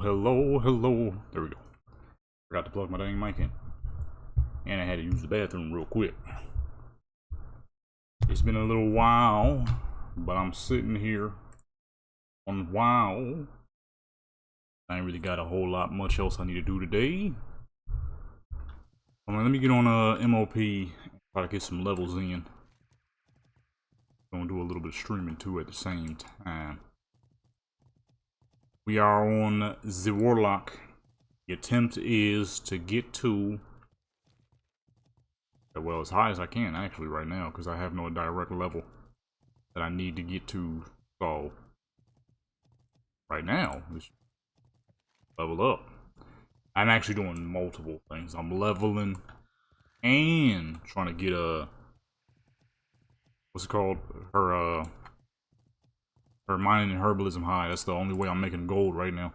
Hello, hello. There we go. Forgot to plug my dang mic in. And I had to use the bathroom real quick. It's been a little while, but I'm sitting here on WoW. I ain't really got a whole lot much else I need to do today. Let me get on MoP and try to get some levels in. Gonna do a little bit of streaming too at the same time. We are on the Warlock. The attempt is to get to, well, as high as I can actually right now, because I have no direct level that I need to get to. So right now, let's level up. I'm actually doing multiple things. I'm leveling and trying to get a, what's it called? Her mining and herbalism high. That's the only way I'm making gold right now.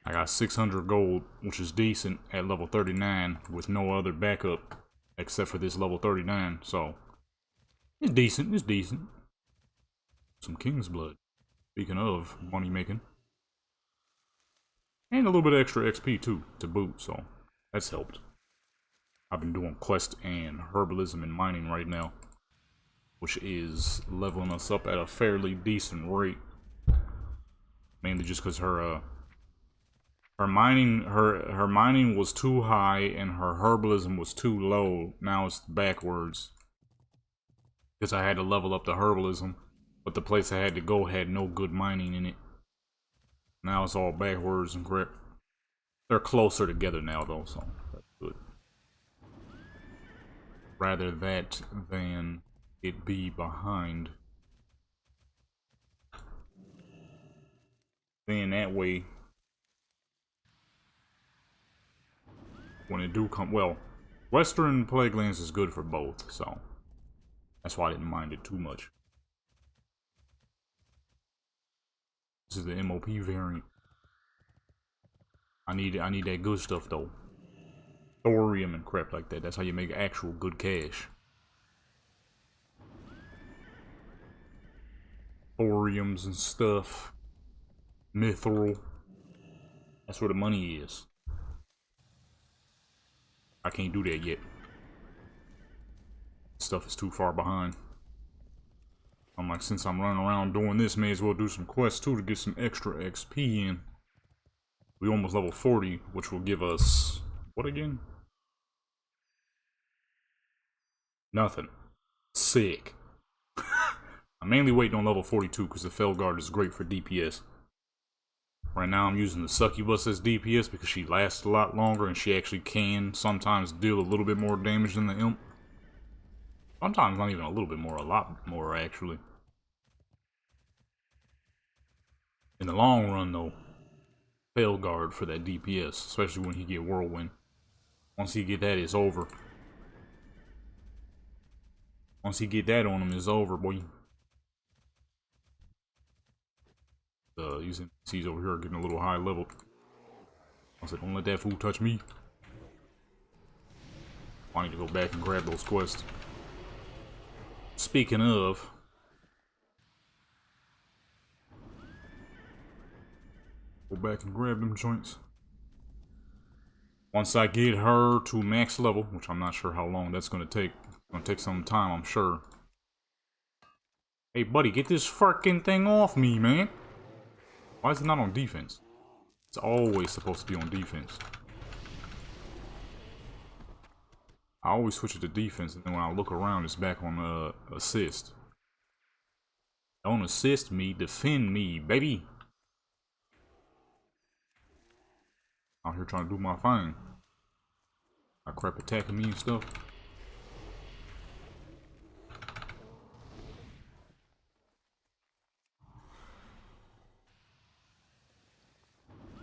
I got 600 gold, which is decent at level 39 with no other backup except for this level 39. So it's decent. It's decent. Some King's Blood. Speaking of money making. And a little bit of extra XP too to boot. So that's helped. I've been doing quest and herbalism and mining right now, which is leveling us up at a fairly decent rate. Mainly just because her mining was too high and her herbalism was too low. Now it's backwards. Because I had to level up the herbalism, but the place I had to go had no good mining in it. Now it's all backwards and crap. They're closer together now though, so that's good. Rather that than it be behind. Then that way, when it do come, well, Western Plaguelands is good for both, so that's why I didn't mind it too much. This is the MoP variant. I need that good stuff though. Thorium and crap like that. That's how you make actual good cash. Thoriums and stuff. Mithril. That's where the money is. I can't do that yet. Stuff is too far behind. I'm like, since I'm running around doing this, may as well do some quests too to get some extra XP in. We almost level 40, which will give us what again? Nothing. Sick. I'm mainly waiting on level 42 because the Felguard is great for DPS. Right now I'm using the Succubus as DPS because she lasts a lot longer and she actually can sometimes deal a little bit more damage than the Imp. Sometimes not even a little bit more, a lot more actually. In the long run though, Felguard for that DPS, especially when he get Whirlwind. Once he get that, it's over. Once he get that on him, it's over, boy. These NPCs over here are getting a little high level. I said, don't let that fool touch me. I need to go back and grab those quests. Speaking of, go back and grab them joints. Once I get her to max level, which I'm not sure how long that's gonna take. It's gonna take some time, I'm sure. Hey buddy, get this fucking thing off me, man. Why is it not on defense? It's always supposed to be on defense. I always switch it to defense, and then when I look around, it's back on assist. Don't assist me, defend me, baby. Out here trying to do my thing. I crap attacking me and stuff.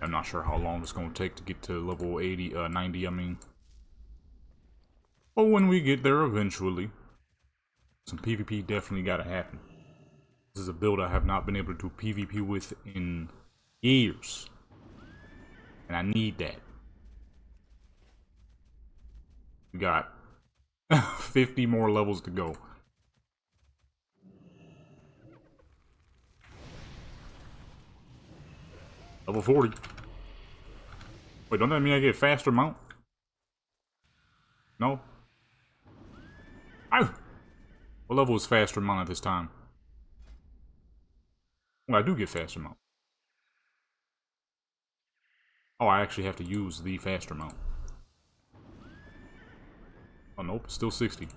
I'm not sure how long it's going to take to get to level 90, I mean. But when we get there eventually, some PvP definitely got to happen. This is a build I have not been able to do PvP with in years. And I need that. We got 50 more levels to go. Level 40. Wait, don't that mean I get faster mount? No? Ow! What level is faster mount at this time? Well, I do get faster mount. Oh, I actually have to use the faster mount. Oh, nope. Still 60. You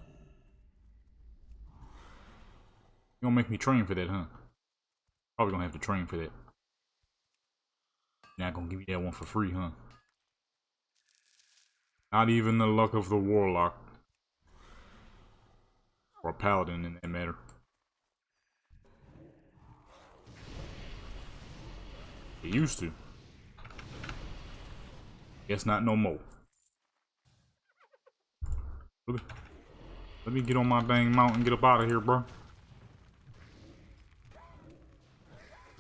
gonna make me train for that, huh? Probably gonna have to train for that. Not gonna give you that one for free, huh? Not even the luck of the warlock. Or paladin in that matter. It used to. Guess not no more. Let me get on my dang mount and get up out of here, bro.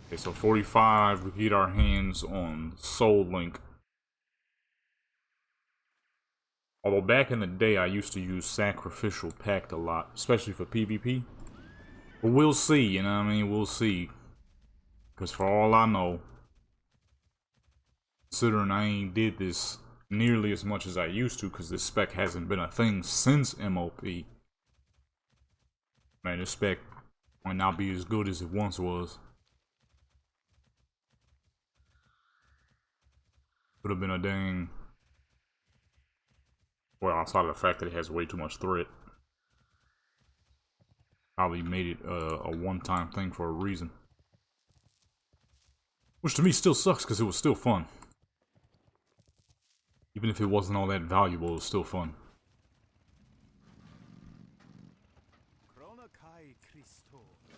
Okay, so 45, we get our hands on Soul Link. Although back in the day, I used to use Sacrificial Pact a lot, especially for PvP. But we'll see, you know what I mean? We'll see. Because for all I know, considering I ain't did this nearly as much as I used to, because this spec hasn't been a thing since MoP. Man, this spec might not be as good as it once was. Could have been a dang... Well, outside of the fact that it has way too much threat. Probably made it a one-time thing for a reason. Which to me still sucks, because it was still fun. Even if it wasn't all that valuable, it was still fun.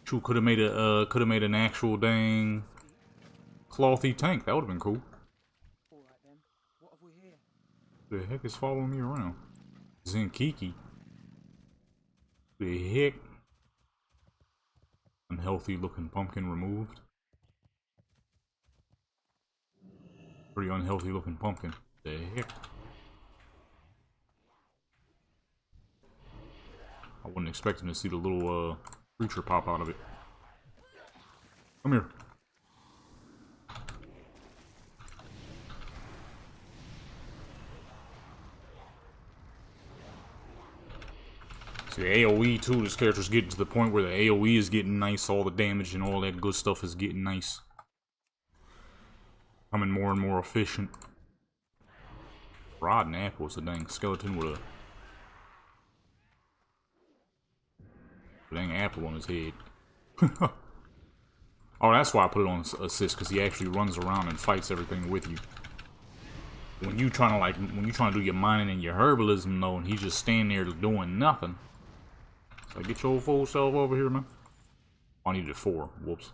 Shoot, could have made an actual dang clothy tank. That would have been cool. All right then. What have we here? The heck is following me around? Zinkiki. The heck? Unhealthy looking pumpkin removed. Pretty unhealthy looking pumpkin. The heck? I wasn't expecting to see the little creature pop out of it. Come here. See, AoE too, this character's getting to the point where the AoE is getting nice, all the damage and all that good stuff is getting nice. Becoming more and more efficient. Rotten apple is a dang skeleton with a dang apple on his head. Oh, that's why I put it on assist, because he actually runs around and fights everything with you. When you trying to do your mining and your herbalism though, and he's just standing there doing nothing. So get your full self over here, man. Oh, I needed 4. Whoops.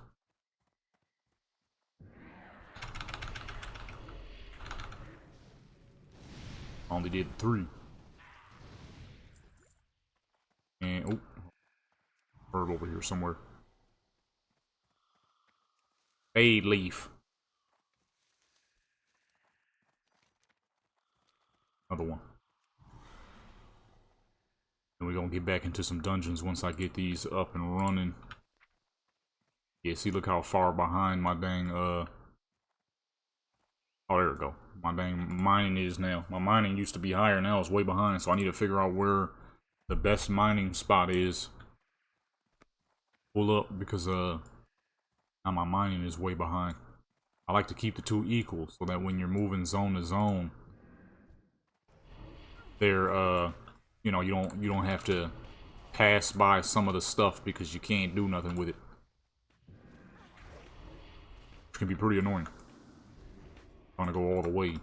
Only did 3. And oh, bird over here somewhere. Fade leaf. Another one. And we're gonna get back into some dungeons once I get these up and running. Yeah, see, look how far behind my dang, oh, there we go. My dang mining is now. My mining used to be higher, now it's way behind, so I need to figure out where the best mining spot is. Pull up, because, now my mining is way behind. I like to keep the two equal, so that when you're moving zone to zone, they're, you know, you don't have to pass by some of the stuff because you can't do nothing with it. Which can be pretty annoying. Trying to go all the way.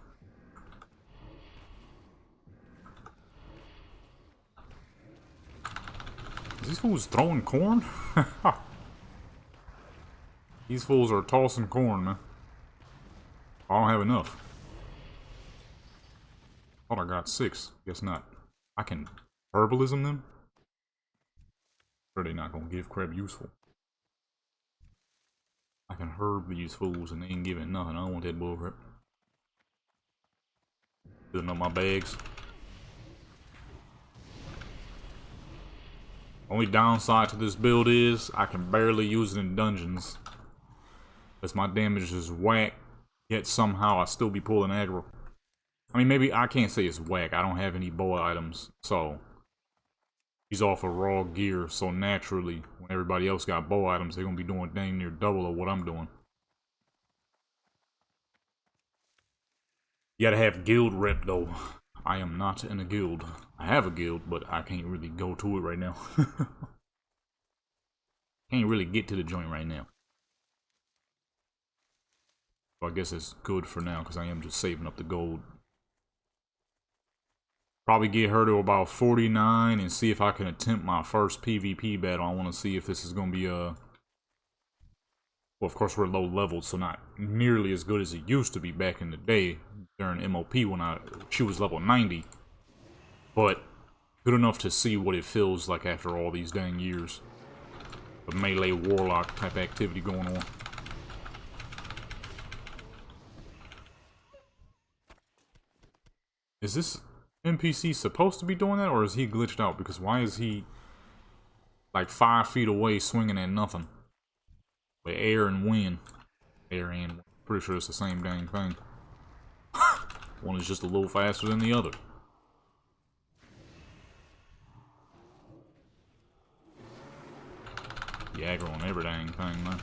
Is these fools throwing corn? These fools are tossing corn, man. I don't have enough. Thought I got 6. Guess not. I can herbalism them? Or are they not gonna give crap useful? I can herb these fools and they ain't giving nothing. I don't want that bullcrap. Filling up my bags. Only downside to this build is I can barely use it in dungeons. Because my damage is whack. yet somehow I still be pulling aggro. I mean, maybe I can't say it's whack. I don't have any boa items, so he's off of raw gear. So naturally, when everybody else got boa items, they're gonna be doing dang near double of what I'm doing. You gotta have guild rep though. I am not in a guild. I have a guild, but I can't really go to it right now. Can't really get to the joint right now. So I guess it's good for now because I am just saving up the gold. Probably get her to about 49 and see if I can attempt my first PvP battle. I want to see if this is going to be well, of course we're low leveled, so not nearly as good as it used to be back in the day during MoP when she was level 90. But good enough to see what it feels like after all these dang years of melee warlock type activity going on. Is this NPC supposed to be doing that, or is he glitched out? Because why is he like 5 feet away swinging at nothing? With air and wind. Air and wind. Pretty sure it's the same dang thing. One is just a little faster than the other. The aggro on every dang thing, man.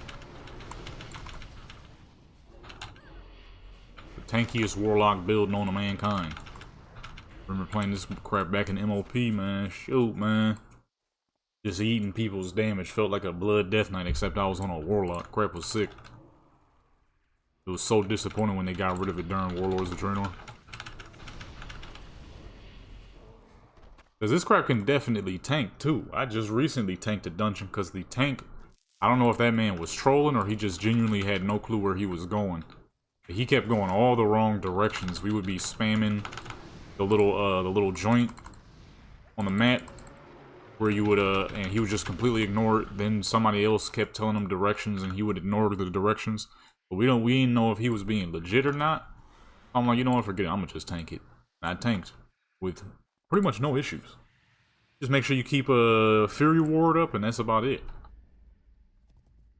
The tankiest warlock build known to mankind. Remember playing this crap back in MoP, man. Shoot, man. Just eating people's damage felt like a blood death knight, except I was on a warlock. Crap was sick. It was so disappointing when they got rid of it during Warlords of Draenor. Because this crap can definitely tank, too. I just recently tanked a dungeon because the tank... I don't know if that man was trolling or he just genuinely had no clue where he was going. But he kept going all the wrong directions. We would be spamming the little joint on the map where you would, and he would just completely ignore it. Then somebody else kept telling him directions and he would ignore the directions. But we didn't know if he was being legit or not. I'm like, you know what, forget it. I'm gonna just tank it. And I tanked with pretty much no issues. Just make sure you keep a Fury Ward up, and that's about it.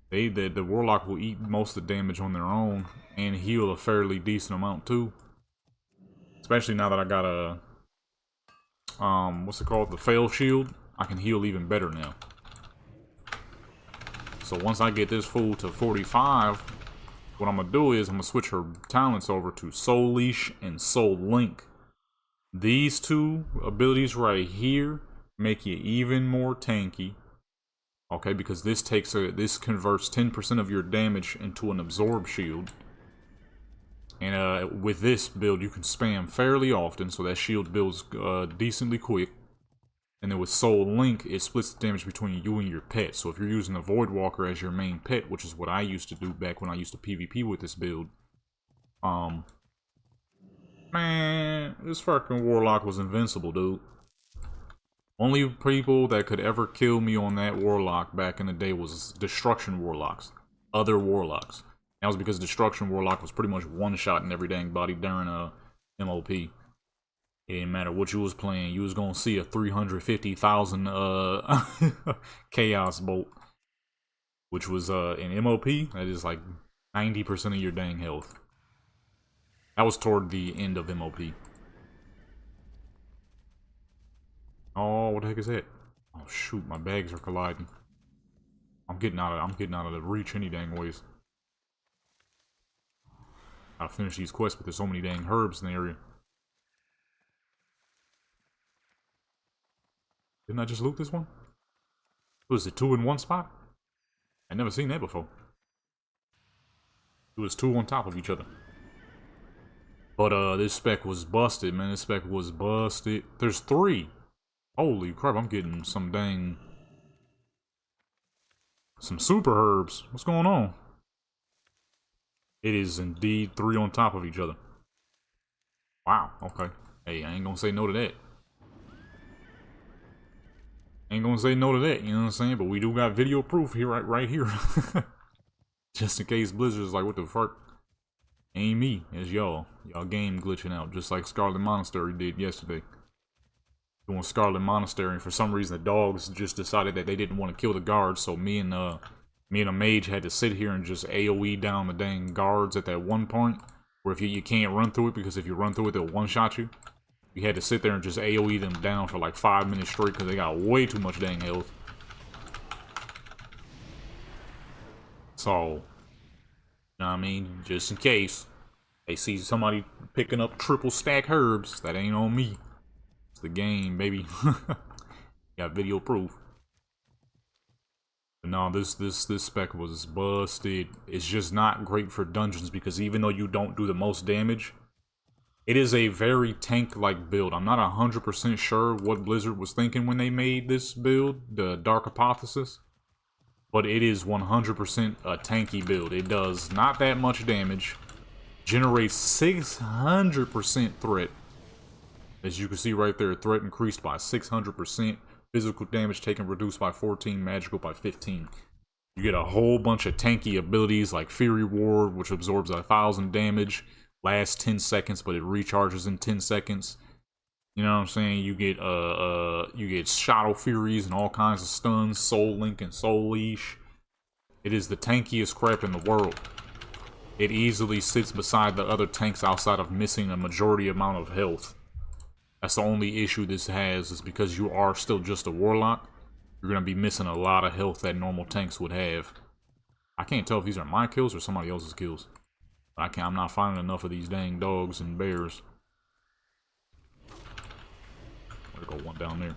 The Warlock will eat most of the damage on their own, and heal a fairly decent amount too. Especially now that I got a, what's it called? The Fail Shield. I can heal even better now. So once I get this fool to 45, what I'm gonna do is I'm gonna switch her talents over to Soul Leash and Soul Link. These two abilities right here make you even more tanky. Okay, because this converts 10% of your damage into an absorb shield. And with this build, you can spam fairly often, so that shield builds decently quick. And then with Soul Link, it splits the damage between you and your pet. So if you're using a Void Walker as your main pet, which is what I used to do back when I used to PvP with this build, man, this fucking Warlock was invincible, dude. Only people that could ever kill me on that Warlock back in the day was Destruction Warlocks. Other Warlocks. That was because Destruction Warlock was pretty much one-shot in every dang body during MoP. It didn't matter what you was playing, you was gonna see a 350,000 Chaos Bolt. Which was in MoP, that is like 90% of your dang health. That was toward the end of MoP. Oh, what the heck is that? Oh shoot, my bags are colliding. I'm getting out of the reach any dang ways. I'll finish these quests, but there's so many dang herbs in the area. Didn't I just loot this one? Was it 2 in one spot? I'd never seen that before. It was 2 on top of each other. But this spec was busted, man. This spec was busted. There's 3. Holy crap, I'm getting some dang... some super herbs. What's going on? It is indeed 3 on top of each other. Wow, okay. Hey, I ain't gonna say no to that. Ain't gonna say no to that, you know what I'm saying? But we do got video proof here, right here. Just in case Blizzard's like, what the fuck? Ain't me, it's y'all. Y'all game glitching out, just like Scarlet Monastery did yesterday. Doing Scarlet Monastery, and for some reason the dogs just decided that they didn't want to kill the guards, so me and a mage had to sit here and just AoE down the dang guards at that one point. Or if you can't run through it, because if you run through it, they'll one-shot you. You had to sit there and just AoE them down for like 5 minutes straight because they got way too much dang health. So, you know what I mean? Just in case they see somebody picking up triple stack herbs, that ain't on me. It's the game, baby. Got video proof. But no, this spec was busted. It's just not great for dungeons because even though you don't do the most damage, it is a very tank-like build. I'm not 100% sure what Blizzard was thinking when they made this build, the Dark Hypothesis. But it is 100% a tanky build. It does not that much damage. Generates 600% threat. As you can see right there, threat increased by 600%. Physical damage taken reduced by 14, magical by 15. You get a whole bunch of tanky abilities like Fury Ward, which absorbs 1,000 damage. Lasts 10 seconds, but it recharges in 10 seconds. You know what I'm saying? You get Shadow Furies and all kinds of stuns, Soul Link and Soul Leash. It is the tankiest crap in the world. It easily sits beside the other tanks outside of missing a majority amount of health. That's the only issue this has, is because you are still just a Warlock. You're going to be missing a lot of health that normal tanks would have. I can't tell if these are my kills or somebody else's kills. I'm not finding enough of these dang dogs and bears. There go one down there.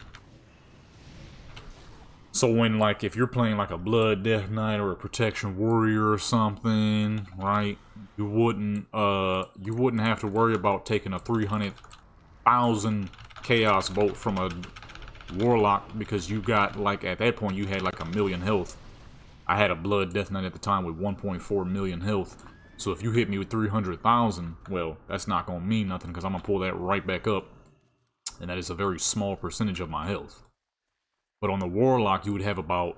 So when, like, if you're playing like a Blood Death Knight or a Protection Warrior or something, right? You wouldn't have to worry about taking a 300,000 Chaos Bolt from a Warlock because you got, like, at that point you had like 1,000,000 health. I had a Blood Death Knight at the time with 1.4 million health. So if you hit me with 300,000, well, that's not going to mean nothing because I'm going to pull that right back up. And that is a very small percentage of my health. But on the Warlock, you would have about,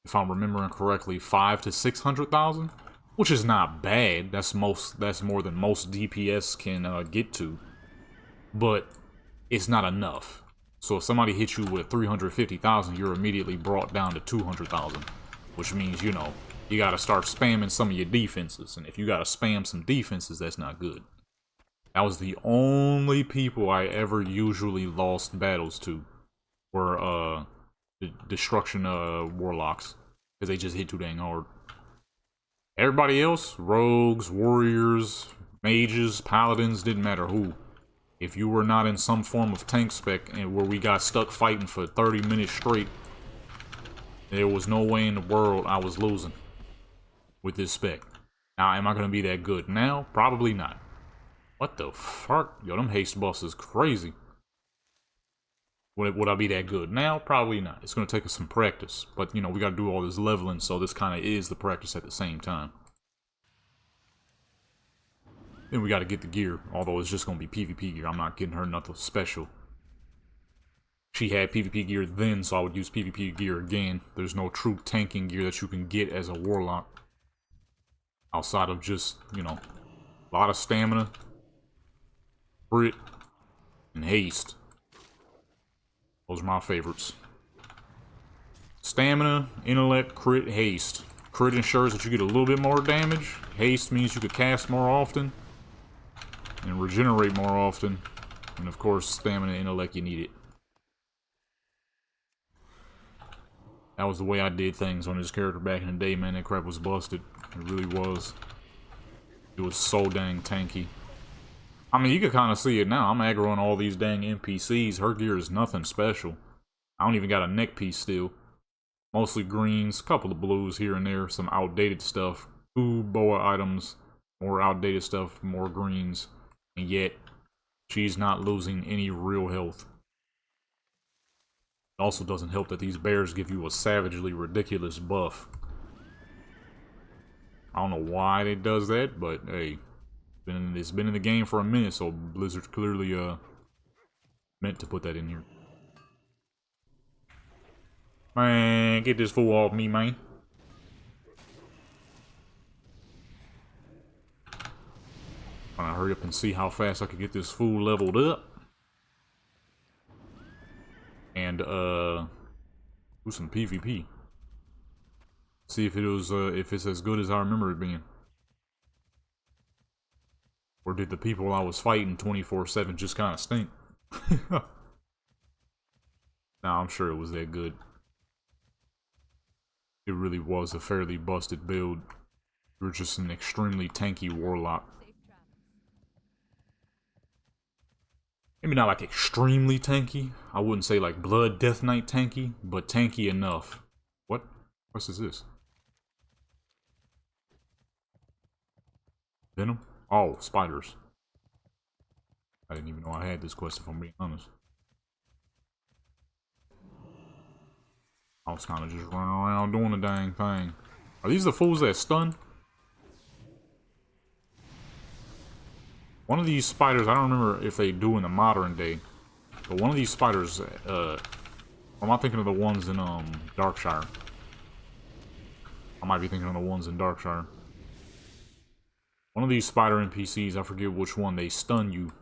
if I'm remembering correctly, 500,000 to 600,000. Which is not bad. That's more than most DPS can get to. But it's not enough. So if somebody hits you with 350,000, you're immediately brought down to 200,000. Which means, you know, you gotta start spamming some of your defenses. And if you gotta spam some defenses, that's not good. That was the only people I ever usually lost battles to. Were, the Destruction, Warlocks. Because they just hit too dang hard. Everybody else, rogues, warriors, mages, paladins, didn't matter who. If you were not in some form of tank spec and where we got stuck fighting for 30 minutes straight, there was no way in the world I was losing with this spec. Now, am I going to be that good now? Probably not. What the fuck? Yo, them haste buffs is crazy. Would I be that good now? Probably not. It's going to take us some practice. But, you know, we got to do all this leveling, so this kind of is the practice at the same time. Then we got to get the gear, although it's just going to be PvP gear. I'm not getting her nothing special. She had PvP gear then, so I would use PvP gear again. There's no true tanking gear that you can get as a Warlock. Outside of just, you know, a lot of stamina, crit, and haste. Those are my favorites. Stamina, intellect, crit, haste. Crit ensures that you get a little bit more damage. Haste means you could cast more often. And regenerate more often. And of course, stamina and intellect, you need it. That was the way I did things on this character back in the day, man. That crap was busted. It really was. It was so dang tanky. I mean, you can kind of see it now. I'm aggroing all these dang NPCs. Her gear is nothing special. I don't even got a neck piece still. Mostly greens, a couple of blues here and there, some outdated stuff. 2 boa items, more outdated stuff, more greens. And yet, she's not losing any real health. It also doesn't help that these bears give you a savagely ridiculous buff. I don't know why it does that, but hey. It's been in the game for a minute, so Blizzard clearly meant to put that in here. Man, get this fool off me, man. Trying to hurry up and see how fast I can get this fool leveled up. And do some PvP. See if it was if it's as good as I remember it being. Of Or did the people I was fighting 24/7 just kind of stink? Nah, I'm sure it was that good. It really was a fairly busted build. You're just an extremely tanky warlock. Maybe not like extremely tanky. I wouldn't say like Blood Death Knight tanky, but tanky enough. What? What's this? Venom? Oh, spiders. I didn't even know I had this quest, if I'm being honest. I was kind of just running around doing the dang thing. Are these the fools that stun? One of these spiders, I don't remember if they do in the modern day, but one of these spiders, or am I thinking of the ones in, Darkshire? I might be thinking of the ones in Darkshire. One of these spider NPCs, I forget which one, they stun you.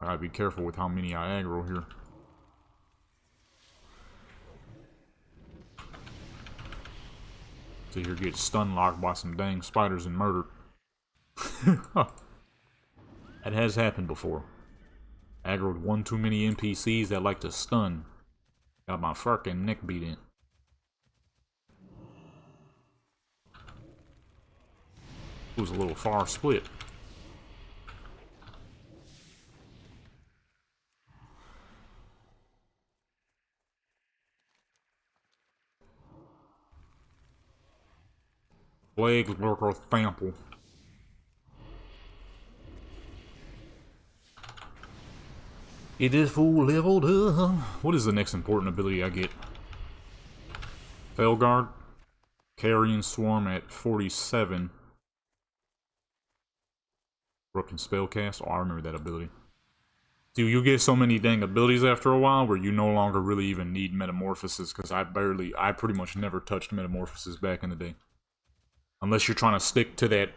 I gotta be careful with how many I aggro here. So you get stun locked by some dang spiders and murdered. That has happened before. Aggroed one too many NPCs that like to stun. Got my fucking neck beat in. It was a little far split. Plague Lurker Thample. It is full leveled up. What is the next important ability I get? Felguard. Carrion Swarm at 47. Broken Spellcast. Oh, I remember that ability. Dude, you get so many dang abilities after a while where you no longer really even need Metamorphosis, because I pretty much never touched Metamorphosis back in the day. Unless you're trying to stick to that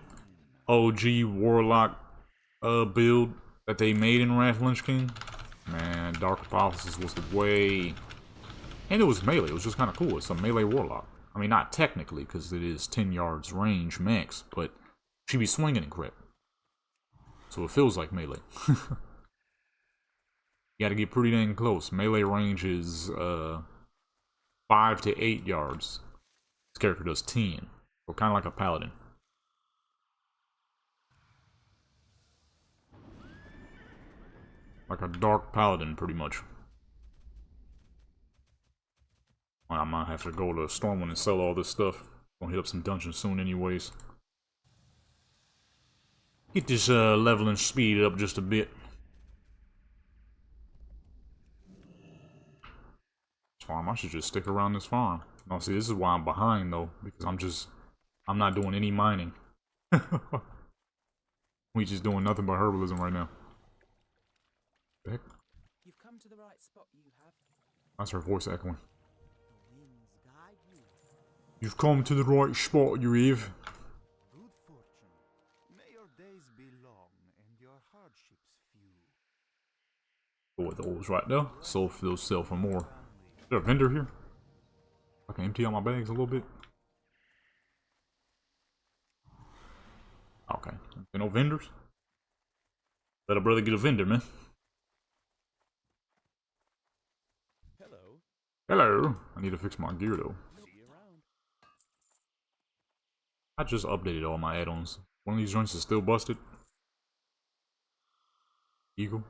OG Warlock build that they made in Wrath Lich King. Man, Dark Hypothesis was the way. And it was melee. It was just kind of cool. It's a melee warlock. I mean, not technically, because it is 10 yards range max, but she be swinging and crap. So it feels like melee. You gotta get pretty dang close. Melee range is 5 to 8 yards. This character does 10. So kind of like a paladin. Like a dark paladin, pretty much. I might have to go to Stormwind and sell all this stuff. Gonna hit up some dungeons soon anyways. Get this leveling speed up just a bit. This farm, I should just stick around this farm. No, see, this is why I'm behind though, because I'm not doing any mining. We just doing nothing but herbalism right now. The heck? You've come to the right spot, you have. That's her voice echoing. You've come to the right spot, you have. Good fortune. May your days be long and your hardships few. Go with those right there. So if they'll sell for more. Is there a vendor here? I can empty out my bags a little bit. Okay. No vendors? Let a brother get a vendor, man. Hello. Hello. I need to fix my gear though. See you around. I just updated all my add-ons. One of these joints is still busted. Eagle.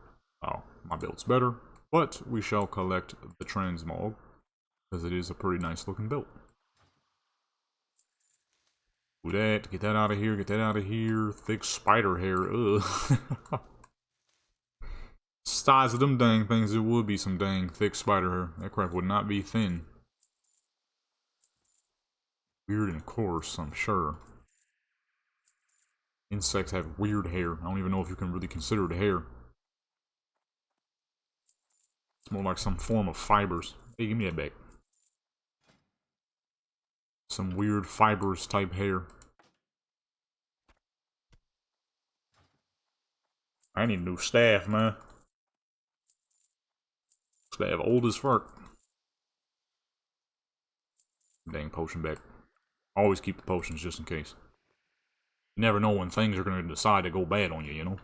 Oh, my build's better. But we shall collect the transmog, because it is a pretty nice looking build. Do that, get that out of here, get that out of here. Thick spider hair, ugh. Size of them dang things, it would be some dang thick spider hair. That crap would not be thin. Weird and coarse, I'm sure. Insects have weird hair. I don't even know if you can really consider it hair. It's more like some form of fibers. Hey, give me that back. Some weird fibrous type hair. I need a new staff, man. Staff old as fuck. Dang potion back. Always keep the potions just in case. You never know when things are going to decide to go bad on you, you know?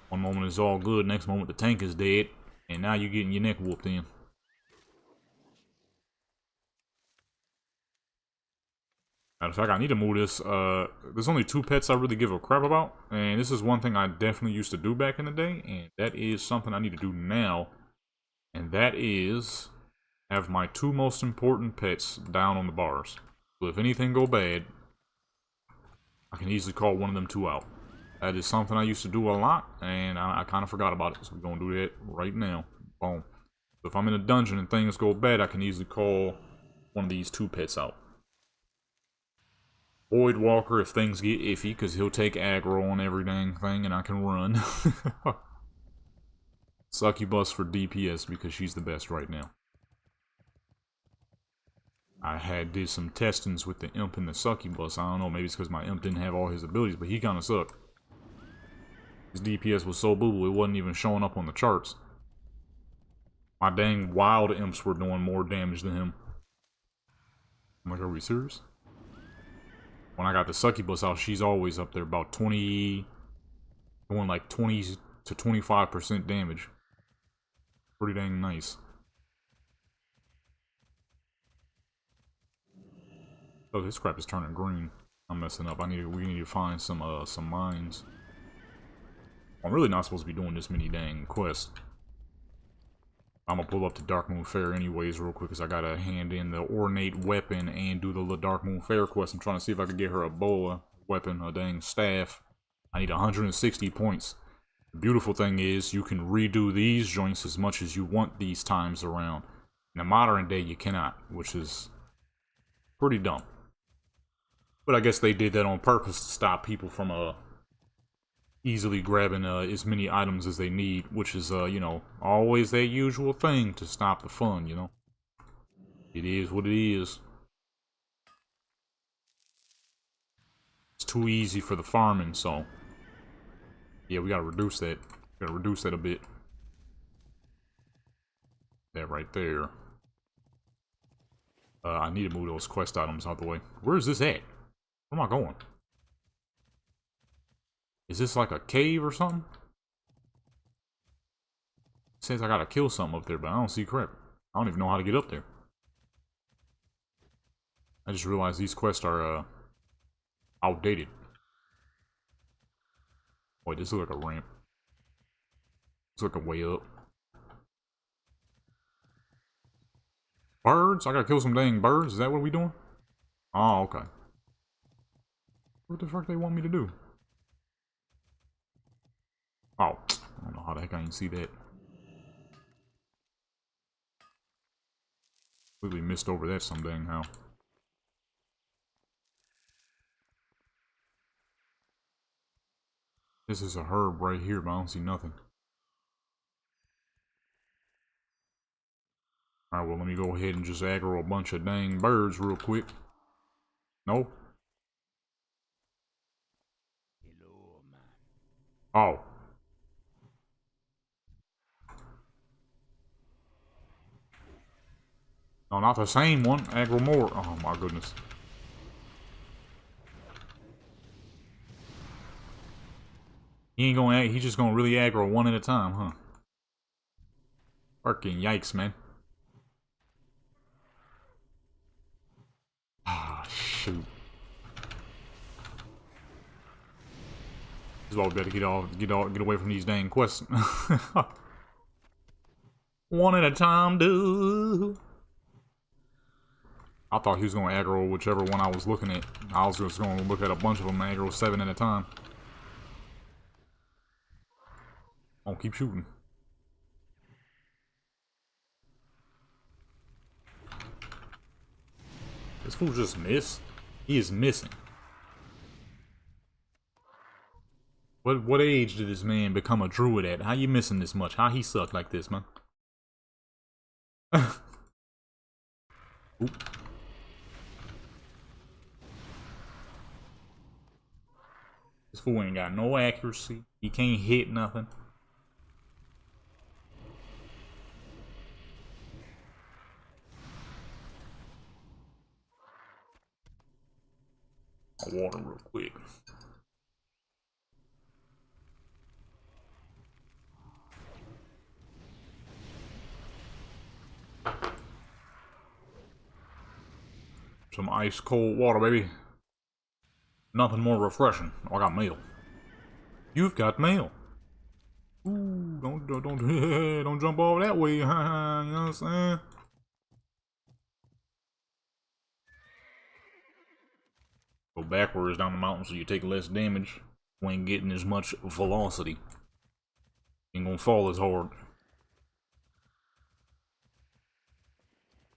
One moment it's all good, next moment the tank is dead, and now you're getting your neck whooped in. Matter of fact, I need to move this. There's only 2 pets I really give a crap about, and this is one thing I definitely used to do back in the day, and that is something I need to do now, and that is have my 2 most important pets down on the bars. So if anything go bad, I can easily call one of them 2 out. That is something I used to do a lot, and I kind of forgot about it, so we're going to do that right now. Boom. So if I'm in a dungeon and things go bad, I can easily call one of these 2 pets out. Void Walker if things get iffy, because he'll take aggro on every dang thing and I can run. Succubus for DPS because she's the best right now. I did some testings with the Imp and the Succubus. I don't know, maybe it's because my Imp didn't have all his abilities, but he kind of sucked. His DPS was so boo-boo, it wasn't even showing up on the charts. My dang wild Imps were doing more damage than him. I'm like, are we serious? When I got the Succubus out, she's always up there about 20... Going like 20 to 25% damage. Pretty dang nice. Oh, this crap is turning green. I'm messing up. We need to find some mines. I'm really not supposed to be doing this many dang quests. I'm gonna pull up to Darkmoon Fair anyways real quick because I gotta hand in the ornate weapon and do the Darkmoon Fair quest. I'm trying to see if I can get her a boa weapon, a dang staff. I need 160 points. The beautiful thing is you can redo these joints as much as you want these times around. In the modern day you cannot, which is pretty dumb. But I guess they did that on purpose to stop people from easily grabbing as many items as they need, which is, you know, always that usual thing to stop the fun, you know? It is what it is. It's too easy for the farming, so... Yeah, we gotta reduce that. We gotta reduce that a bit. That right there. I need to move those quest items out of the way. Where is this at? Where am I going? Is this like a cave or something? It says I gotta kill something up there, but I don't see crap. I don't even know how to get up there. I just realized these quests are, outdated. Wait, this looks like a ramp. This looks like a way up. Birds? I gotta kill some dang birds? Is that what we doing? Oh, okay. What the fuck they want me to do? Oh, I don't know how the heck I can see that. Completely missed over that some dang how. This is a herb right here, but I don't see nothing. Alright, well, let me go ahead and just aggro a bunch of dang birds real quick. No? Hello, man. Oh. No, not the same one. Aggro more. Oh, my goodness. He's just gonna really aggro one at a time, huh? Fucking yikes, man. Ah, shoot. This is why we better get away from these dang quests. One at a time, dude. I thought he was gonna aggro whichever one I was looking at. I was just gonna look at a bunch of them and aggro 7 at a time. Oh, keep shooting. This fool just missed. He is missing. What age did this man become a druid at? How you missing this much? How he suck like this, man? Oop. This fool ain't got no accuracy. He can't hit nothing. my water real quick. Some ice cold water, baby. Nothing more refreshing. Oh, I got mail. You've got mail. Ooh, don't jump over that way. You know what I'm saying? Go backwards down the mountain so you take less damage. You ain't getting as much velocity. Ain't gonna fall as hard.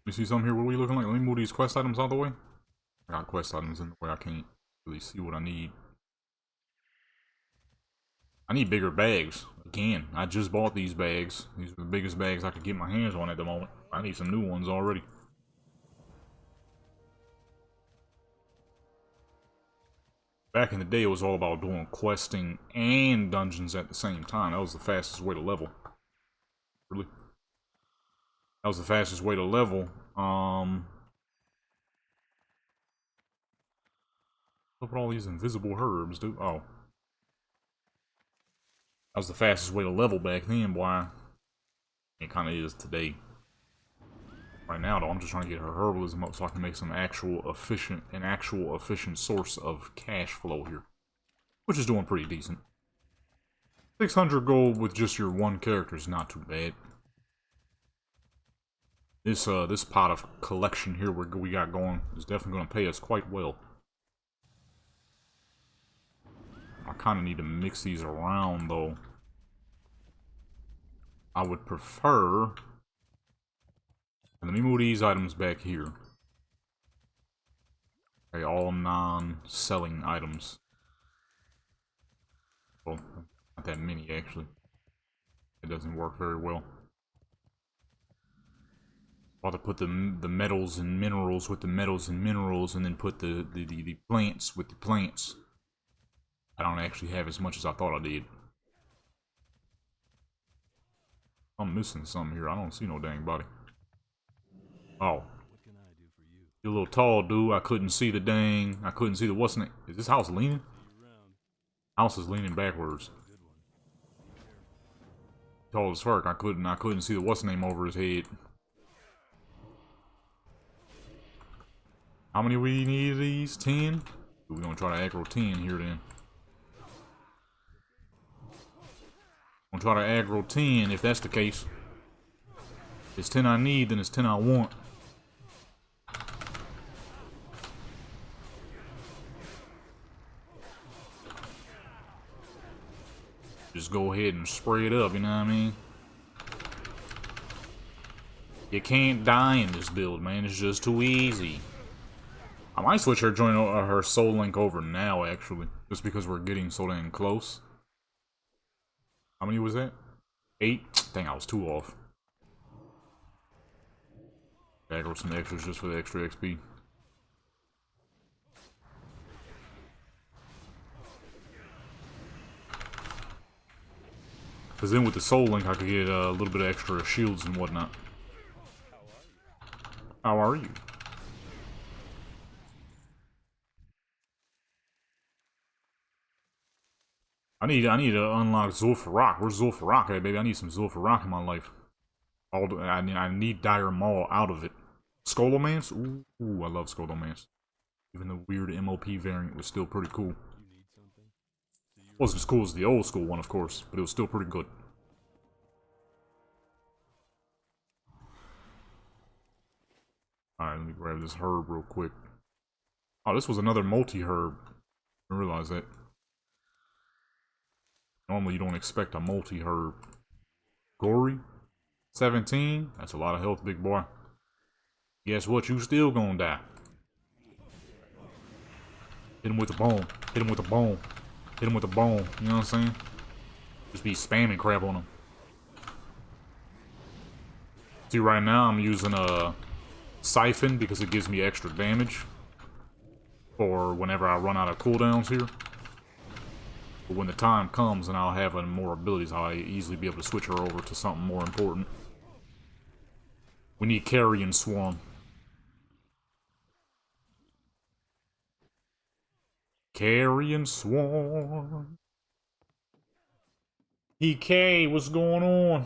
You see something here? What are we looking like? Let me move these quest items out of the way. I got quest items in the way. I can't really see what I need. I need bigger bags. Again, I just bought these bags. These are the biggest bags I could get my hands on at the moment. I need some new ones already. Back in the day, it was all about doing questing and dungeons at the same time. That was the fastest way to level. Really? That was the fastest way to level. Look at all these invisible herbs, dude. Oh. That was the fastest way to level back then, boy. It kind of is today. Right now, though, I'm just trying to get her herbalism up so I can make some actual efficient source of cash flow here. Which is doing pretty decent. 600 gold with just your one character is not too bad. This pot of collection here we got going is definitely going to pay us quite well. I kind of need to mix these around, though. I would prefer... Let me move these items back here. Okay, all non-selling items. Well, not that many, actually. It doesn't work very well. I'll have to put the metals and minerals with the metals and minerals, and then put the plants with the plants. I don't actually have as much as I thought I did. I'm missing something here. I don't see no dang body. Oh. What can I do for you? You're a little tall, dude. I couldn't see the dang. I couldn't see the what's name. Is this house leaning? House is leaning backwards. Tall as fuck. I couldn't see the what's name over his head. How many we need of these? 10? We're gonna try to aggro 10 here then. I'm gonna try to aggro 10 if that's the case. If it's 10 I need, then it's 10 I want. Just go ahead and spray it up, you know what I mean? You can't die in this build, man. It's just too easy. I might switch her soul link over now, actually. Just because we're getting so dang close. How many was that? 8? Dang, I was 2 off. Aggro some extras just for the extra XP. Because then with the soul link, I could get a little bit of extra shields and whatnot. How are you? I need to unlock Zul'Farrak. Where's Zul'Farrak at, baby? I need some Zul'Farrak in my life. I need Dire Maul out of it. Scholomance? Ooh, I love Scholomance. Even the weird MoP variant was still pretty cool. Wasn't as cool as the old school one, of course, but it was still pretty good. Alright, let me grab this herb real quick. Oh, this was another multi-herb. I didn't realize that. Normally you don't expect a multi-herb. Gory? 17? That's a lot of health, big boy. Guess what? You still gonna die. Hit him with the bone. Hit him with the bone. Hit him with the bone. You know what I'm saying? Just be spamming crap on him. See, right now I'm using a siphon because it gives me extra damage for whenever I run out of cooldowns here. But when the time comes and I'll have more abilities, I'll easily be able to switch her over to something more important. We need Carrion Swarm. Carrion Swarm. PK, what's going on?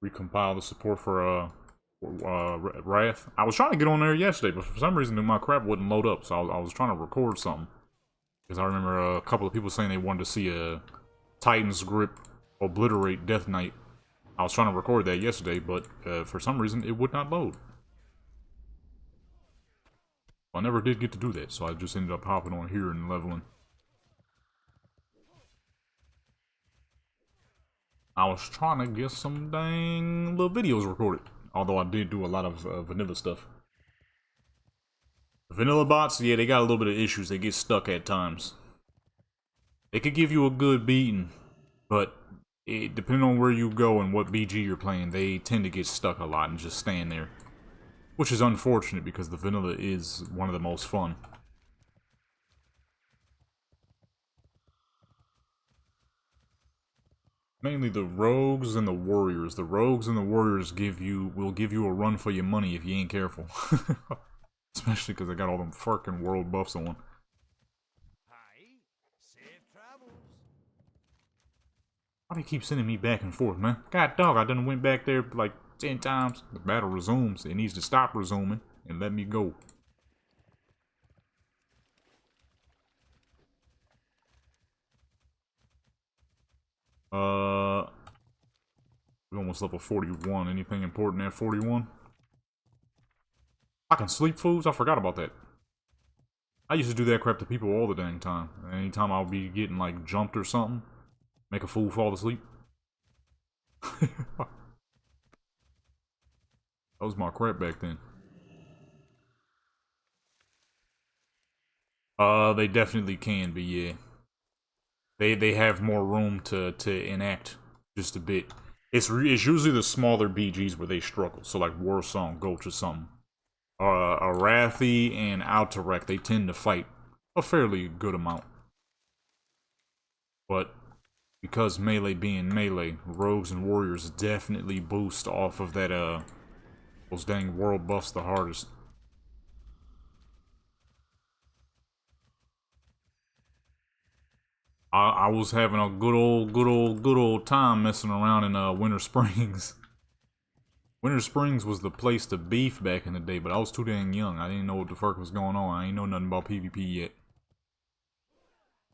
Recompile the support for Wrath. I was trying to get on there yesterday, but for some reason my crap wouldn't load up, so I was trying to record something. Because I remember a couple of people saying they wanted to see a Titan's Grip Obliterate Death Knight. I was trying to record that yesterday, but for some reason it would not load. I never did get to do that, so I just ended up hopping on here and leveling. I was trying to get some dang little videos recorded, although I did do a lot of vanilla stuff. Vanilla bots, yeah, they got a little bit of issues. They get stuck at times. They could give you a good beating, but depending on where you go and what BG you're playing, they tend to get stuck a lot and just stand there. Which is unfortunate because the vanilla is one of the most fun. Mainly the rogues and the warriors. The rogues and the warriors will give you a run for your money if you ain't careful. Especially because I got all them fucking world buffs on. Hi, safe travels. Why do you keep sending me back and forth, man? God dog, I done went back there like 10 times. The battle resumes. It needs to stop resuming and let me go. We're almost level 41. Anything important at 41? I can sleep foods? I forgot about that. I used to do that crap to people all the dang time. Anytime I'll be getting like jumped or something, make a fool fall asleep. That was my crap back then. They definitely can be, yeah. They have more room to enact just a bit. It's usually the smaller BGs where they struggle. So like Warsong, Gulch or something. Arathi and Alterac, they tend to fight a fairly good amount. But because melee being melee, rogues and warriors definitely boost off of that those dang world buffs the hardest. I was having a good old time messing around in Winter Springs. Winter Springs was the place to beef back in the day, but I was too dang young. I didn't know what the fuck was going on. I ain't know nothing about PvP yet.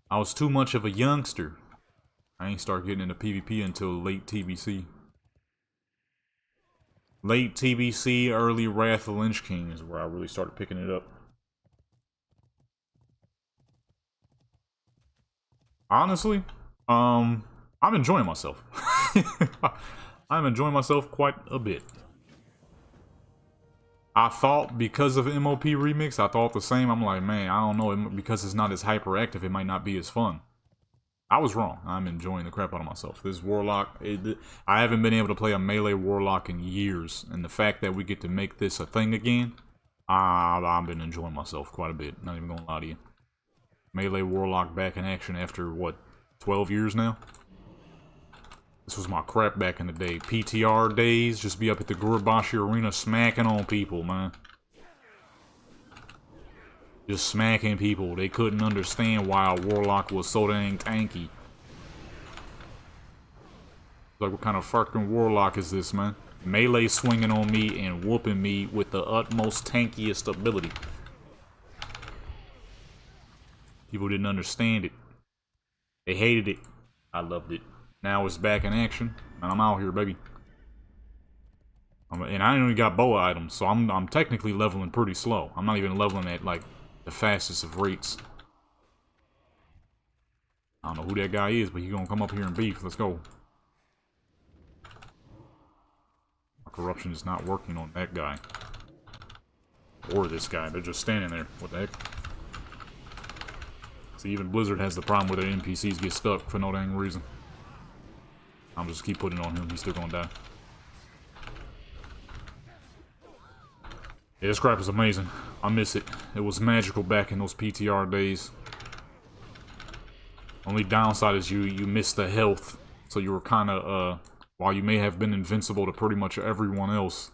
I was too much of a youngster. I ain't start getting into PvP until late TBC. Late TBC, early Wrath of the Lynch King is where I really started picking it up. Honestly, I'm enjoying myself. I'm enjoying myself quite a bit. I thought because of MoP Remix, I thought the same. I'm like, man, I don't know, because it's not as hyperactive, it might not be as fun. I was wrong. I'm enjoying the crap out of myself. This Warlock, I haven't been able to play a melee Warlock in years, and the fact that we get to make this a thing again, I've been enjoying myself quite a bit, not even gonna lie to you. Melee Warlock back in action after, what, 12 years now? This was my crap back in the day. PTR days, just be up at the Gurbashi Arena smacking on people, man. Just smacking people. They couldn't understand why a Warlock was so dang tanky. Like, what kind of fucking Warlock is this, man? Melee swinging on me and whooping me with the utmost tankiest ability. People didn't understand it. They hated it. I loved it. Now it's back in action, and I'm out here, baby. And I only got boa items, so I'm technically leveling pretty slow. I'm not even leveling at like the fastest of rates. I don't know who that guy is, but he's gonna come up here and beef. Let's go. My corruption is not working on that guy or this guy. They're just standing there. What the heck? See, even Blizzard has the problem where their NPCs get stuck for no dang reason. I'm just keep putting it on him. He's still gonna die. Yeah, this crap is amazing. I miss it. It was magical back in those PTR days. Only downside is you miss the health. So you were kind of, while you may have been invincible to pretty much everyone else,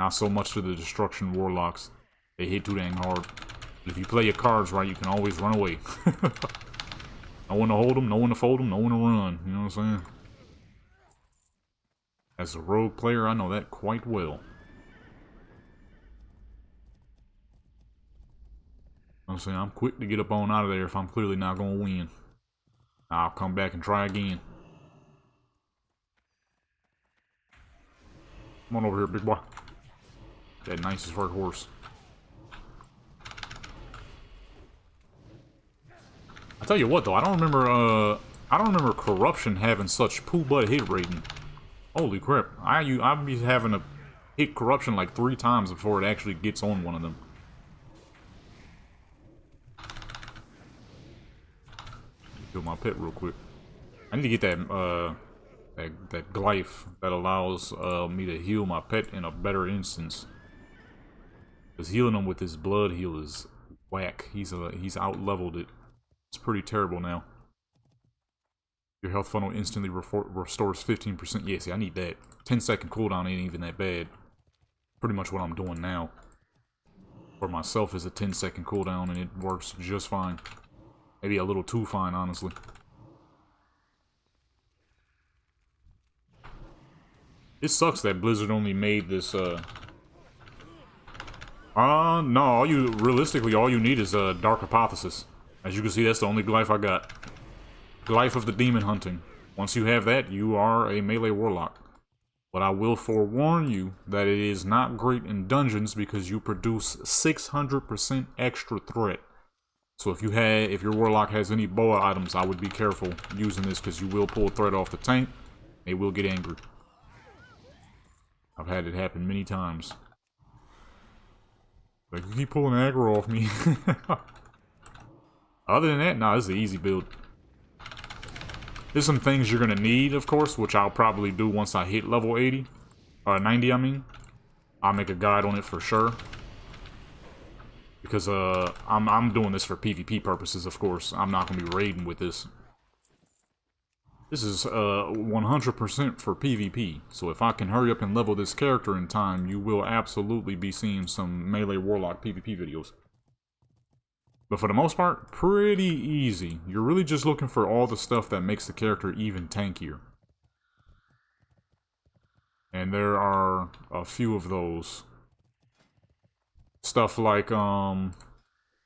Not so much to the destruction warlocks. They hit too dang hard. But if you play your cards right, you can always run away. No one to hold them, no one to fold them, no one to run. You know what I'm saying? As a rogue player, I know that quite well. I'm saying I'm quick to get up on out of there if I'm clearly not going to win. I'll come back and try again. Come on over here, big boy. That nicest workhorse. I tell you what though, I don't remember corruption having such poo butt hit rating. Holy crap. I'd be having to hit corruption like 3 times before it actually gets on one of them. Kill my pet real quick. I need to get that that glyph that allows me to heal my pet in a better instance. Because healing him with his blood heal is whack. He's out leveled it. It's pretty terrible now. Your health funnel instantly restores 15%. Yeah, see, I need that. 10-second cooldown ain't even that bad. Pretty much what I'm doing now. For myself is a 10-second cooldown and it works just fine. Maybe a little too fine, honestly. It sucks that Blizzard only made this, no, realistically, all you need is a Dark Hypothesis. As you can see, that's the only glyph I got. Glyph of the Demon Hunting. Once you have that, you are a melee warlock. But I will forewarn you that it is not great in dungeons because you produce 600% extra threat. So if your warlock has any boa items, I would be careful using this because you will pull threat off the tank. They will get angry. I've had it happen many times. Like, you keep pulling aggro off me. Other than that, nah, this is an easy build. There's some things you're gonna need, of course, which I'll probably do once I hit level 80. Or 90, I mean. I'll make a guide on it for sure. Because, I'm doing this for PvP purposes, of course. I'm not gonna be raiding with this. This is, 100% for PvP. So if I can hurry up and level this character in time, you will absolutely be seeing some melee warlock PvP videos. But for the most part, pretty easy. You're really just looking for all the stuff that makes the character even tankier. And there are a few of those. Stuff like,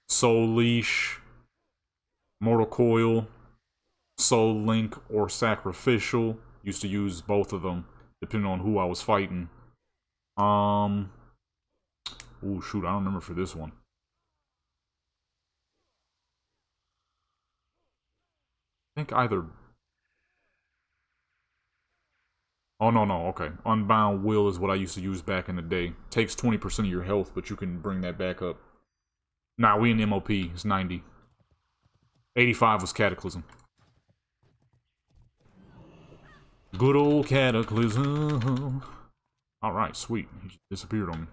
Soul Leash, Mortal Coil, Soul Link, or Sacrificial. Used to use both of them, depending on who I was fighting. Oh shoot, I don't remember for this one. I think either... Oh, no, okay. Unbound Will is what I used to use back in the day. Takes 20% of your health, but you can bring that back up. Nah, we in MoP. It's 90. 85 was Cataclysm. Good old Cataclysm. Alright, sweet. He just disappeared on me.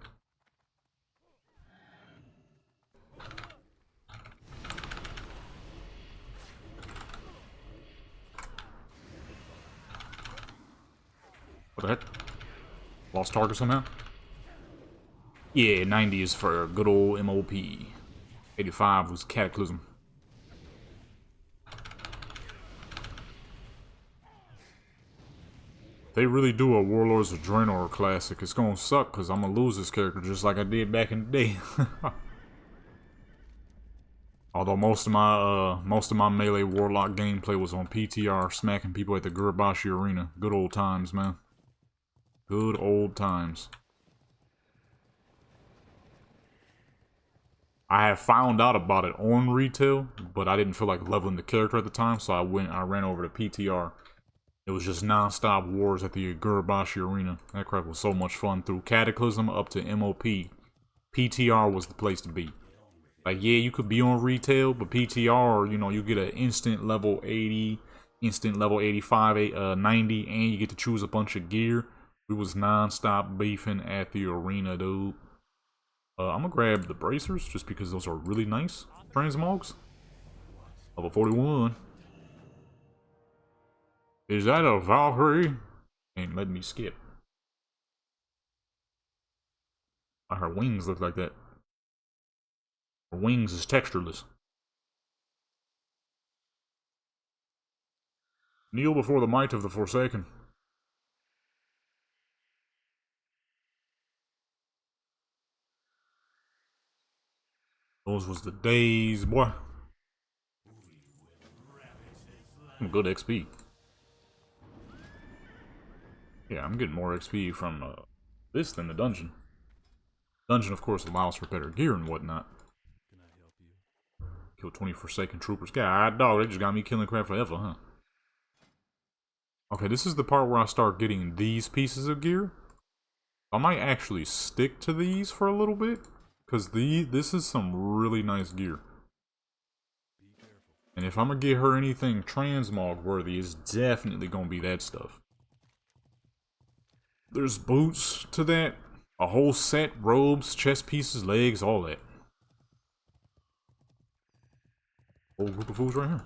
What the heck? Lost target somehow? Yeah, 90 is for good old MoP. 85 was Cataclysm. They really do a Warlords of Draenor classic. It's gonna suck because I'm gonna lose this character just like I did back in the day. Although most of my melee warlock gameplay was on PTR, smacking people at the Gurbashi Arena. Good old times, man. Good old times. I have found out about it on retail, but I didn't feel like leveling the character at the time, so I ran over to PTR. It was just non-stop wars at the Gurbashi Arena. That crap was so much fun. Through Cataclysm up to MoP, PTR was the place to be. Like, yeah, you could be on retail, but PTR, you know, you get an instant level 80, instant level 85, 90, and you get to choose a bunch of gear. We was non-stop beefing at the arena, dude. I'm gonna grab the bracers, just because those are really nice transmogs. Level 41. Is that a Valkyrie? Ain't letting me skip. Why her wings look like that? Her wings is textureless. Kneel before the might of the Forsaken. Those was the days, boy. Good XP. Yeah, I'm getting more XP from this than the dungeon. Dungeon, of course, allows for better gear and whatnot. Can I help you? Kill 20 Forsaken troopers. God, dog, they just got me killing crap forever, huh? Okay, this is the part where I start getting these pieces of gear. I might actually stick to these for a little bit, because this is some really nice gear. Be careful. And if I'm gonna get her anything transmog worthy, it's definitely gonna be that stuff. There's boots to that, a whole set, robes, chest pieces, legs, all that. Whole group of fools right here.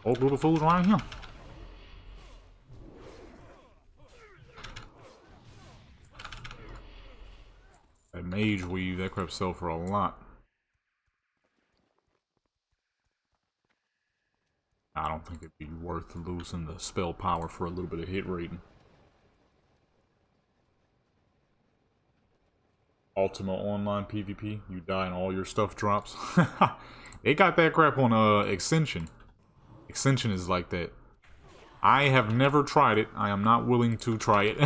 Whole group of fools right here. That mage weave, that crap sell for a lot. I don't think it'd be worth losing the spell power for a little bit of hit rating. Ultima Online PvP, you die and all your stuff drops. They got that crap on Extension. Extension is like that. I have never tried it. I am not willing to try it.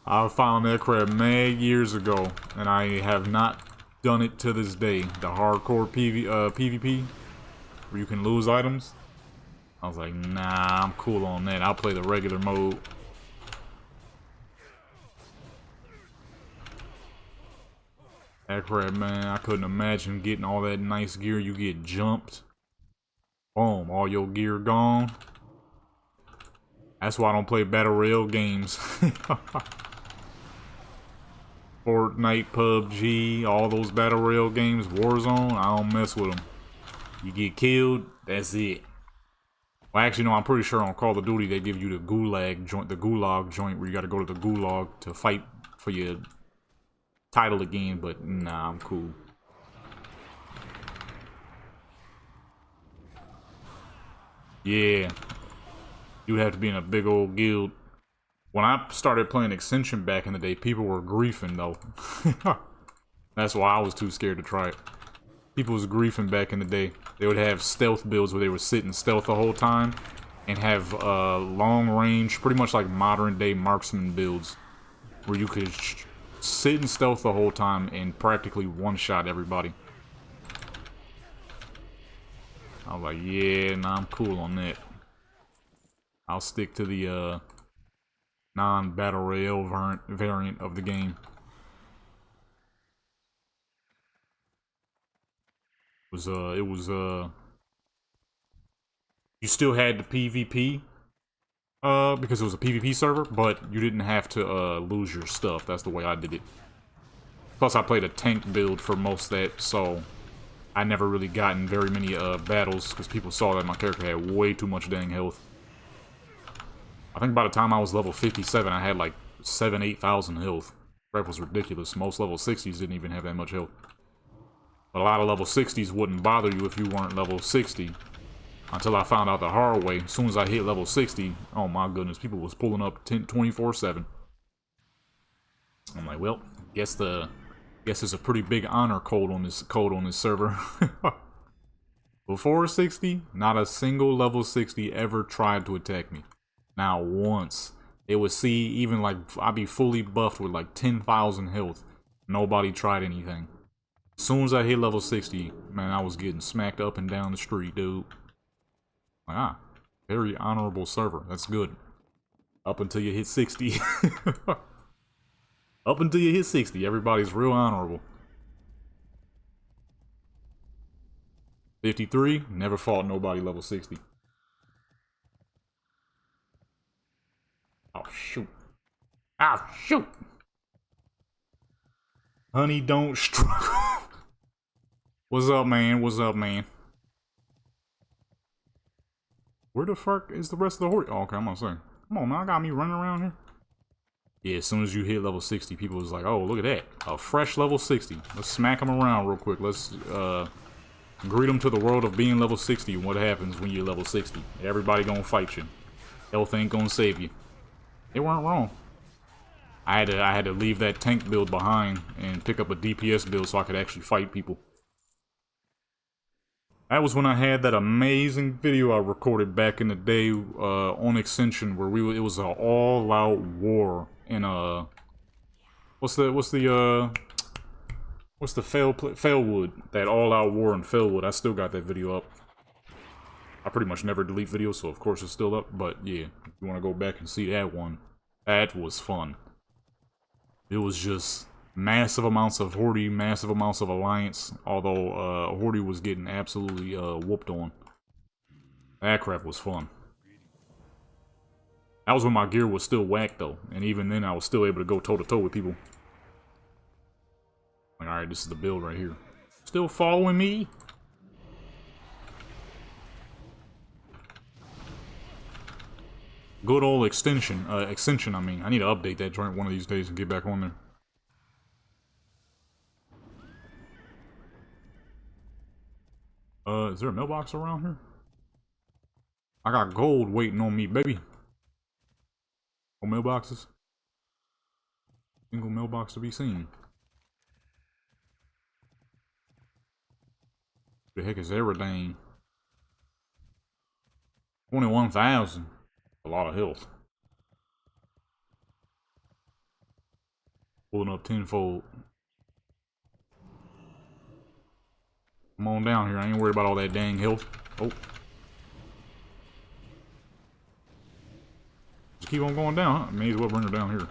I found that crap mad years ago, and I have not done it to this day. The hardcore PvP, where you can lose items. I was like, nah, I'm cool on that. I'll play the regular mode. That crap, man, I couldn't imagine getting all that nice gear. You get jumped. Boom, all your gear gone. That's why I don't play Battle Royale games. Fortnite, PUBG, all those Battle Royale games, Warzone, I don't mess with them. You get killed, that's it. Well, actually, no, I'm pretty sure on Call of Duty they give you the Gulag joint where you gotta go to the Gulag to fight for your title again, but nah, I'm cool. Yeah. You have to be in a big old guild. When I started playing Extension back in the day, people were griefing though. That's why I was too scared to try it. People was griefing back in the day. They would have stealth builds where they would sit in stealth the whole time and have long range, pretty much like modern day marksman builds where you could sit in stealth the whole time and practically one-shot everybody. I was like, yeah, nah, I'm cool on that. I'll stick to the non-battle royale variant of the game. It was you still had the PvP because it was a PvP server, but you didn't have to lose your stuff. That's the way I did it. Plus I played a tank build for most of that, so I never really gotten very many battles because people saw that my character had way too much dang health. I think by the time I was level 57, I had like 8,000 health. That was ridiculous. Most level 60s didn't even have that much health. But a lot of level 60s wouldn't bother you if you weren't level 60. Until I found out the hard way. As soon as I hit level 60, oh my goodness, people was pulling up 24/7. I'm like, well, guess there's a pretty big honor code on this server. Before 60, not a single level 60 ever tried to attack me. Not once. It would see even like I'd be fully buffed with like 10,000 health. Nobody tried anything. As soon as I hit level 60, man, I was getting smacked up and down the street, dude. Like, ah, very honorable server. That's good. Up until you hit 60. Up until you hit 60, everybody's real honorable. 53, never fought nobody level 60. Oh, shoot. Oh, shoot. Honey, don't struggle. What's up, man? What's up, man? Where the fuck is the rest of the horde? Oh, okay, I'm gonna say. Come on, man. I got me running around here. Yeah, as soon as you hit level 60, people was like, oh, look at that. A fresh level 60. Let's smack them around real quick. Let's greet them to the world of being level 60 and what happens when you're level 60. Everybody gonna fight you. Health ain't gonna save you. They weren't wrong. I had to leave that tank build behind and pick up a DPS build so I could actually fight people. That was when I had that amazing video I recorded back in the day on Extension where it was an all-out war in what's the Failwood, that all-out war in Failwood. I still got that video up. I pretty much never delete videos, so of course it's still up. But yeah, if you want to go back and see that one, that was fun. It was just massive amounts of Horde, massive amounts of Alliance, although Horde was getting absolutely whooped on. That crap was fun. That was when my gear was still whacked though, and even then I was still able to go toe-to-toe with people. Like, alright, this is the build right here. Still following me? Good old extension, I mean. I need to update that joint one of these days and get back on there. Is there a mailbox around here? I got gold waiting on me, baby. No mailboxes? Single mailbox to be seen. The heck is Aerodane? 21,000. A lot of health. Pulling up tenfold. Come on down here. I ain't worried about all that dang health. Oh. Just keep on going down, huh? May as well bring her down here.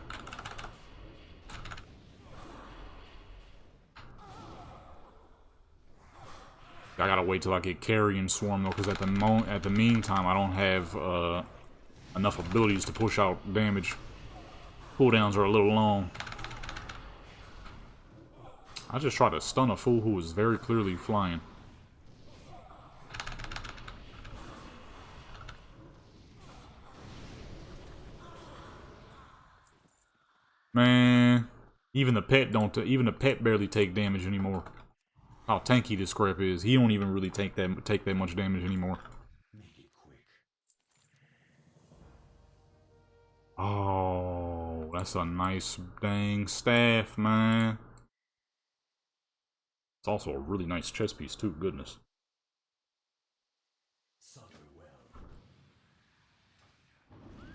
I gotta wait till I get Carrion Swarm though, because at the meantime, I don't have enough abilities to push out damage. Cooldowns are a little long. I just tried to stun a fool who was very clearly flying. Man, even the pet barely take damage anymore. How tanky this crap is. He don't even really take that much damage anymore. Oh, that's a nice dang staff, man. It's also a really nice chest piece too, goodness.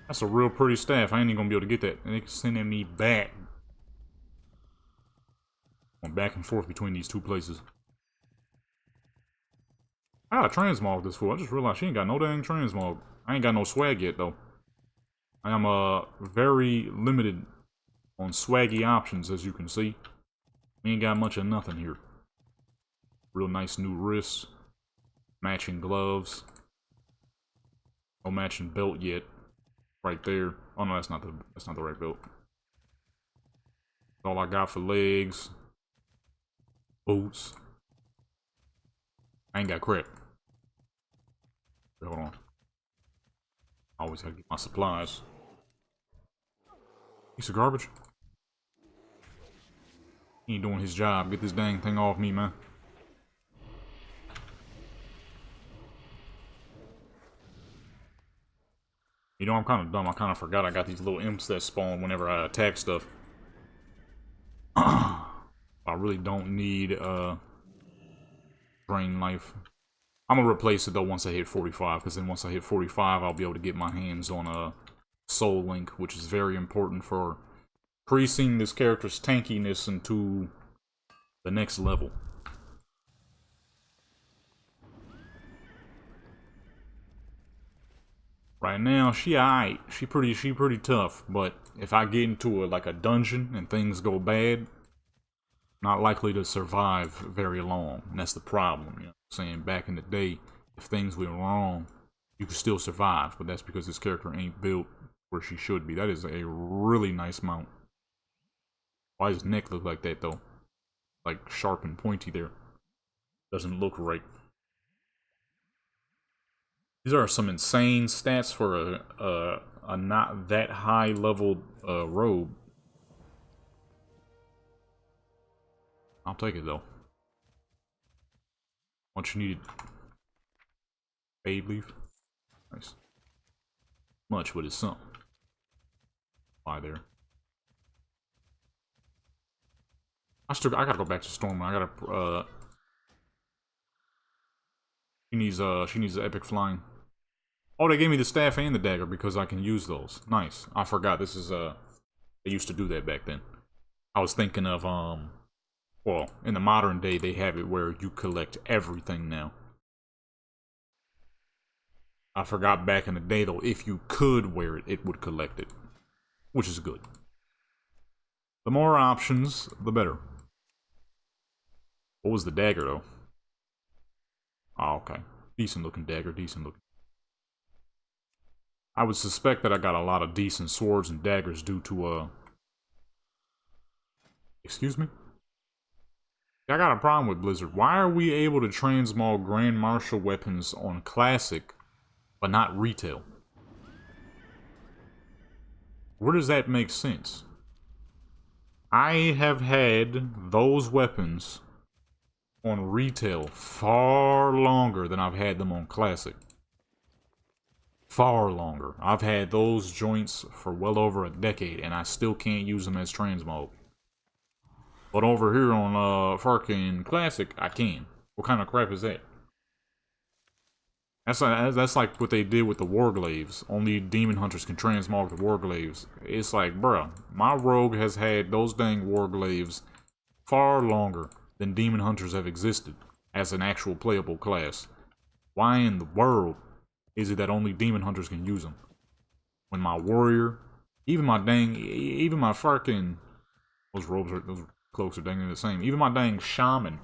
That's a real pretty staff. I ain't even gonna be able to get that. And they can send me back. I'm back and forth between these two places. I gotta transmog this fool. I just realized she ain't got no dang transmog. I ain't got no swag yet though. I am very limited on swaggy options, as you can see. We ain't got much of nothing here. Real nice new wrists. Matching gloves. No matching belt yet. Right there. Oh no, that's not the right belt. That's all I got for legs. Boots. I ain't got crap. Hold on. I always gotta get my supplies. Piece of garbage. He ain't doing his job. Get this dang thing off me, man. You know, I'm kind of dumb. I kind of forgot I got these little imps that spawn whenever I attack stuff. I really don't need drain life. I'm gonna replace it though once I hit 45, because then once I hit 45, I'll be able to get my hands on a Soul Link, which is very important for increasing this character's tankiness into the next level. Right now, she alright. She pretty tough, but if I get into like a dungeon and things go bad, not likely to survive very long. And that's the problem, you know what I'm saying? Back in the day, if things went wrong, you could still survive, but that's because this character ain't built where she should be. That is a really nice mount. Why does his neck look like that though? Like sharp and pointy there. Doesn't look right. These are some insane stats for a not that high level robe. I'll take it though. What you need? Fade leaf. Nice. Much, but it's something. Why there? I gotta go back to Storm. I gotta she needs the epic flying. Oh, they gave me the staff and the dagger because I can use those. Nice. I forgot this is they used to do that back then. I was thinking of well, in the modern day they have it where you collect everything now. I forgot back in the day though, if you could wear it, it would collect it. Which is good. The more options, the better. What was the dagger though? Oh, okay. Decent looking dagger, decent looking. I would suspect that I got a lot of decent swords and daggers due to, excuse me? I got a problem with Blizzard. Why are we able to transmog Grand Marshal weapons on Classic, but not Retail? Where does that make sense? I have had those weapons on Retail far longer than I've had them on Classic. Far longer. I've had those joints for well over a decade, and I still can't use them as transmog. But over here on fucking Classic, I can. What kind of crap is that? That's like what they did with the Warglaves. Only demon hunters can transmog the Warglaves. It's like, bruh, my rogue has had those dang Warglaves far longer than demon hunters have existed as an actual playable class. Why in the world is it that only demon hunters can use them? When my warrior, even my fucking, those cloaks are dang the same. Even my dang shaman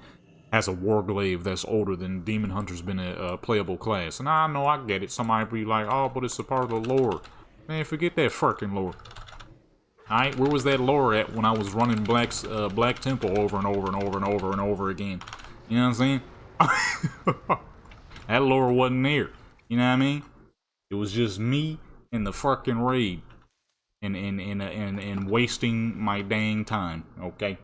has a warglaive that's older than demon hunter's been a playable class. And I know, I get it. Somebody be like, oh, but it's a part of the lore. Man, forget that fucking lore. Alright, where was that lore at when I was running Black Temple over and over and over and over and over again? You know what I'm saying? That lore wasn't there. You know what I mean? It was just me and the fucking raid. And wasting my dang time, okay?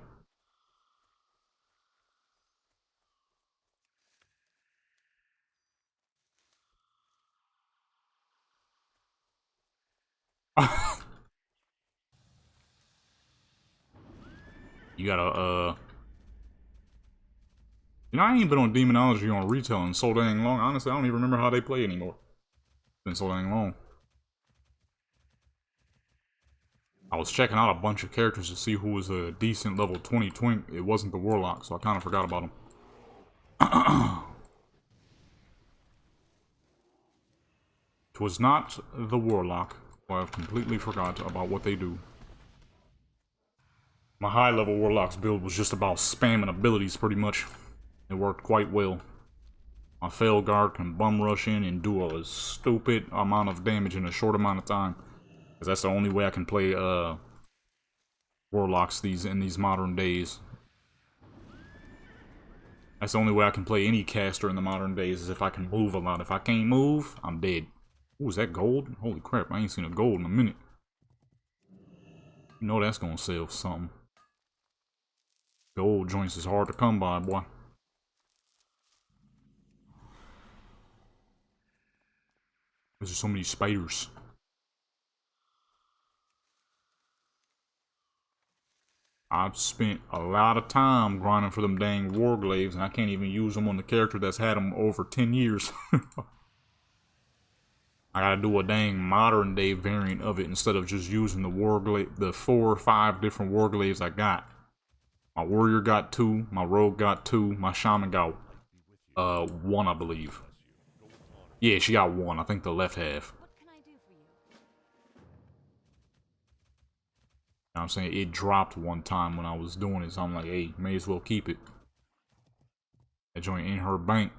You gotta, you know, I ain't been on Demonology on Retail in so dang long. Honestly, I don't even remember how they play anymore. It's been so dang long. I was checking out a bunch of characters to see who was a decent level 20 twink. It wasn't the Warlock, so I kind of forgot about him. It was not the Warlock. Well, I've completely forgot about what they do. My high level Warlock's build was just about spamming abilities pretty much. It worked quite well. My Fail Guard can bum rush in and do a stupid amount of damage in a short amount of time. Because that's the only way I can play Warlocks in these modern days. That's the only way I can play any caster in the modern days, is if I can move a lot. If I can't move, I'm dead. Ooh, is that gold? Holy crap, I ain't seen a gold in a minute. You know that's gonna sell something. Gold joints is hard to come by, boy. There's so many spiders. I've spent a lot of time grinding for them dang Warglaves, and I can't even use them on the character that's had them over 10 years. I gotta do a dang modern day variant of it instead of just using the 4 or 5 different Warglaves I got. My warrior got 2, my rogue got 2, my shaman got 1, I believe. Yeah, she got 1. I think the left half. What can I do for you? You know what I'm saying? It dropped one time when I was doing it, so I'm like, hey, may as well keep it. That joint in her bank.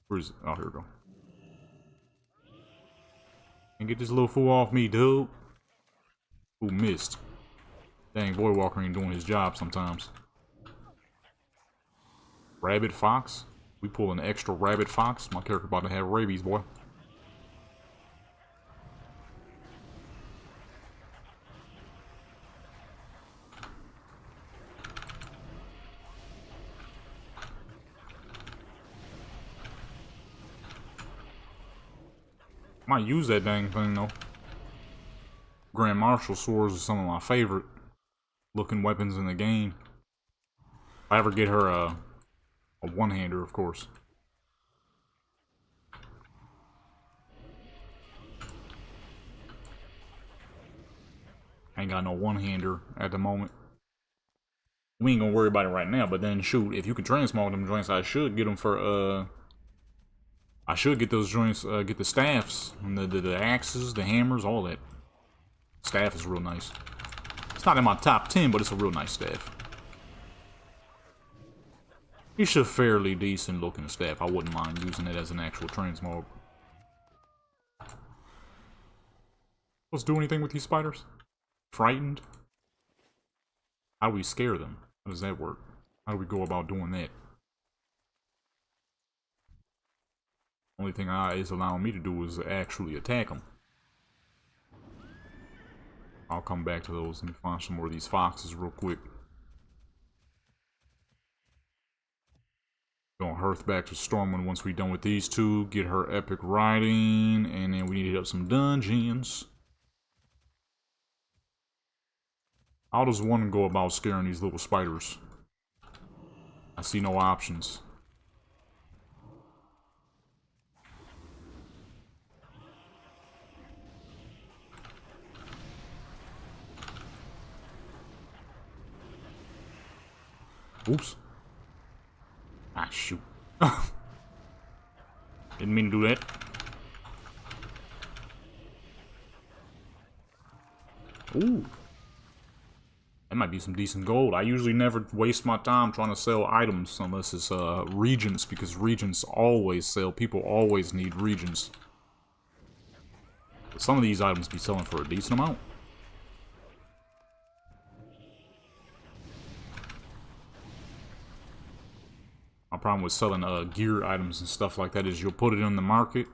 Where is it? Oh, here we go. And get this little fool off me, dude. Who missed? Dang, Boy Walker ain't doing his job sometimes. Rabbit fox. We pull an extra rabbit fox. My character about to have rabies, boy. Might use that dang thing though. Grand Marshal swords are some of my favorite looking weapons in the game. If I ever get her a one-hander, of course. I ain't got no one-hander at the moment. We ain't gonna worry about it right now, but then shoot, if you can transmog them joints, I should get them for I should get those joints, get the staffs, and the axes, the hammers, all that. Staff is real nice. It's not in my top 10, but it's a real nice staff. It's a fairly decent looking staff. I wouldn't mind using it as an actual transmog. Let's do anything with these spiders? Frightened? How do we scare them? How does that work? How do we go about doing that? Only thing is allowing me to do is actually attack them. I'll come back to those. Let me find some more of these foxes real quick. Gonna hearth back to Stormwind once we're done with these two. Get her epic riding. And then we need to hit up some dungeons. How does one go about scaring these little spiders? I see no options. Oops. Ah, shoot. Didn't mean to do that. Ooh. That might be some decent gold. I usually never waste my time trying to sell items unless it's regents, because regents always sell. People always need regents. But some of these items be selling for a decent amount. My problem with selling gear items and stuff like that is you'll put it in the market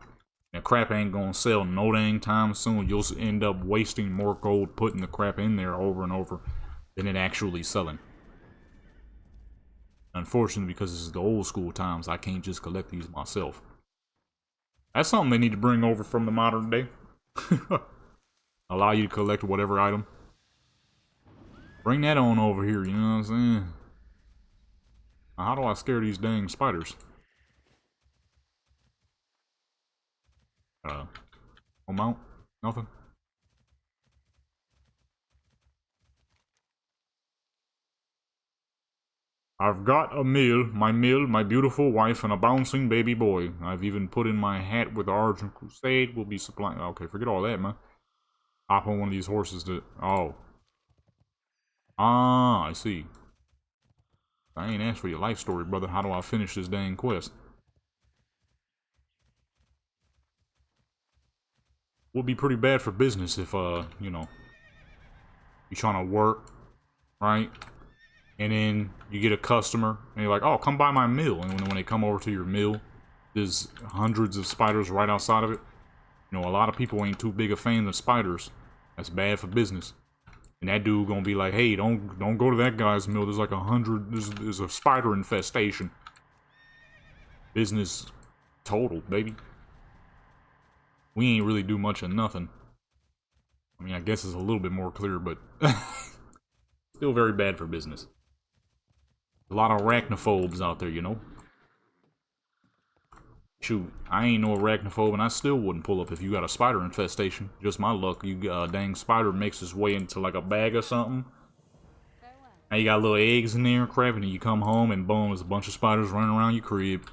and crap ain't gonna sell no dang time soon. You'll end up wasting more gold putting the crap in there over and over than it actually selling. Unfortunately, because this is the old school times, I can't just collect these myself. That's something they need to bring over from the modern day. Allow you to collect whatever item. Bring that on over here, you know what I'm saying? Now, how do I scare these dang spiders? No mount? Nothing? I've got a mill, my beautiful wife, and a bouncing baby boy. I've even put in my hat with the Argent Crusade. We'll be supplying... Okay, forget all that, man. Hop on one of these horses to... Oh. Ah, I see. I ain't asked for your life story, brother. How do I finish this dang quest? Would be pretty bad for business if, you know, you're trying to work, right? And then you get a customer, and you're like, oh, come by my mill. And when they come over to your mill, there's hundreds of spiders right outside of it. You know, a lot of people ain't too big a fan of spiders. That's bad for business. And that dude gonna be like, hey, don't go to that guy's mill. There's like 100, there's a spider infestation. Business total, baby. We ain't really do much of nothing. I mean, I guess it's a little bit more clear, but still very bad for business. A lot of arachnophobes out there, you know? Shoot, I ain't no arachnophobe, and I still wouldn't pull up if you got a spider infestation. Just my luck, you dang spider makes its way into like a bag or something. Now you got little eggs in there, crap, and then you come home and boom, there's a bunch of spiders running around your crib.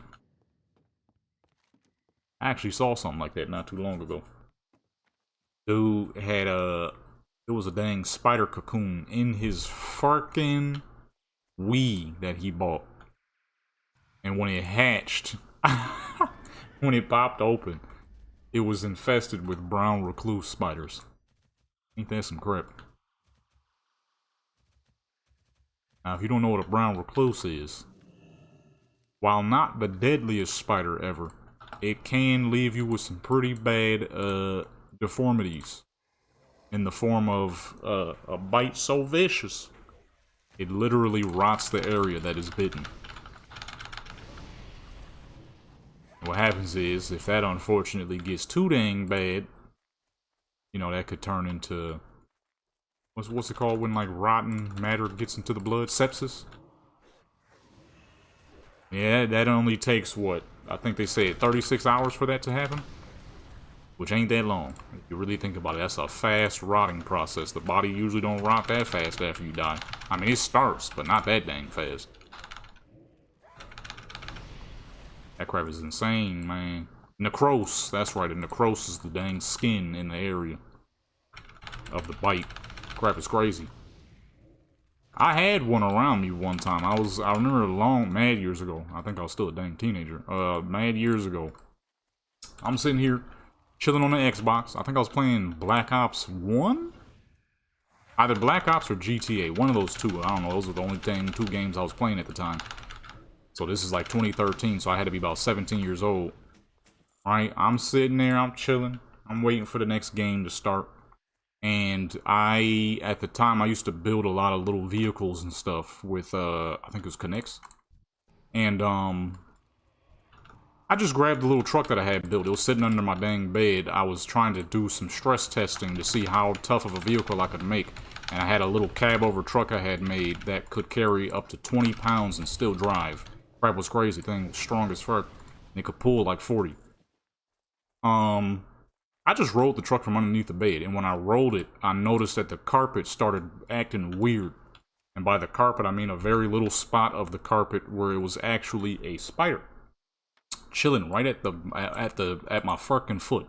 I actually saw something like that not too long ago. Dude had there was a dang spider cocoon in his fucking Wii that he bought. And when it hatched, when it popped open, it was infested with brown recluse spiders. Ain't that some crap? Now, if you don't know what a brown recluse is, while not the deadliest spider ever, it can leave you with some pretty bad deformities in the form of a bite so vicious it literally rots the area that is bitten. What happens is, if that unfortunately gets too dang bad, you know, that could turn into what's it called when like rotten matter gets into the blood? Sepsis? Yeah, that only takes what? I think they say 36 hours for that to happen. Which ain't that long. If you really think about it, that's a fast rotting process. The body usually don't rot that fast after you die. I mean, it starts, but not that dang fast. That crap is insane, man. Necrose, that's right, a necrose is the dang skin in the area of the bite. Crap is crazy. I had one around me one time. I remember mad years ago. I think I was still a dang teenager. Mad years ago. I'm sitting here chilling on the Xbox. I think I was playing Black Ops 1? Either Black Ops or GTA. One of those two. I don't know. Those were the only two games I was playing at the time. So this is like 2013, so I had to be about 17 years old. Right? I'm sitting there, I'm chilling. I'm waiting for the next game to start. And at the time, I used to build a lot of little vehicles and stuff with, I think it was Connects. And, I just grabbed the little truck that I had built. It was sitting under my dang bed. I was trying to do some stress testing to see how tough of a vehicle I could make. And I had a little cab over truck I had made that could carry up to 20 pounds and still drive. Crap was crazy. Thing was strong as fuck. And it could pull like 40. I just rolled the truck from underneath the bed. And when I rolled it, I noticed that the carpet started acting weird. And by the carpet, I mean a very little spot of the carpet where it was actually a spider. Chilling right at my fucking foot.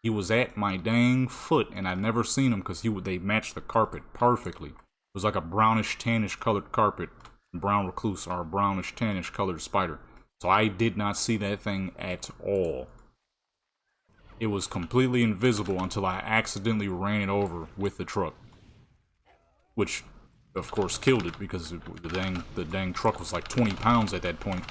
He was at my dang foot, and I'd never seen him because they matched the carpet perfectly. It was like a brownish tannish colored carpet, brown recluse or a brownish tannish colored spider. So I did not see that thing at all. It was completely invisible until I accidentally ran it over with the truck, which of course killed it because the dang truck was like 20 pounds at that point.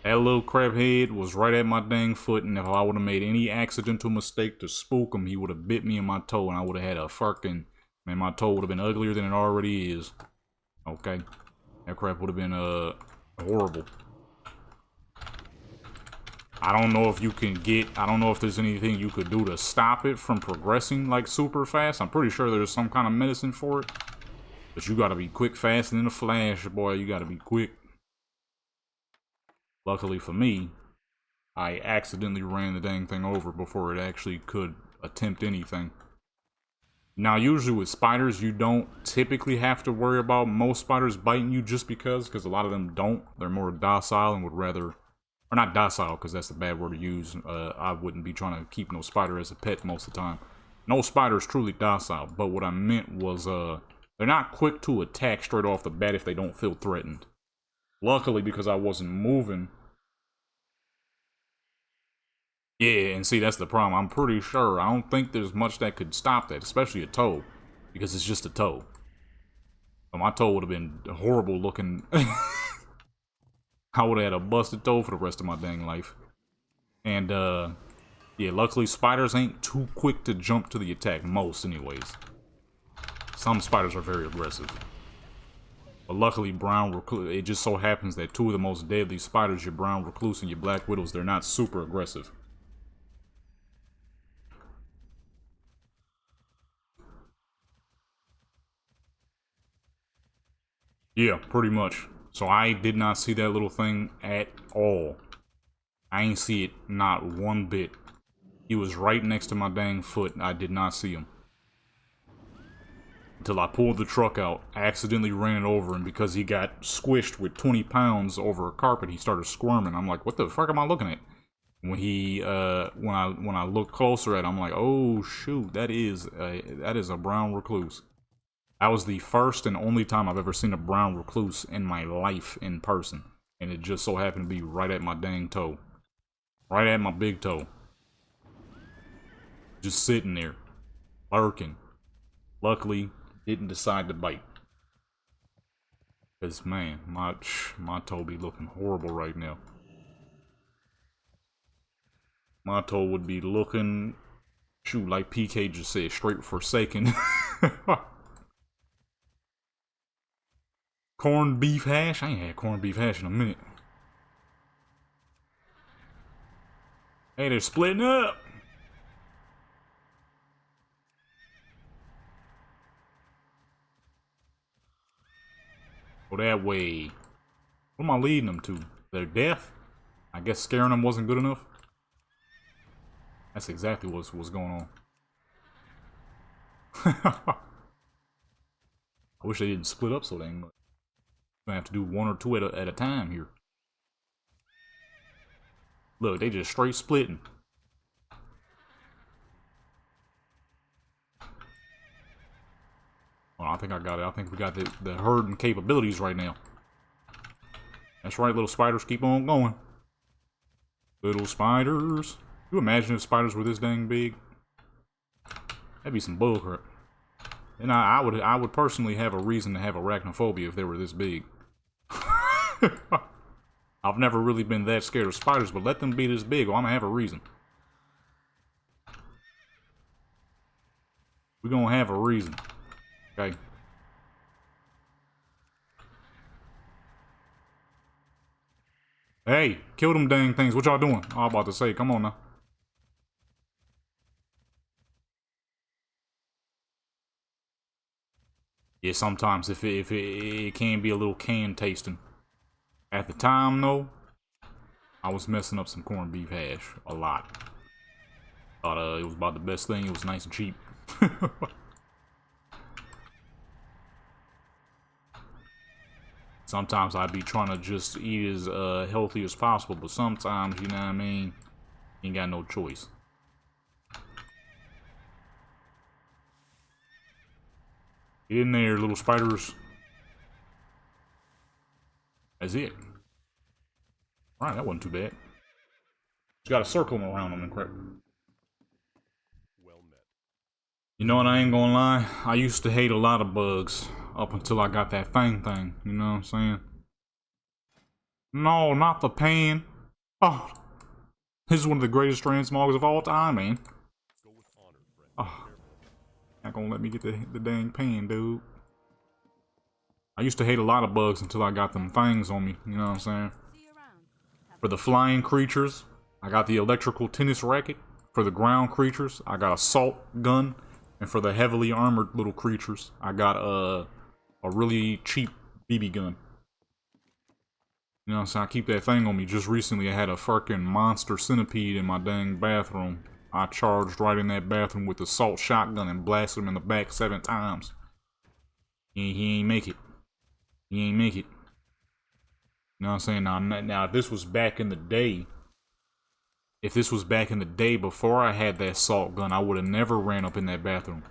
That little crab head was right at my dang foot, and if I would have made any accidental mistake to spook him, he would have bit me in my toe, and I would have had a fucking... Man, my toe would have been uglier than it already is. Okay? That crap would have been, horrible. I don't know if you can I don't know if there's anything you could do to stop it from progressing, like, super fast. I'm pretty sure there's some kind of medicine for it. But you gotta be quick, fast, and in a flash, boy. You gotta be quick. Luckily for me, I accidentally ran the dang thing over before it actually could attempt anything. Now, usually with spiders, you don't typically have to worry about most spiders biting you just because a lot of them don't. They're more docile and would rather... Or not docile, because that's a bad word to use. I wouldn't be trying to keep no spider as a pet most of the time. No spider is truly docile, but what I meant was they're not quick to attack straight off the bat if they don't feel threatened. Luckily, because I wasn't moving. Yeah, and see, that's the problem. I'm pretty sure. I don't think there's much that could stop that, especially a toe. Because it's just a toe. But my toe would have been horrible looking. I would have had a busted toe for the rest of my dang life. And, yeah, luckily spiders ain't too quick to jump to the attack. Most, anyways. Some spiders are very aggressive. But luckily, brown recluse, it just so happens that two of the most deadly spiders, your brown recluse and your black widows, they're not super aggressive. Yeah, pretty much. So I did not see that little thing at all. I ain't see it not one bit. He was right next to my dang foot. I did not see him. Until I pulled the truck out, I accidentally ran it over, and because he got squished with 20 pounds over a carpet, he started squirming. I'm like, what the fuck am I looking at? When when I look closer at him, I'm like, oh shoot, that is a brown recluse. That was the first and only time I've ever seen a brown recluse in my life in person. And it just so happened to be right at my dang toe. Right at my big toe. Just sitting there. Lurking. Luckily, didn't decide to bite. Cause man, my toe be looking horrible right now. My toe would be looking, shoot, like PK just said, straight forsaken. Corned beef hash? I ain't had corned beef hash in a minute. Hey, they're splitting up. Go that way. What am I leading them to? Their death? I guess scaring them wasn't good enough. That's exactly what's going on. I wish they didn't split up so dang much. Gonna have to do one or two at a time here. Look, they just straight splitting. Oh, I think I got it. I think we got the herding capabilities right now. That's right, little spiders, keep on going. Little spiders. Can you imagine if spiders were this dang big? That'd be some bullcrap. And I would personally have a reason to have arachnophobia if they were this big. I've never really been that scared of spiders, but let them be this big, or I'm gonna have a reason. We're gonna have a reason. Okay. Hey, kill them dang things. What y'all doing? I was about to say, come on now. Yeah, sometimes if it can be a little can tasting. At the time, though, I was messing up some corned beef hash a lot. Thought it was about the best thing. It was nice and cheap. Sometimes I'd be trying to just eat as healthy as possible, but sometimes, you know what I mean, ain't got no choice. Get in there, little spiders. That's it. Alright, that wasn't too bad. Just gotta circle them around them and crap. Well met. You know what, I ain't gonna lie, I used to hate a lot of bugs up until I got that thing, you know what I'm saying? No, not the pan. Oh, this is one of the greatest transmogs of all time, man. Go with honor, friend. Oh, not gonna let me get the dang pan, dude. I used to hate a lot of bugs until I got them things on me, you know what I'm saying? For the flying creatures, I got the electrical tennis racket. For the ground creatures, I got a salt gun. And for the heavily armored little creatures, I got a really cheap BB gun. You know what I'm saying? I keep that thing on me. Just recently, I had a fucking monster centipede in my dang bathroom. I charged right in that bathroom with the salt shotgun and blasted him in the back 7 times. He ain't make it. He ain't make it. You know what I'm saying? Now, if this was back in the day, before I had that salt gun, I would have never ran up in that bathroom.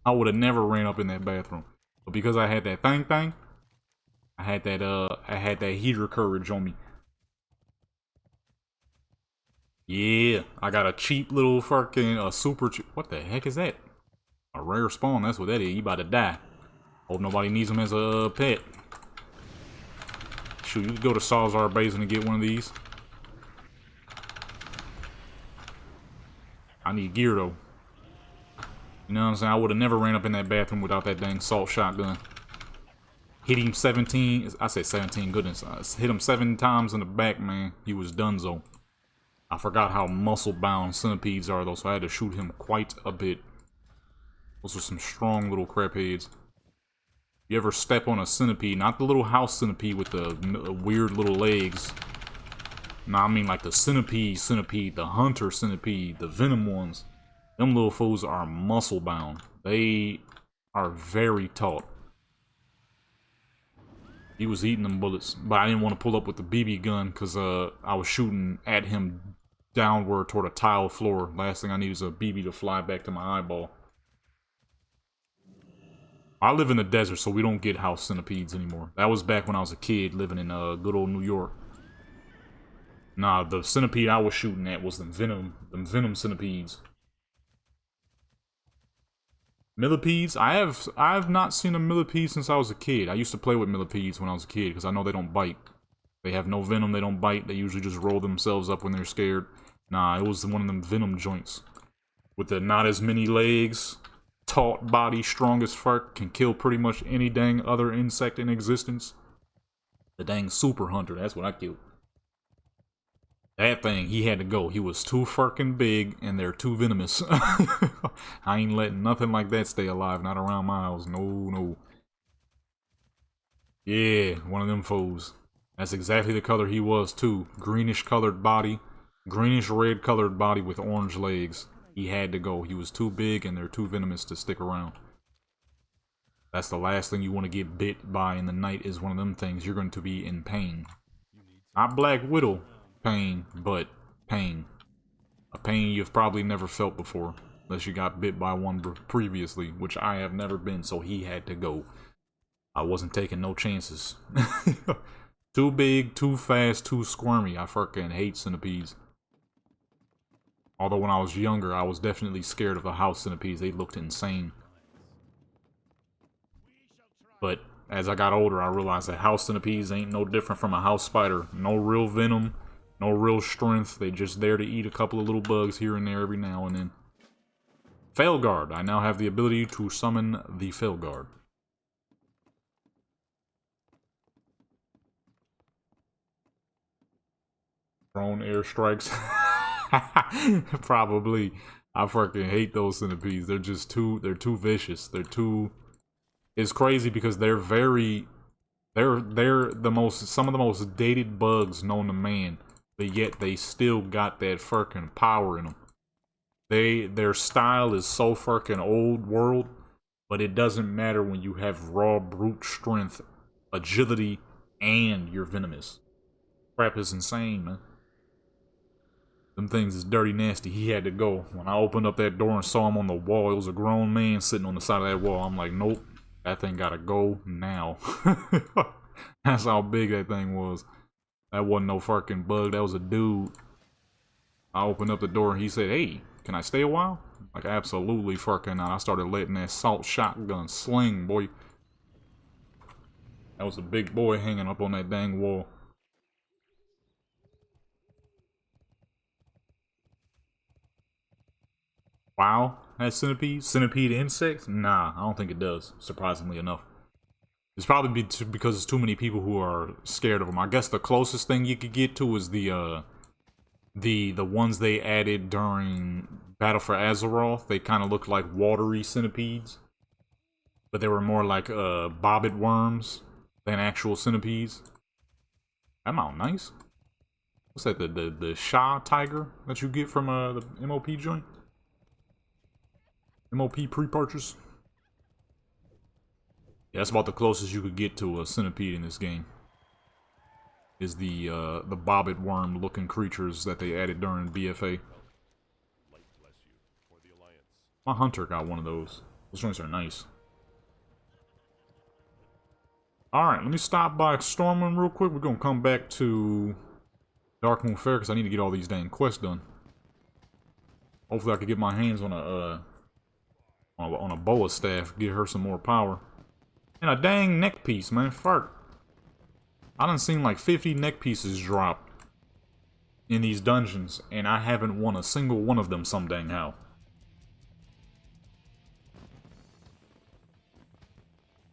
I would have never ran up in that bathroom. But because I had that thing, I had that heater courage on me. Yeah, I got a cheap little fucking, super cheap. What the heck is that? A rare spawn, that's what that is. You about to die. Hope nobody needs them as a pet. Shoot, you could go to Salzar Basin and get one of these. I need gear though. You know what I'm saying? I would have never ran up in that bathroom without that dang salt shotgun. Hit him 17. I said 17, goodness. Hit him 7 times in the back, man. He was donezo. I forgot how muscle-bound centipedes are, though, so I had to shoot him quite a bit. Those are some strong little crapheads. You ever step on a centipede? Not the little house centipede with the weird little legs. No, I mean like the centipede, the hunter centipede, the venom ones. Them little fools are muscle-bound. They are very taut. He was eating them bullets, but I didn't want to pull up with the BB gun because I was shooting at him downward toward a tile floor. Last thing I need is a BB to fly back to my eyeball. I live in the desert, so we don't get house centipedes anymore. That was back when I was a kid living in good old New York. Nah, the centipede I was shooting at was them venom centipedes. Millipedes? I've not seen a millipede since I was a kid. I used to play with millipedes when I was a kid because I know they don't bite. They have no venom, they don't bite. They usually just roll themselves up when they're scared. Nah, it was one of them venom joints. With the not as many legs, taut body, strong as fuck, can kill pretty much any dang other insect in existence. The dang super hunter, that's what I killed. That thing, he had to go. He was too fucking big, and they're too venomous. I ain't letting nothing like that stay alive, not around my house. No, no. Yeah, one of them foes. That's exactly the color he was, too. Greenish colored body. Greenish red colored body with orange legs. He had to go. He was too big, and they're too venomous to stick around. That's the last thing you want to get bit by in the night is one of them things. You're going to be in pain. Not Black Widow pain, but pain. A pain you've probably never felt before, unless you got bit by one previously, which I have never been, so he had to go. I wasn't taking no chances. Too big, too fast, too squirmy. I fucking hate centipedes. Although when I was younger, I was definitely scared of the house centipedes. They looked insane. But as I got older, I realized that house centipedes ain't no different from a house spider. No real venom, no real strength. They just there to eat a couple of little bugs here and there every now and then. Felguard. I now have the ability to summon the Felguard. Drone airstrikes. Probably. I fucking hate those centipedes. They're just they're too vicious. They're too... It's crazy because they're some of the most dated bugs known to man, but yet they still got that fucking power in them. Their style is so fucking old world, but it doesn't matter when you have raw brute strength, agility, and you're venomous. Crap is insane, man. Them things is dirty nasty. He had to go. When I opened up that door and saw him on the wall, it was a grown man sitting on the side of that wall. I'm like, nope. That thing gotta go now. That's how big that thing was. That wasn't no fucking bug. That was a dude. I opened up the door and he said, hey, can I stay a while? Like, absolutely fucking not. I started letting that salt shotgun sling, boy. That was a big boy hanging up on that dang wall. Wow, has centipede? Centipede insects? Nah, I don't think it does, surprisingly enough. It's probably because there's too many people who are scared of them. I guess the closest thing you could get to is the ones they added during Battle for Azeroth. They kind of looked like watery centipedes. But they were more like bobbit worms than actual centipedes. That mount nice. What's that, the Shah tiger that you get from the MoP joint? MoP pre-purchase. Yeah, that's about the closest you could get to a centipede in this game. Is the bobbit worm looking creatures that they added during BFA. My hunter got one of those. Those joints are nice. Alright, let me stop by Stormwind real quick. We're gonna come back to Darkmoon Faire because I need to get all these dang quests done. Hopefully I can get my hands on a boa staff, get her some more power. And a dang neck piece, man. Fart. I done seen like 50 neck pieces drop in these dungeons, and I haven't won a single one of them some dang how.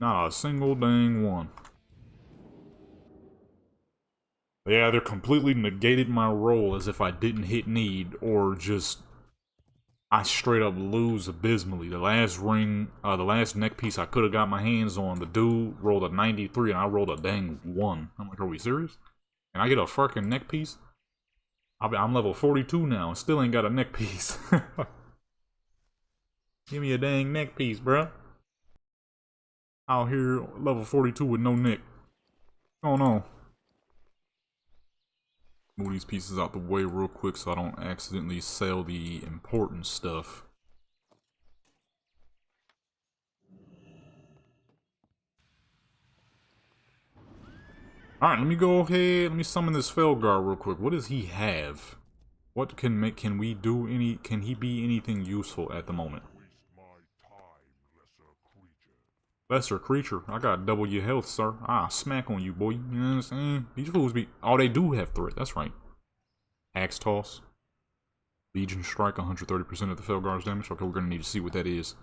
Not a single dang one. Yeah, they're completely negated my roll as if I didn't hit need, or just I straight up lose abysmally. The last ring, the last neck piece I could have got my hands on, the dude rolled a 93 and I rolled a dang 1. I'm like, are we serious? And I get a fucking neck piece? I'm level 42 now and still ain't got a neck piece. Give me a dang neck piece, bruh. Out here, level 42 with no neck. Oh no. Move these pieces out the way real quick so I don't accidentally sell the important stuff. Alright, let me go ahead. Let me summon this Felguard real quick. What does he have? What can we do can he be anything useful at the moment? Lesser creature. I got double your health, sir. Ah, smack on you, boy. You know what I'm saying? These fools be... Oh, they do have threat. That's right. Axe toss. Legion strike, 130% of the Felgar's damage. Okay, we're gonna need to see what that is.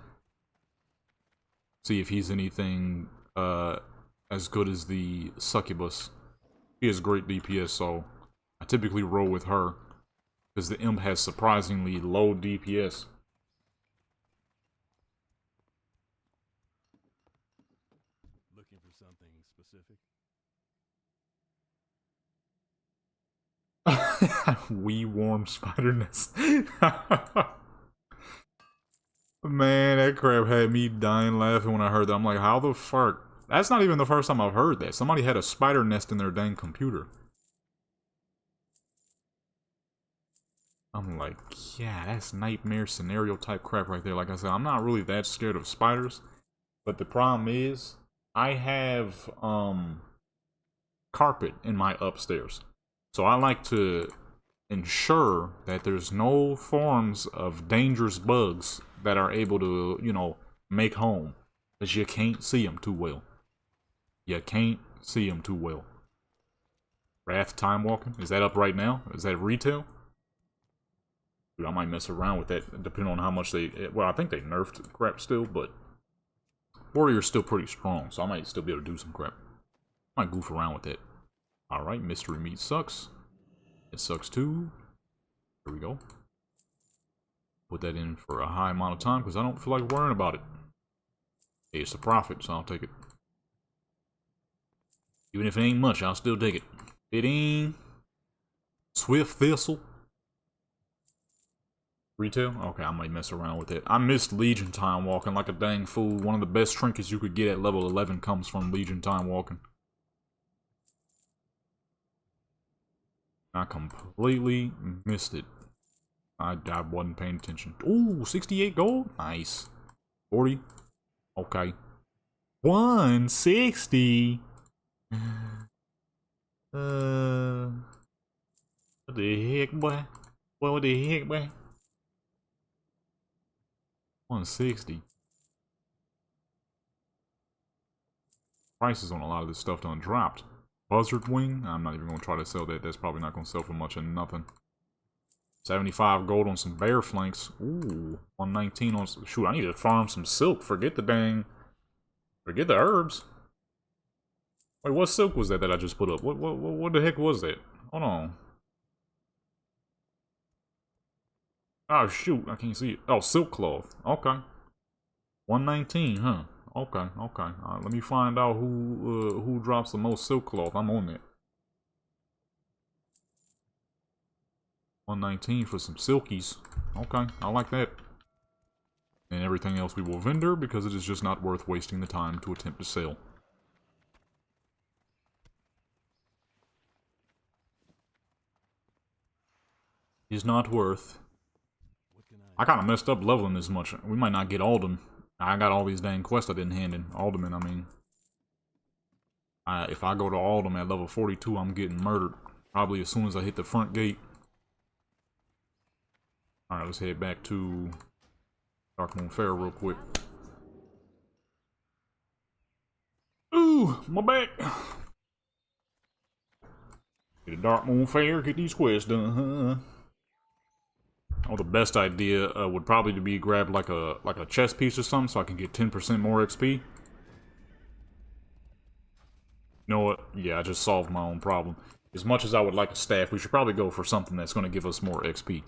See if he's anything as good as the Succubus. He has great DPS, so I typically roll with her. Because the Imp has surprisingly low DPS. Looking for something specific? Wee warm spider nest. Man, that crap had me dying laughing when I heard that. I'm like, how the fuck? That's not even the first time I've heard that. Somebody had a spider nest in their dang computer. I'm like, yeah, that's nightmare scenario type crap right there. Like I said, I'm not really that scared of spiders. But the problem is, I have carpet in my upstairs. So I like to ensure that there's no forms of dangerous bugs that are able to, you know, make home. Because you can't see them too well. You can't see them too well. Wrath Time Walking? Is that up right now? Is that retail? Dude, I might mess around with that depending on how much they... Well, I think they nerfed crap still, but... Warrior's still pretty strong, so I might still be able to do some crap. I might goof around with that. Alright, mystery meat sucks. It sucks too. Here we go. Put that in for a high amount of time because I don't feel like worrying about it. Hey, it's a profit, so I'll take it. Even if it ain't much, I'll still take it. Fitting. Swift Thistle. Retail? Okay, I might mess around with it. I missed Legion Time Walking like a dang fool. One of the best trinkets you could get at level 11 comes from Legion Time Walking. I completely missed it. I wasn't paying attention. Ooh, 68 gold? Nice. 40? Okay. 160? What the heck, boy? What the heck, boy? 160. Prices on a lot of this stuff done dropped. Buzzard Wing? I'm not even going to try to sell that. That's probably not going to sell for much of nothing. 75 gold on some bear flanks. Ooh, 119 on... Shoot, I need to farm some silk. Forget the dang... Forget the herbs. Wait, what silk was that I just put up? What the heck was that? Hold on. Oh, shoot. I can't see it. Oh, silk cloth. Okay. 119, huh? Okay, okay. Let me find out who drops the most silk cloth. I'm on that. 119 for some silkies. Okay, I like that. And everything else we will vendor because it is just not worth wasting the time to attempt to sell. Is not worth. I kind of messed up leveling this much. We might not get Alden. I got all these dang quests I didn't hand in. Alderman, I mean. If I go to Alden at level 42, I'm getting murdered. Probably as soon as I hit the front gate. Alright, let's head back to Darkmoon Fair real quick. Ooh, my back! Get a Darkmoon Fair, get these quests done, huh? Oh, the best idea would probably be grab like a chest piece or something so I can get 10% more XP. You know what? Yeah, I just solved my own problem. As much as I would like a staff, we should probably go for something that's going to give us more XP.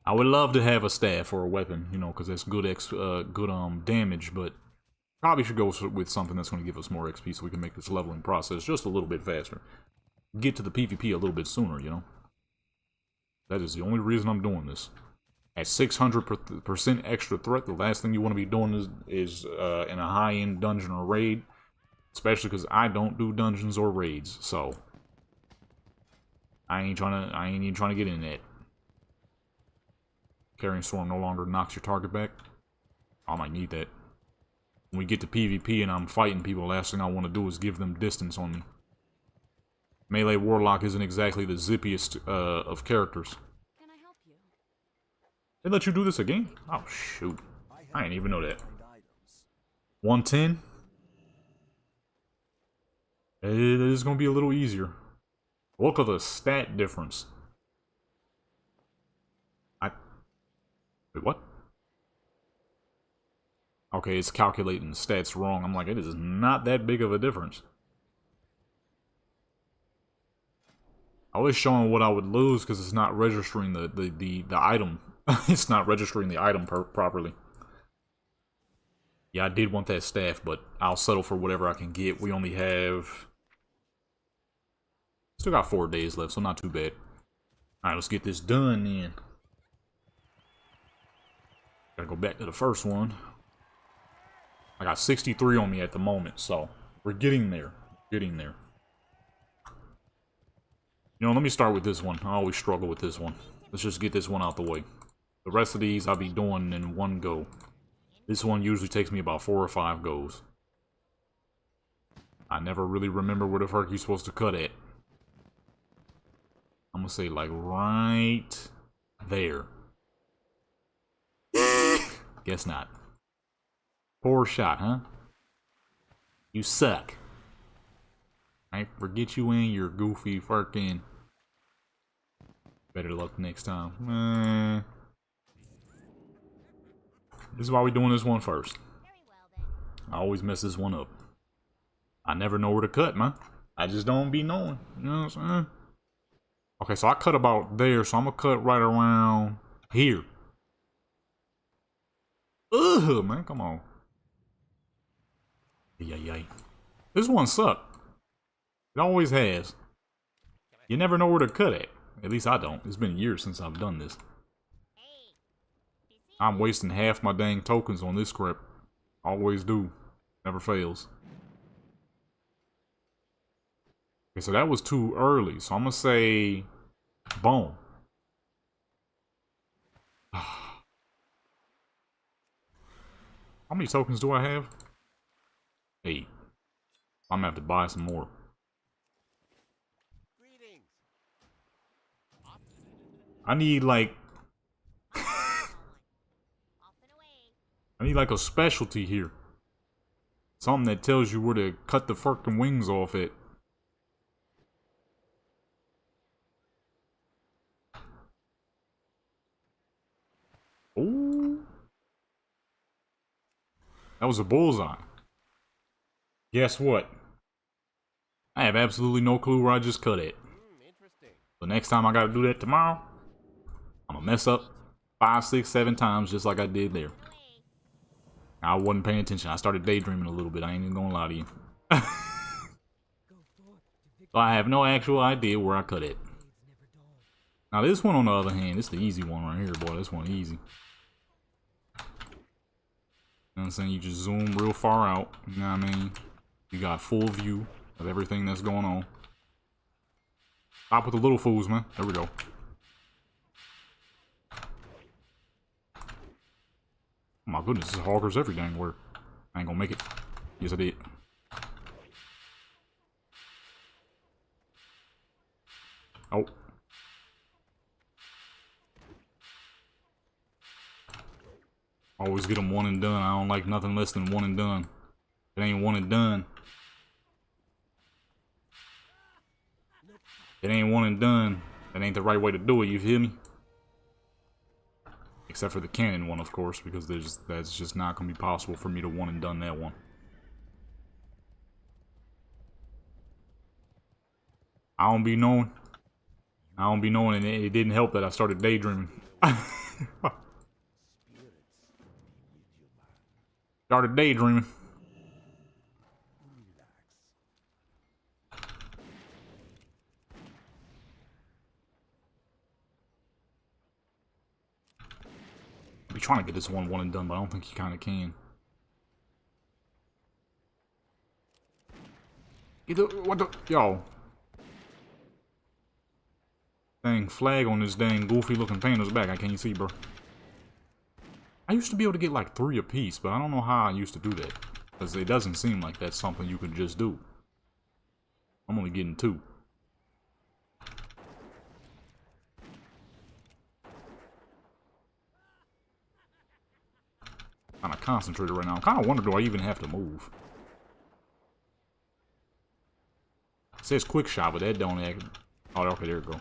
I would love to have a staff or a weapon, you know, because that's good damage, but probably should go with something that's going to give us more XP so we can make this leveling process just a little bit faster. Get to the PvP a little bit sooner, you know. That is the only reason I'm doing this. At 600% extra threat, the last thing you want to be doing is in a high-end dungeon or raid. Especially because I don't do dungeons or raids, so I ain't even trying to get in that. Carrying Storm no longer knocks your target back. I might need that. When we get to PvP and I'm fighting people, the last thing I want to do is give them distance on me. Melee Warlock isn't exactly the zippiest of characters. Can I help you? They let you do this again? Oh, shoot. I didn't even know that. 110? It is going to be a little easier. Look at the stat difference. Wait, what? Okay, it's calculating the stats wrong. I'm like, it is not that big of a difference. I was showing what I would lose because it's not registering the item. It's not registering the item properly. Yeah, I did want that staff, but I'll settle for whatever I can get. We only have... Still got 4 days left, so not too bad. Alright, let's get this done then. Gotta go back to the first one. I got 63 on me at the moment, so we're getting there. Getting there. You know, let me start with this one. I always struggle with this one. Let's just get this one out the way. The rest of these I'll be doing in one go. This one usually takes me about 4 or 5 goes. I never really remember where the fuck you're supposed to cut at. I'm gonna say like right there. Guess not. Poor shot, huh? You suck. I forget you in your goofy fucking. Better luck next time. This is why we're doing this one first. I always mess this one up. I never know where to cut, man. I just don't be knowing. You know what I'm saying? Okay, so I cut about there, so I'm gonna cut right around here. Ugh, man, come on. Yay. This one sucked. It always has. You never know where to cut at. At least I don't. It's been years since I've done this. I'm wasting half my dang tokens on this script. Always do. Never fails. Okay, so that was too early. So I'm gonna say... Boom. How many tokens do I have? 8. I'm gonna have to buy some more. I need like... I need like a specialty here. Something that tells you where to cut the fucking wings off at. Ooh. That was a bullseye. Guess what? I have absolutely no clue where I just cut it. The next time I gotta do that tomorrow, I'm gonna mess up 5, 6, 7 times just like I did there. I wasn't paying attention. I started daydreaming a little bit. I ain't even gonna lie to you. So I have no actual idea where I cut it. Now this one on the other hand, it's the easy one right here, boy. This one easy. You know what I'm saying? You just zoom real far out. You know what I mean? You got full view of everything that's going on. Stop with the little fools, man. There we go. Oh my goodness, this is hoggers every dang where. I ain't gonna make it. Yes, I did. Oh. Always get them one and done. I don't like nothing less than one and done. If it ain't one and done. If it ain't one and done. That ain't the right way to do it, you feel me? Except for the cannon one, of course, because that's just not going to be possible for me to one and done that one. I don't be knowing. And it didn't help that I started daydreaming. Started daydreaming. Be trying to get this one and done, but I don't think you kind of can. Either what the yo? Dang flag on this dang goofy looking panda's back. I can't see, bro. I used to be able to get like 3 apiece, but I don't know how I used to do that. Because it doesn't seem like that's something you could just do. I'm only getting 2. kind of concentrated right now. I'm kind of wondering, do I even have to move? It says quick shot, but that don't act... Oh, okay, there we go.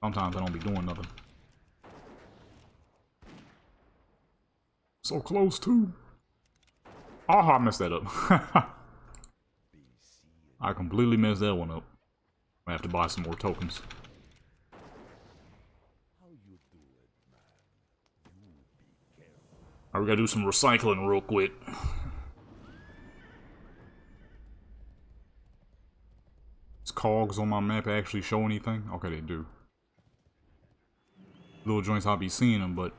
Sometimes I don't be doing nothing. So close, too. Oh, I messed that up. I completely messed that one up. I have to buy some more tokens. Alright, we gotta do some recycling real quick. Does cogs on my map actually show anything? Okay, they do. Little joints, I'll be seeing them, but...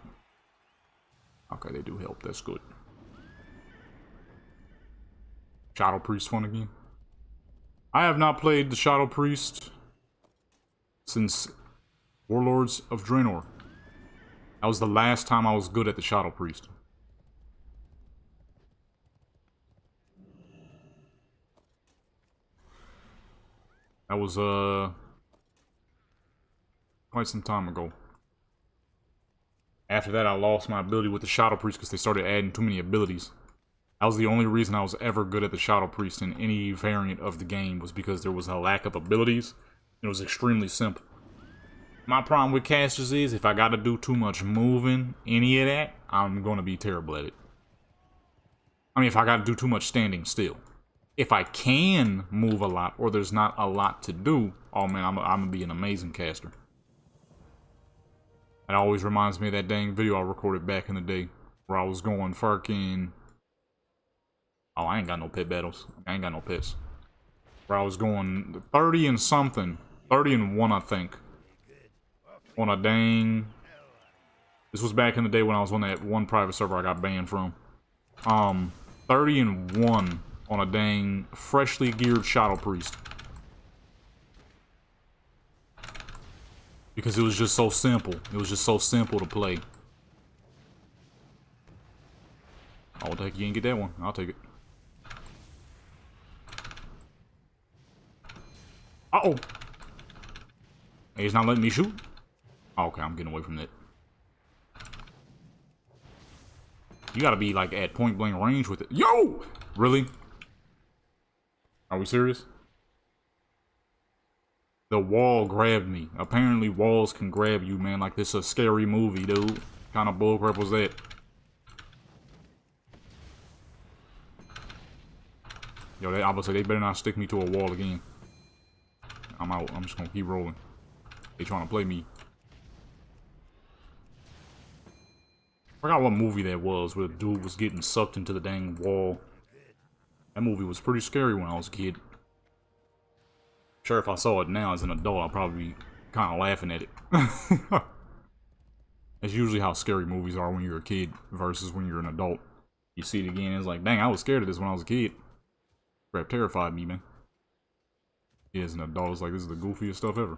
Okay, they do help. That's good. Shadow Priest fun again? I have not played the Shadow Priest since Warlords of Draenor. That was the last time I was good at the Shadow Priest. That was, quite some time ago. After that, I lost my ability with the Shadow Priest because they started adding too many abilities. That was the only reason I was ever good at the Shadow Priest in any variant of the game, was because there was a lack of abilities. It was extremely simple. My problem with casters is, if I gotta do too much moving, any of that, I'm gonna be terrible at it. I mean, if I gotta do too much standing still. If I can move a lot, or there's not a lot to do, oh man, I'm gonna be an amazing caster. It always reminds me of that dang video I recorded back in the day, where I was going fucking... Oh, I ain't got no pet battles. I ain't got no pets. Where I was going 30 and something. 30 and 1, I think. On a dang... This was back in the day when I was on that one private server I got banned from. 30 and 1 on a dang freshly geared Shadow Priest. Because it was just so simple. It was just so simple to play. Oh, what the heck? You didn't get that one. I'll take it. Uh-oh. Hey, he's not letting me shoot? Oh, okay, I'm getting away from that. You gotta be, like, at point-blank range with it. Yo! Really? Are we serious? The wall grabbed me. Apparently, walls can grab you, man. Like, this is a scary movie, dude. What kind of bullcrap was that? Yo, I was say they better not stick me to a wall again. I'm out. I'm just gonna keep rolling. They trying to play me. I forgot what movie that was, where the dude was getting sucked into the dang wall. That movie was pretty scary when I was a kid. Sure, if I saw it now as an adult, I'd probably be kind of laughing at it. That's usually how scary movies are when you're a kid versus when you're an adult. You see it again, it's like, dang, I was scared of this when I was a kid. Crap terrified me, man. Yeah, as an adult, it's like, this is the goofiest stuff ever.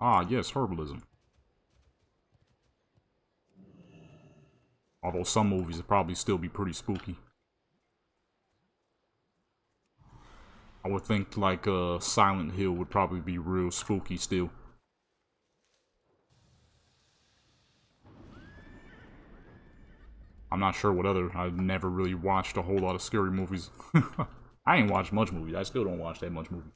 Ah, yes, herbalism. Although some movies would probably still be pretty spooky. I would think, like, Silent Hill would probably be real spooky still. I'm not sure what other... I've never really watched a whole lot of scary movies. I ain't watched much movies. I still don't watch that much movie.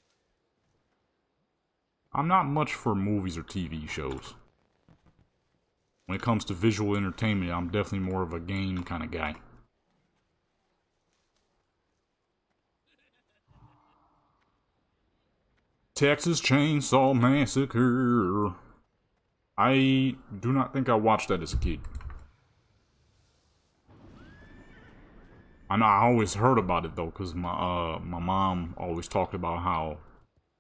I'm not much for movies or TV shows. When it comes to visual entertainment, I'm definitely more of a game kind of guy. Texas Chainsaw Massacre. I do not think I watched that as a kid. I know I always heard about it though, because my mom always talked about how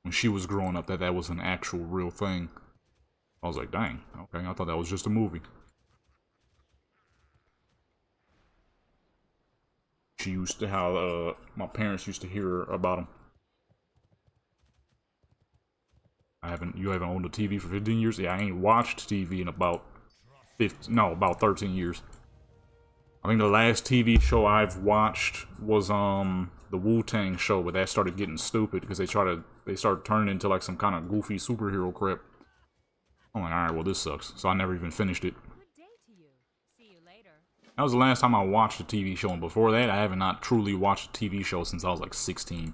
when she was growing up that was an actual real thing. I was like, dang, okay, I thought that was just a movie. She used to how my parents used to hear about them. You haven't owned a TV for 15 years? Yeah, I ain't watched TV in about about 13 years. I think the last TV show I've watched was the Wu-Tang show, but that started getting stupid because they started turning into like some kind of goofy superhero crap. I'm like, alright, well, this sucks. So I never even finished it. Good day to you. See you later. That was the last time I watched a TV show, and before that, I haven't not truly watched a TV show since I was like 16.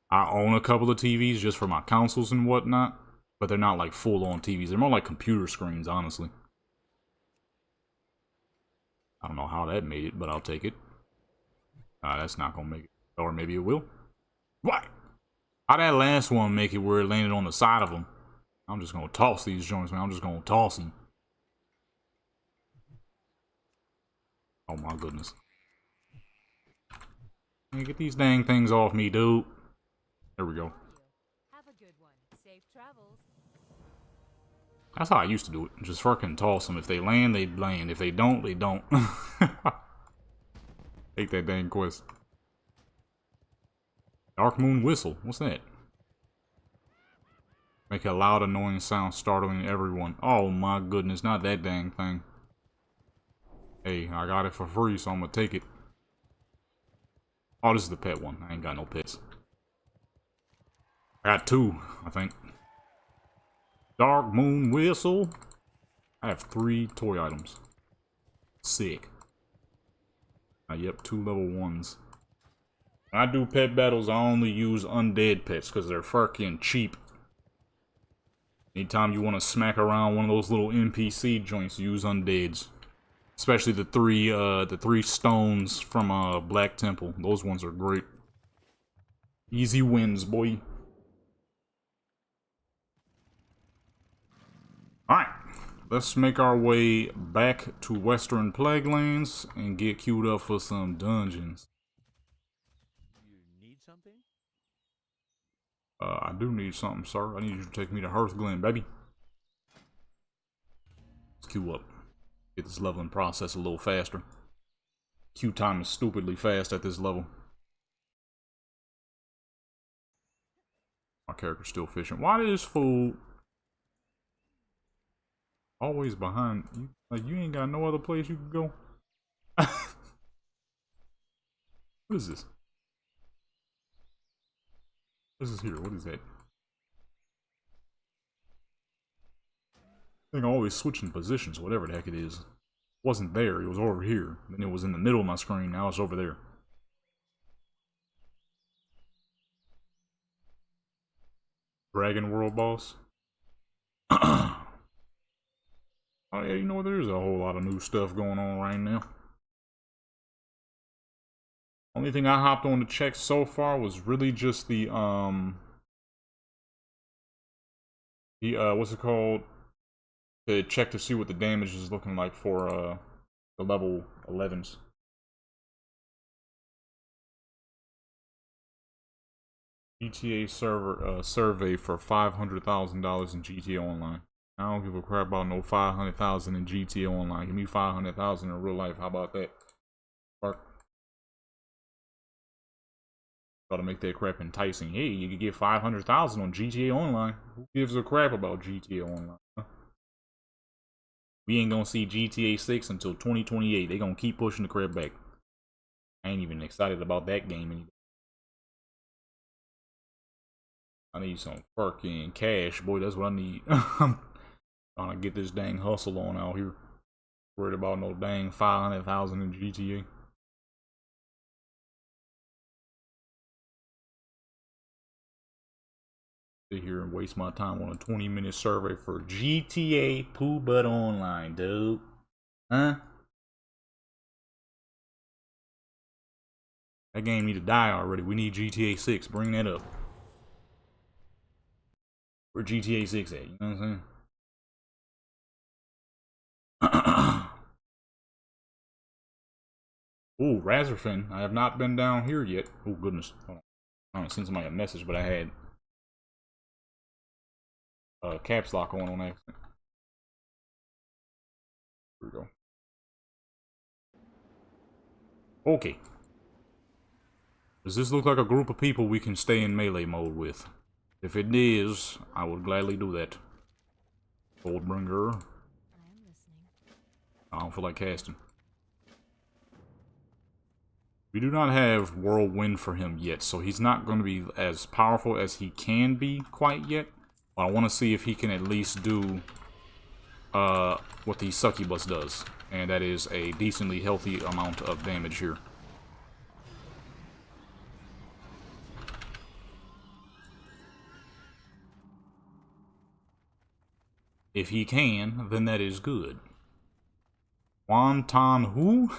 I own a couple of TVs just for my consoles and whatnot, but they're not like full-on TVs. They're more like computer screens, honestly. I don't know how that made it, but I'll take it. That's not gonna make it. Or maybe it will. What? How'd that last one make it where it landed on the side of them? I'm just gonna toss these joints, man. I'm just gonna toss them. Oh my goodness. Man, get these dang things off me, dude. There we go. Have a good one. Safe travels. That's how I used to do it. Just fucking toss them. If they land, they land. If they don't, they don't. Take that dang quest. Dark Moon Whistle. What's that? Make a loud, annoying sound, startling everyone. Oh my goodness, not that dang thing. Hey, I got it for free, so I'm gonna take it. Oh, this is the pet one. I ain't got no pets. I got two, I think. Dark Moon Whistle. I have 3 toy items. Sick. Yep, 2 level 1s. When I do pet battles, I only use undead pets because they're fucking cheap. Anytime you want to smack around one of those little NPC joints, use undeads. Especially the three stones from Black Temple. Those ones are great. Easy wins, boy. Alright, let's make our way back to Western Plaguelands and get queued up for some dungeons. You need something? I do need something, sir. I need you to take me to Hearthglen, baby. Let's queue up. Get this leveling process a little faster. Queue time is stupidly fast at this level. My character's still fishing. Why did this fool always behind you? Like, you ain't got no other place you can go? What is this? What is this here? What is that? I think I'm always switching positions, whatever the heck it is. It wasn't there, it was over here. Then it was in the middle of my screen, now it's over there. Dragon World boss? Oh yeah, you know what, there's a whole lot of new stuff going on right now. Only thing I hopped on to check so far was really just the what's it called? To check to see what the damage is looking like for the level 11s. GTA server survey for $500,000 in GTA Online. I don't give a crap about no 500,000 in GTA Online. Give me 500,000 in real life. How about that? Gotta make that crap enticing. Hey, you could get 500,000 on GTA Online. Who gives a crap about GTA Online? Huh? We ain't gonna see GTA 6 until 2028. They gonna keep pushing the crap back. I ain't even excited about that game anymore. I need some fucking cash, boy. That's what I need. I'm trying to get this dang hustle on out here. Worried about no dang 500,000 in GTA. Sit here and waste my time on a 20-minute survey for GTA Pooh Butt Online, dude. Huh? That game need to die already. We need GTA 6. Bring that up. Where GTA 6 at? You know what I'm saying? Ooh, Razorfin. I have not been down here yet. Oh, goodness. Hold on. I don't send somebody a message, but I had caps lock on accident. Here we go. Okay. Does this look like a group of people we can stay in melee mode with? If it is, I would gladly do that. Goldbringer. I am listening. I don't feel like casting. We do not have Whirlwind for him yet, so he's not going to be as powerful as he can be quite yet. But I want to see if he can at least do what the succubus does. And that is a decently healthy amount of damage here. If he can, then that is good. Wonton who? What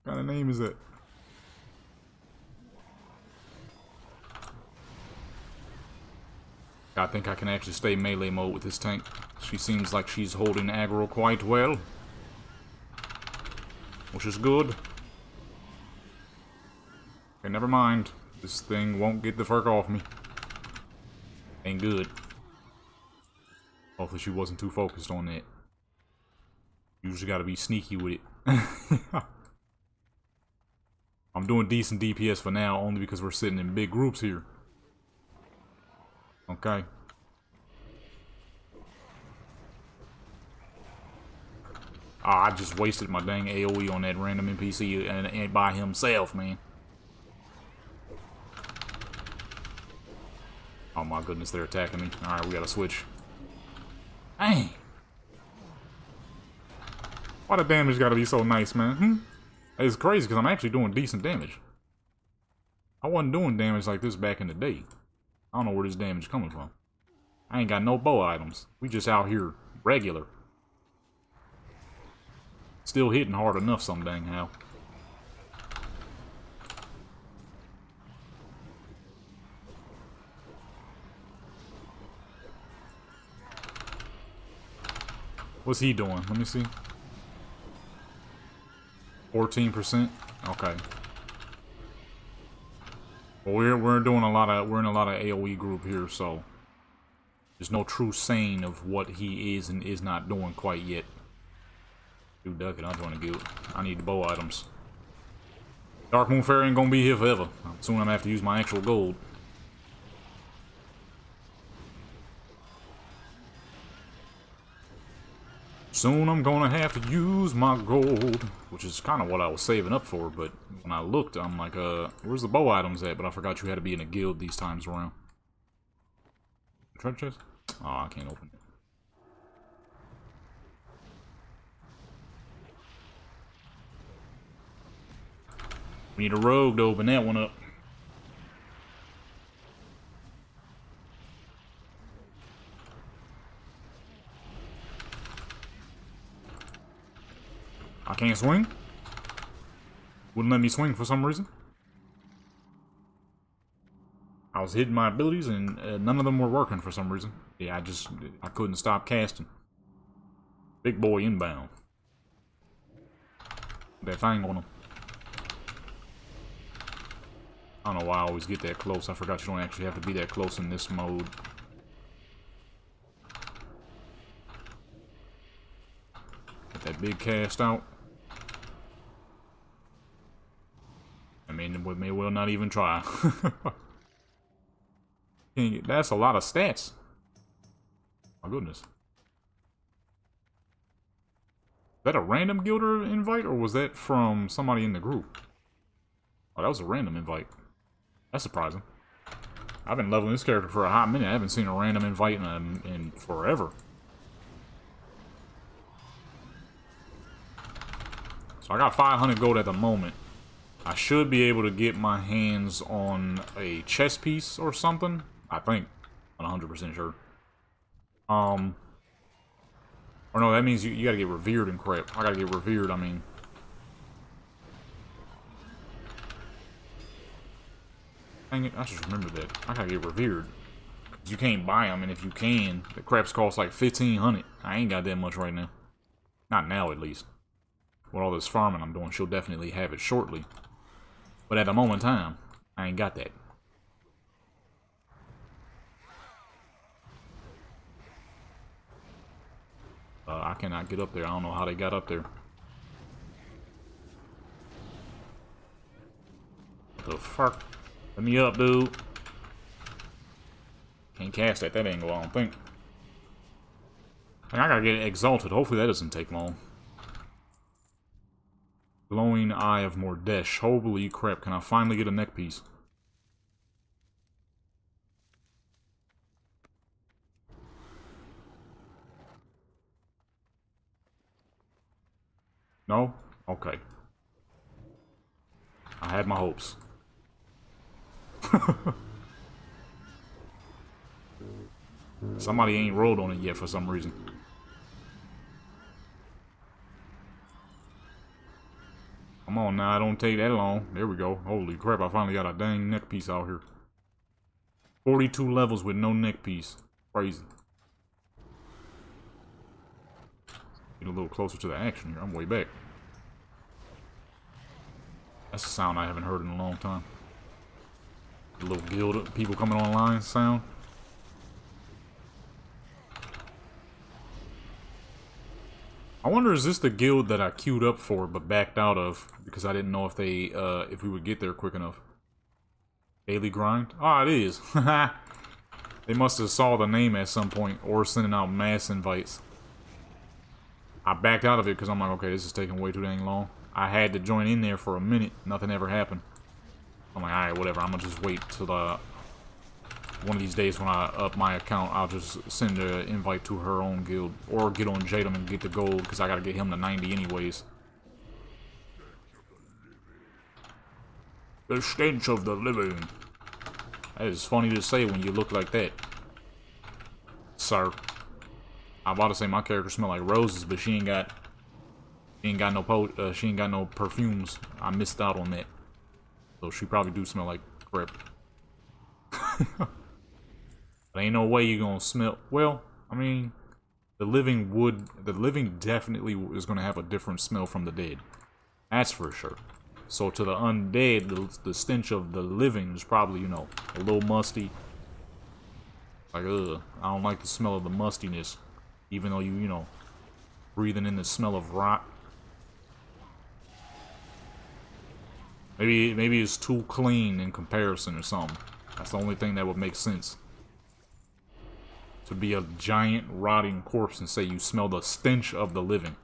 kind of name is that? I think I can actually stay melee mode with this tank. She seems like she's holding aggro quite well. Which is good. Okay, never mind. This thing won't get the fuck off me. Ain't good. Hopefully she wasn't too focused on that. You just gotta be sneaky with it. I'm doing decent DPS for now, only because we're sitting in big groups here. Okay. Ah, I just wasted my dang AoE on that random NPC and by himself, man. Oh my goodness, they're attacking me. Alright, we gotta switch. Dang. Why the damage gotta be so nice, man? It's crazy because I'm actually doing decent damage. I wasn't doing damage like this back in the day. I don't know where this damage is coming from. I ain't got no bow items. We just out here regular. Still hitting hard enough some dang how. What's he doing? Let me see. 14%? Okay. Well, we're in a lot of AoE group here, so there's no true saying of what he is and is not doing quite yet. Dude, duck it, I'm trying to get it. I need the bow items. Dark Moon Fairy ain't gonna be here forever. Soon I'm gonna have to use my actual gold. Soon I'm gonna have to use my gold, which is kind of what I was saving up for, but when I looked, I'm like, where's the bow items at? But I forgot you had to be in a guild these times around. Treasure chest? Oh, I can't open it. We need a rogue to open that one up. I can't swing? Wouldn't let me swing for some reason. I was hitting my abilities and none of them were working for some reason. Yeah, I couldn't stop casting. Big boy inbound. That thing on him. I don't know why I always get that close. I forgot you don't actually have to be that close in this mode. Get that big cast out. I mean, we may well not even try. That's a lot of stats. My goodness. Is that a random guilder invite, or was that from somebody in the group? Oh, that was a random invite. That's surprising. I've been leveling this character for a hot minute. I haven't seen a random invite in forever. So I got 500 gold at the moment. I should be able to get my hands on a chess piece or something. I think. I'm 100% sure. Or no, that means you gotta get revered and crap. I gotta get revered, I mean. Dang it, I just remembered that. I gotta get revered. You can't buy them, and if you can, the craps cost like 1,500. I ain't got that much right now. Not now, at least. With all this farming I'm doing, she'll definitely have it shortly. But at the moment in time, I ain't got that. I cannot get up there. I don't know how they got up there. What the fuck? Let me up, dude. Can't cast at that angle, I don't think. I gotta get exalted. Hopefully that doesn't take long. Glowing Eye of Mordesh. Holy crap, can I finally get a neck piece? No? Okay. I had my hopes. Somebody ain't rolled on it yet for some reason. Come on now, it don't take that long. There we go. Holy crap, I finally got a dang neck piece out here. 42 levels with no neck piece. Crazy. Get a little closer to the action here. I'm way back. That's a sound I haven't heard in a long time. The little guild of people coming online sound. I wonder, is this the guild that I queued up for but backed out of because I didn't know if they if we would get there quick enough. Daily grind? Ah, it is. They must have saw the name at some point or sending out mass invites. I backed out of it because I'm like, okay, this is taking way too dang long. I had to join in there for a minute. Nothing ever happened. I'm like, alright, whatever. I'm going to just wait till one of these days when I up my account, I'll just send an invite to her own guild. Or get on Jadam and get the gold because I got to get him to 90 anyways. The stench of the living. That is funny to say when you look like that, sir. I'm about to say my character smell like roses, but she ain't got no perfumes. I missed out on that. So she probably do smell like crap. But ain't no way you gonna smell. Well, I mean, the living definitely is gonna have a different smell from the dead. That's for sure. So to the undead, the stench of the living is probably, you know, a little musty. Like, ugh, I don't like the smell of the mustiness. Even though you know, breathing in the smell of rot. Maybe it's too clean in comparison or something. That's the only thing that would make sense. To be a giant rotting corpse and say you smell the stench of the living.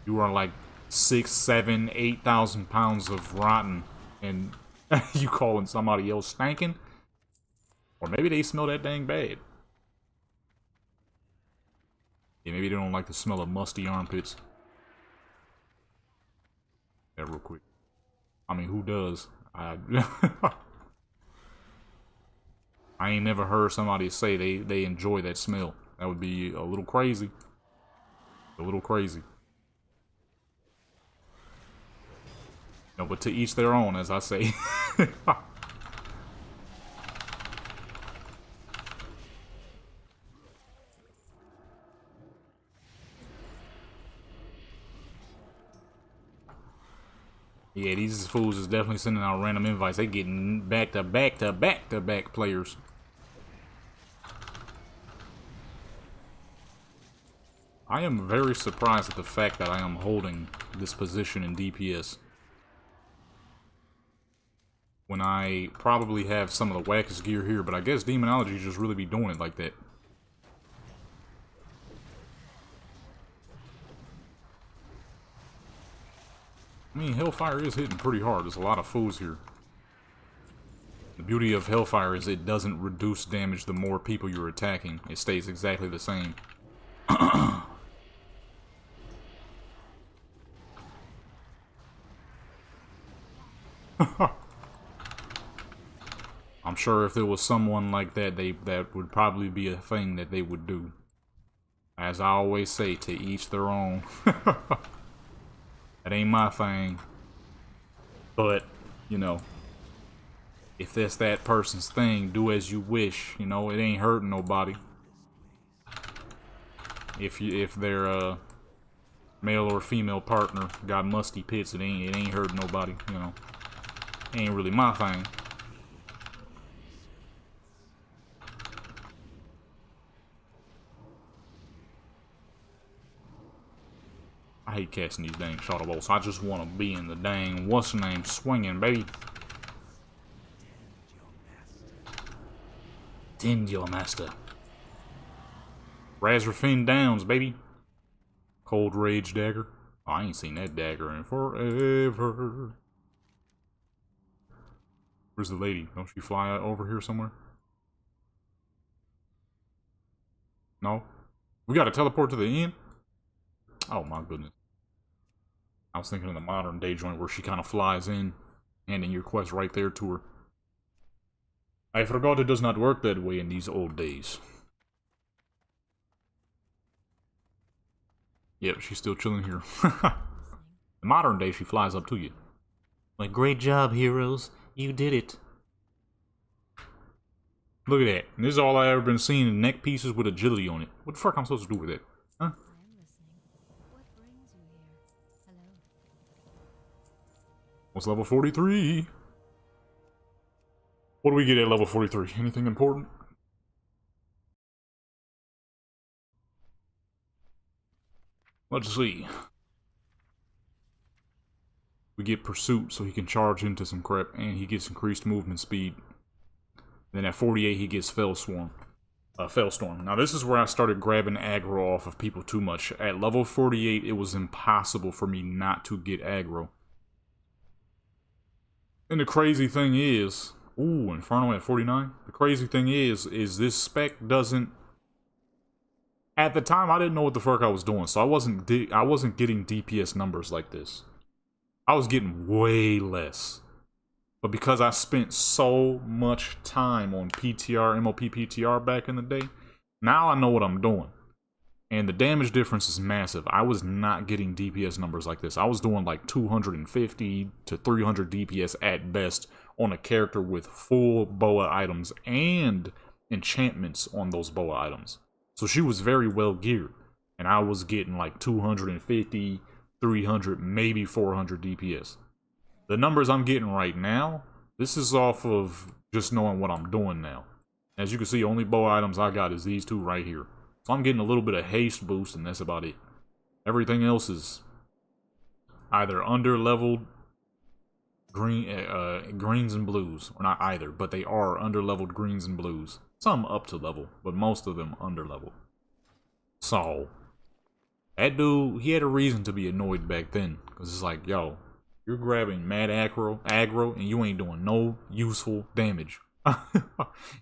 You are like 6, 7, 8,000 pounds of rotten, and you calling somebody else stankin'? Or maybe they smell that dang bad. Yeah, maybe they don't like the smell of musty armpits. Yeah, real quick. I mean, who does? I ain't never heard somebody say they enjoy that smell. That would be a little crazy. A little crazy. No, but to each their own, as I say. Yeah, these fools is definitely sending out random invites. They getting back to back to back to back players. I am very surprised at the fact that I am holding this position in DPS. When I probably have some of the wackest gear here, but I guess Demonology just really be doing it like that. I mean, Hellfire is hitting pretty hard. There's a lot of fools here. The beauty of Hellfire is it doesn't reduce damage the more people you're attacking. It stays exactly the same. I'm sure if there was someone like that, that would probably be a thing that they would do. As I always say, to each their own. That ain't my thing. But, you know, if that's that person's thing, do as you wish. You know, it ain't hurting nobody. If their male or female partner got musty pits, it ain't hurting nobody. You know, it ain't really my thing. I hate casting these dang shadow bolts. I just want to be in the dang what's the name swinging, baby. Tend your master. Razorfin Downs, baby. Cold Rage Dagger. Oh, I ain't seen that dagger in forever. Where's the lady? Don't she fly over here somewhere? No? We gotta teleport to the end? Oh my goodness. I was thinking of the modern day joint where she kind of flies in, handing your quest right there to her. I forgot it does not work that way in these old days. Yep, she's still chilling here. The modern day, she flies up to you. Like, great job, heroes. You did it. Look at that. And this is all I ever been seeing in neck pieces with agility on it. What the fuck am I supposed to do with it? Huh? I am listening. What brings you here? Hello. What's level 43? What do we get at level 43? Anything important? Let's see. We get pursuit so he can charge into some crap, and he gets increased movement speed. Then at 48 he gets Fellstorm. Now this is where I started grabbing aggro off of people too much. At level 48 it was impossible for me not to get aggro. And the crazy thing is, ooh, Inferno at 49. The crazy thing is this spec doesn't. At the time I didn't know what the fuck I was doing, so I wasn't getting DPS numbers like this. I was getting way less. But because I spent so much time on PTR, MoP PTR back in the day, now I know what I'm doing. And the damage difference is massive. I was not getting DPS numbers like this. I was doing like 250 to 300 DPS at best on a character with full boa items and enchantments on those boa items. So she was very well geared. And I was getting like 250, 300, maybe 400 DPS. The numbers I'm getting right now, this is off of just knowing what I'm doing now. As you can see, only bow items I got is these two right here. So I'm getting a little bit of haste boost, and that's about it. Everything else is either under-leveled greens and blues. Or not either, but they are under-leveled greens and blues. Some up to level, but most of them under-leveled. So, that dude, he had a reason to be annoyed back then. Because it's like, yo, you're grabbing mad aggro, and you ain't doing no useful damage.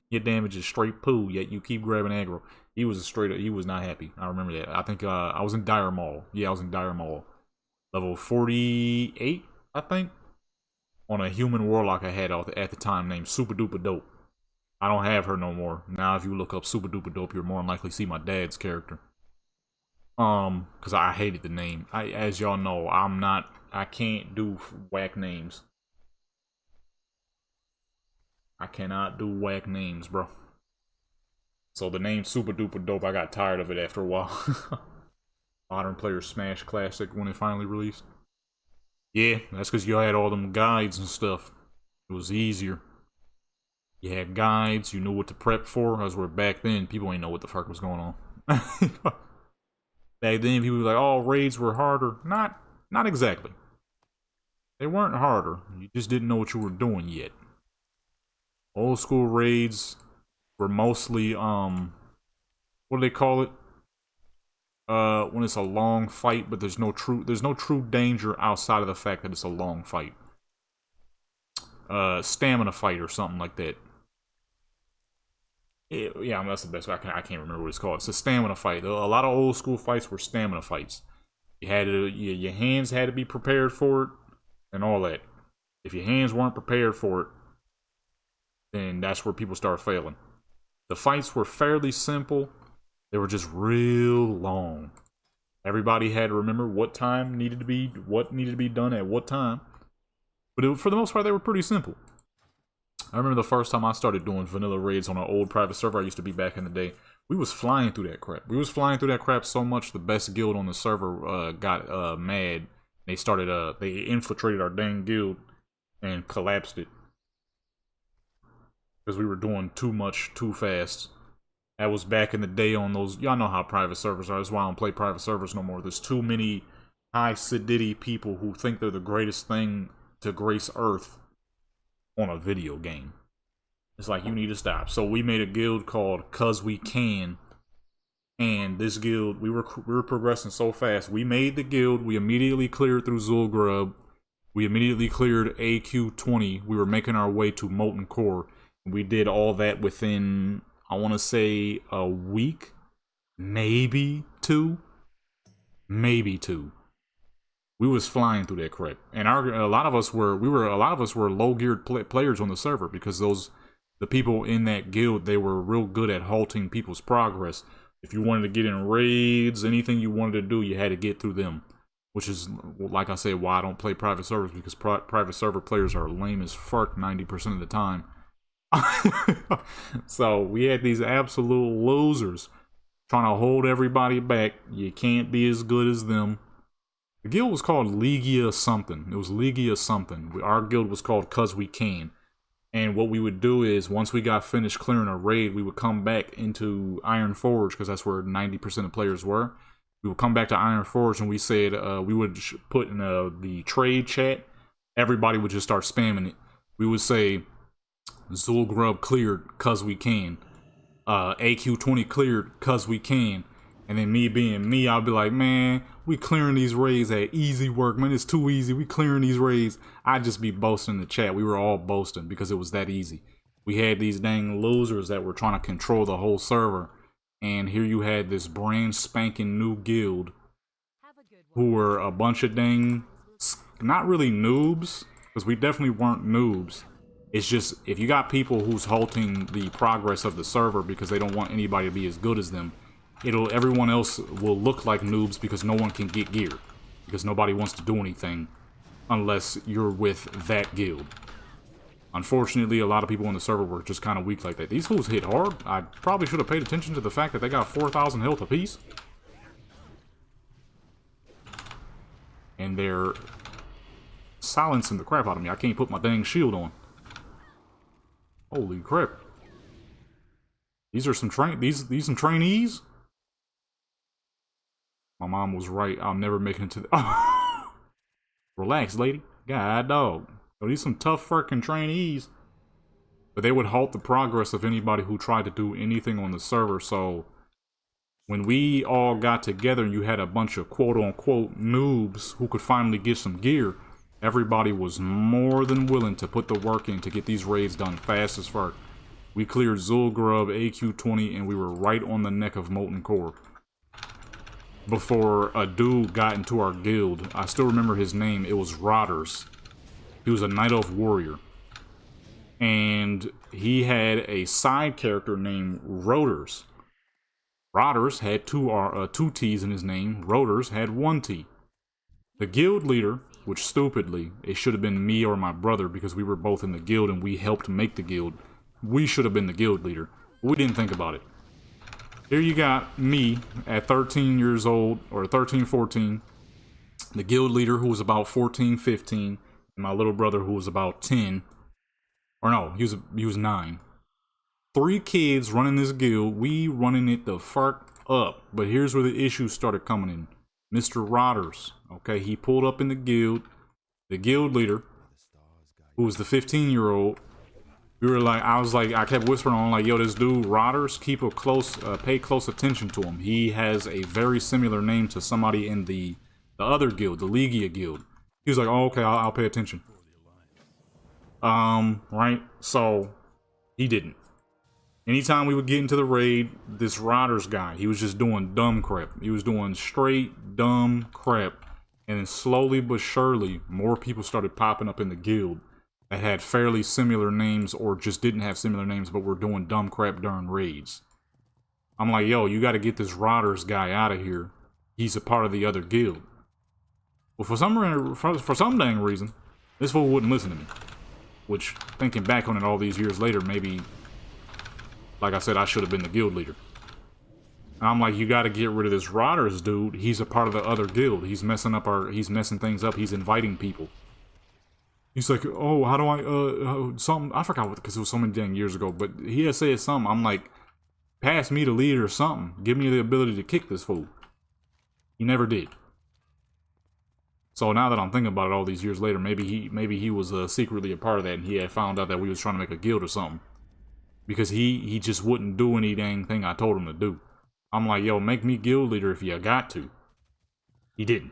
Your damage is straight poo, yet you keep grabbing aggro. He was he was not happy. I remember that. I think I was in Dire Maul. Yeah, I was in Dire Maul. Level 48, I think. On a human warlock I had at the time named Super Duper Dope. I don't have her no more. Now if you look up Super Duper Dope, you're more than likely to see my dad's character. Because I hated the name. As y'all know, I can't do whack names. I cannot do whack names, bro. So the name Super Duper Dope, I got tired of it after a while. Modern Player Smash Classic when it finally released. Yeah, that's because you had all them guides and stuff. It was easier. You had guides, you knew what to prep for. As where back then, people ain't know what the fuck was going on. Back then, people were like, oh, raids were harder. Not exactly. They weren't harder. You just didn't know what you were doing yet. Old school raids were mostly, what do they call it? When it's a long fight, but there's no true danger outside of the fact that it's a long fight. Stamina fight or something like that. Yeah, that's the best way. I can't remember what it's called. It's a stamina fight. A lot of old school fights were stamina fights. You had to, your hands had to be prepared for it, and all that. If your hands weren't prepared for it, then that's where people start failing. The fights were fairly simple. They were just real long. Everybody had to remember what needed to be done at what time. But for the most part, they were pretty simple. I remember the first time I started doing vanilla raids on an old private server I used to be back in the day. We was flying through that crap. We was flying through that crap so much the best guild on the server got mad. They infiltrated our dang guild and collapsed it. Because we were doing too much, too fast. That was back in the day on those... Y'all know how private servers are. That's why I don't play private servers no more. There's too many high acidity people who think they're the greatest thing to grace Earth on a video game. It's like, you need to stop. So we made a guild called Cuz We Can. And this guild, we were progressing so fast. We made the guild. We immediately cleared through Zul'Grub. We immediately cleared AQ20. We were making our way to Molten Core. We did all that within... I want to say a week. maybe 2. Maybe 2. We was flying through that crap, and a lot of us were low geared players on the server because the people in that guild, they were real good at halting people's progress. If you wanted to get in raids, anything you wanted to do, you had to get through them. Which is, like I said, why I don't play private servers, because private server players are lame as fuck 90% of the time. So we had these absolute losers trying to hold everybody back. You can't be as good as them. The guild was called Legia something. It was Legia something. Our guild was called Cause We Can. And what we would do is, once we got finished clearing a raid, we would come back into Iron Forge, because that's where 90% of players were. We would come back to Iron Forge, and we said we would put in the trade chat. Everybody would just start spamming it. We would say, Zulgrub cleared, cause we can. AQ20 cleared, cause we can. And then me being me, I'll be like, man, we clearing these raids at easy work, man. It's too easy. We clearing these raids. I'd just be boasting in the chat. We were all boasting because it was that easy. We had these dang losers that were trying to control the whole server. And here you had this brand spanking new guild who were a bunch of dang, not really noobs, because we definitely weren't noobs. It's just, if you got people who's halting the progress of the server because they don't want anybody to be as good as them, everyone else will look like noobs because no one can get gear. Because nobody wants to do anything unless you're with that guild. Unfortunately, a lot of people on the server were just kind of weak like that. These fools hit hard. I probably should have paid attention to the fact that they got 4,000 health apiece. And they're silencing the crap out of me. I can't put my dang shield on. Holy crap. These are some these some trainees? My mom was right. I'll never make it into the... Relax, lady. God, dog. So these some tough fucking trainees. But they would halt the progress of anybody who tried to do anything on the server. So when we all got together and you had a bunch of quote-unquote noobs who could finally get some gear, everybody was more than willing to put the work in to get these raids done fast as fuck. We cleared Zulgrub, AQ20, and we were right on the neck of Molten Core. Before a dude got into our guild, I still remember his name, it was Rodders. He was a Night Elf warrior. And he had a side character named Rotors. Rodders had two T's in his name. Rotors had one T. The guild leader, which stupidly, it should have been me or my brother because we were both in the guild and we helped make the guild. We should have been the guild leader. But we didn't think about it. Here you got me at 13 years old, or 13, 14. The guild leader who was about 14, 15. And my little brother who was about 10. Or no, he was 9. 3 kids running this guild. We running it the fuck up. But here's where the issues started coming in. Mr. Rodders. Okay, he pulled up in the guild. The guild leader, who was the 15-year-old. I kept whispering on, like, yo, this dude, Rodders, pay close attention to him. He has a very similar name to somebody in the other guild, the Legia guild. He was like, oh, okay, I'll pay attention. Right? So, he didn't. Anytime we would get into the raid, this Rodders guy, he was just doing dumb crap. He was doing straight dumb crap. And then slowly but surely, more people started popping up in the guild that had fairly similar names or just didn't have similar names but were doing dumb crap during raids. I'm like, yo, you gotta get this Rodders guy out of here. He's a part of the other guild. Well, for some dang reason, this fool wouldn't listen to me. Which, thinking back on it all these years later, maybe, like I said, I should have been the guild leader. And I'm like, you gotta get rid of this Rodders dude. He's a part of the other guild. He's messing things up. He's inviting people. He's like, oh, how do I, something, I forgot what, because it was so many dang years ago, but he had said something. I'm like, pass me the lead or something. Give me the ability to kick this fool. He never did. So now that I'm thinking about it all these years later, maybe he was secretly a part of that and he had found out that we was trying to make a guild or something. Because he just wouldn't do any dang thing I told him to do. I'm like, yo, make me guild leader if you got to. He didn't.